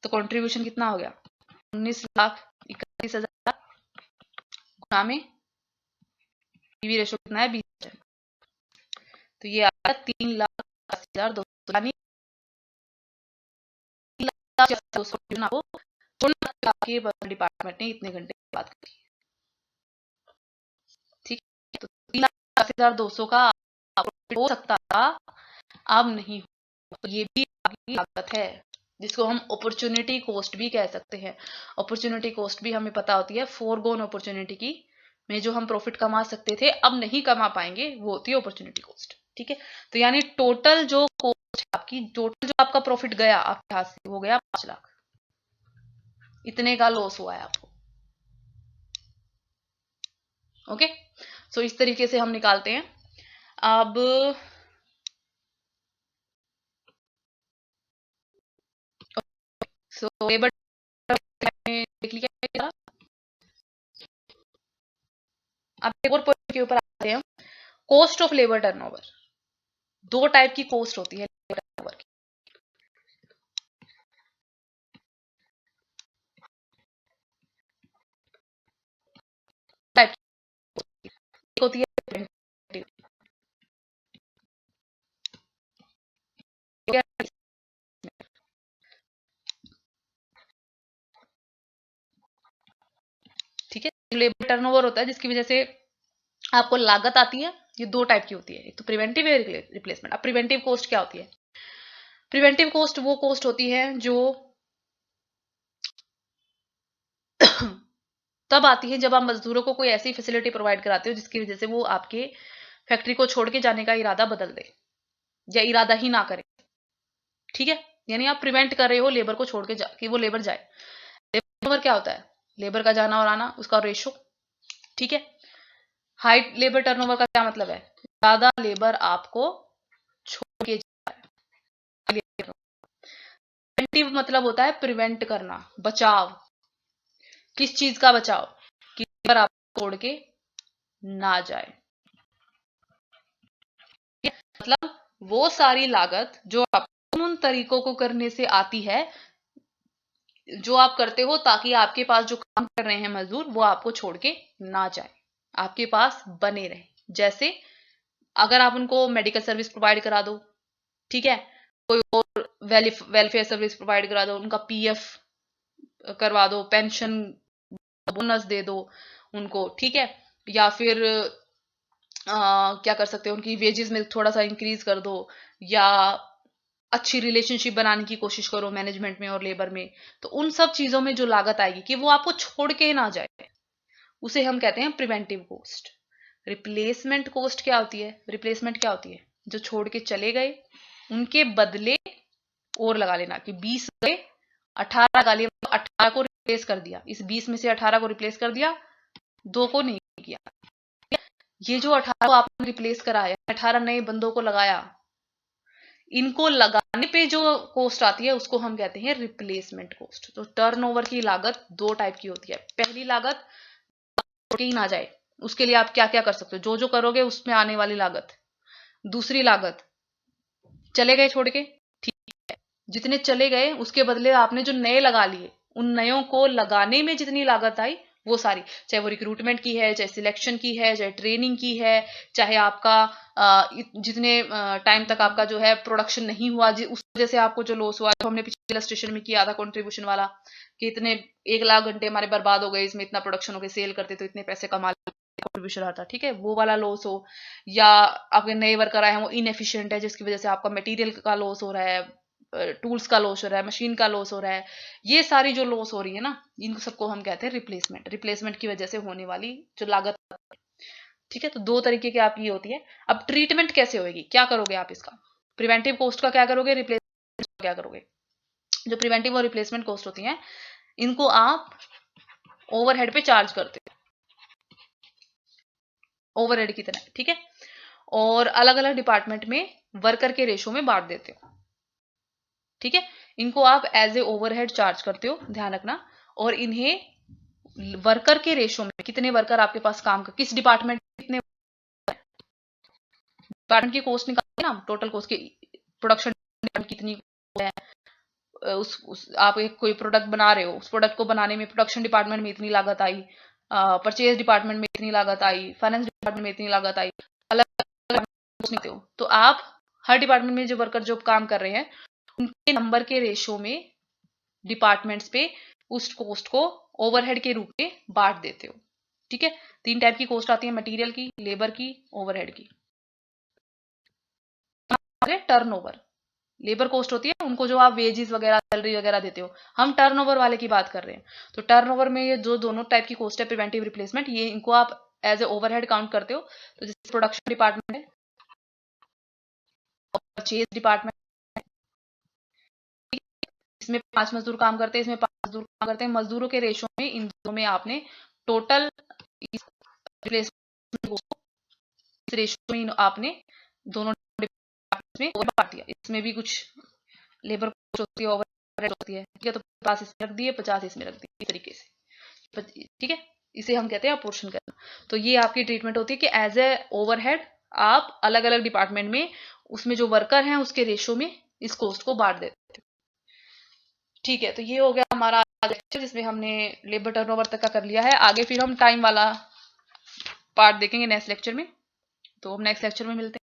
तो कंट्रीब्यूशन कितना हो गया, 19,31,000 गुना में पीवी रेशो कितना है, 20, तो ये आया 3,80,200, यानी 3,80,200 आपके डिपार्टमेंट ने इतने घंटे बात करी। ठीक है, तो 3,80,200 का हो सकता था, अब नहीं। तो ये भी आपकी लागत है, जिसको हम अपॉर्चुनिटी कॉस्ट भी कह सकते हैं। अपॉर्चुनिटी कॉस्ट भी हमें पता होती है, फोरगोन अपॉर्चुनिटी की में जो हम प्रॉफिट कमा सकते थे अब नहीं कमा पाएंगे, वो होती है अपॉर्चुनिटी कॉस्ट। ठीक है, तो यानी टोटल जो कॉस्ट है आपकी, टोटल जो आपका प्रॉफिट गया आपके हाथ से, वो गया 5 लाख, इतने का लॉस हुआ है आपको। ओके, सो इस तरीके से हम निकालते हैं। अब सो लेबर देख लिया। अब एक और पॉइंट के ऊपर आते हैं, कॉस्ट ऑफ लेबर टर्नओवर। दो टाइप की कॉस्ट होती है लेबर टर्नओवर की। टाइप एक होती है प्रिवेंटिव, ठीक है। लेबर टर्नओवर होता है जिसकी वजह से आपको लागत आती है, ये दो टाइप की होती है, एक तो प्रिवेंटिव है, रिप्लेसमेंट। अब प्रिवेंटिव कॉस्ट क्या होती है, प्रिवेंटिव कॉस्ट वो कॉस्ट होती है जो तब आती है जब आप मजदूरों को कोई ऐसी फैसिलिटी प्रोवाइड कराते हो जिसकी वजह से वो आपके फैक्ट्री को छोड़ के जाने का इरादा बदल दे या इरादा ही ना करे। ठीक है, यानी आप प्रिवेंट कर रहे हो लेबर को छोड़ के कि वो लेबर जाए। लेबर क्या होता है, लेबर का जाना और आना, उसका रेशो। ठीक है, हाई लेबर टर्नओवर का क्या मतलब है, ज्यादा लेबर आपको छोड़ के जाए। प्रिवेंटिव मतलब होता है प्रिवेंट करना, बचाव। किस चीज का बचाव, कि लेबर आपको छोड़ के ना जाए। मतलब वो सारी लागत जो आपको उन तरीकों को करने से आती है जो आप करते हो ताकि आपके पास जो काम कर रहे हैं मजदूर वो आपको छोड़ के ना जाए, आपके पास बने रहे। जैसे अगर आप उनको मेडिकल सर्विस प्रोवाइड करा दो, ठीक है, कोई और वेलफेयर सर्विस प्रोवाइड करा दो, उनका पीएफ करवा दो, पेंशन बोनस दे दो उनको, ठीक है, या फिर क्या कर सकते हो, उनकी वेजेस में थोड़ा सा इंक्रीज कर दो, या अच्छी रिलेशनशिप बनाने की कोशिश करो मैनेजमेंट में और लेबर में। तो उन सब चीजों में जो लागत आएगी कि वो आपको छोड़ के ना जाए, उसे हम कहते हैं प्रिवेंटिव कोस्ट। रिप्लेसमेंट कोस्ट क्या होती है? रिप्लेसमेंट क्या होती है? जो छोड़ के चले गए उनके बदले और लगा लेना, कि 20 गए 18 लगा लिए, 18 को रिप्लेस कर दिया, इस 20 में से 18 को रिप्लेस कर दिया, 2 को नहीं किया। ये जो 18 को आपने रिप्लेस कराया, 18 नए बंदों को लगाया, इनको लगाने पे जो कोस्ट आती है उसको हम कहते हैं रिप्लेसमेंट कोस्ट। तो टर्नओवर की लागत दो टाइप की होती है। पहली लागत छोड़ के ही ना जाए, उसके लिए आप क्या क्या कर सकते हो, जो जो करोगे उसमें आने वाली लागत। दूसरी लागत, चले गए छोड़ के, ठीक है, जितने चले गए उसके बदले आपने जो नए लगा लिए, उन नयों को लगाने में जितनी लागत आई वो सारी, चाहे वो रिक्रूटमेंट की है, चाहे सिलेक्शन की है, चाहे ट्रेनिंग की है, चाहे आपका जितने टाइम तक आपका जो है प्रोडक्शन नहीं हुआ, उस वजह से आपको जो लॉस हुआ, जो हमने पिछले इलस्ट्रेशन में किया था कंट्रीब्यूशन वाला, कि इतने 1 लाख घंटे हमारे बर्बाद हो गए, इसमें इतना प्रोडक्शन हो गया, सेल करते तो इतने पैसे कमा कंट्रीब्यूशन आता, ठीक है, वो वाला लॉस हो, या आपके नए वर्कर आए हैं वो इनएफिशिएंट है जिसकी वजह से आपका मटेरियल का लॉस हो रहा है, टूल्स का लॉस हो रहा है, मशीन का लॉस हो रहा है, ये सारी जो लॉस हो रही है ना, इन सबको हम कहते हैं रिप्लेसमेंट। रिप्लेसमेंट की वजह से होने वाली जो लागत, ठीक है। तो दो तरीके की आपकी होती है। अब ट्रीटमेंट कैसे होगी, क्या करोगे आप इसका? प्रिवेंटिव कोस्ट का क्या करोगे, रिप्लेसमेंट का क्या करोगे? जो प्रिवेंटिव और रिप्लेसमेंट कोस्ट होती है इनको आप ओवरहेड पे चार्ज करते हो, ओवरहेड की तरह, ठीक है, और अलग अलग डिपार्टमेंट में वर्कर के रेशो में बांट देते हो, ठीक है। इनको आप एज ए ओवरहेड चार्ज करते हो, ध्यान रखना। और इन्हें वर्कर के रेशो में, कितने वर्कर आपके पास काम कर, किस डिपार्टमेंट कितने डिपार्टमेंट की कोस्ट निकालते हैं ना, टोटल कोस्ट की, प्रोडक्शन कितनी है, आप एक कोई प्रोडक्ट बना रहे हो, उस प्रोडक्ट को बनाने में प्रोडक्शन डिपार्टमेंट में इतनी लागत आई, परचेज डिपार्टमेंट में इतनी लागत आई, फाइनेंस डिपार्टमेंट में इतनी लागत आई, अलग अलग हो। तो आप हर डिपार्टमेंट में जो वर्कर जो काम कर रहे हैं उनके नंबर के रेशो में डिपार्टमेंट्स पे उस कोस्ट को ओवरहेड के रूप में बांट देते हो, ठीक है। 3 टाइप की कोस्ट आती है, मटेरियल की, लेबर की, ओवरहेड की। टर्नओवर, लेबर कोस्ट होती है उनको जो आप वेजेस वगैरह सैलरी वगैरह देते हो, हम टर्नओवर वाले की बात कर रहे हैं। तो टर्नओवर में ये जो दोनों टाइप की कोस्ट है, प्रिवेंटिव रिप्लेसमेंट, ये इनको आप एज ए ओवरहेड काउंट करते हो। तो जैसे प्रोडक्शन डिपार्टमेंट है, परचेज डिपार्टमेंट, इसमें 5 मजदूर काम करते हैं, इसमें 5 मजदूर काम करते हैं, मजदूरों के रेशो में इन दोनों में आपने टोटल रिप्लेसमेंट को इस रेशो में आपने दोनों में बांट दिया। इसमें भी कुछ लेबर कॉस्ट होती है, ओवरहेड होती है, ठीक है, तो 50 इसमें रख दिए, 50 इसमें रख दिए, इस तरीके से, ठीक है। इसे हम कहते हैं अपोर्शन करना। तो ये आपकी ट्रीटमेंट होती है कि एज ए ओवरहेड आप अलग अलग डिपार्टमेंट में उसमें जो वर्कर हैं उसके रेशो में इस कोस्ट को बांट देते हैं, ठीक है। तो ये हो गया हमारा लेक्चर जिसमें हमने लेबर टर्नओवर तक का कर लिया है। आगे फिर हम टाइम वाला पार्ट देखेंगे नेक्स्ट लेक्चर में। तो हम नेक्स्ट लेक्चर में मिलते हैं।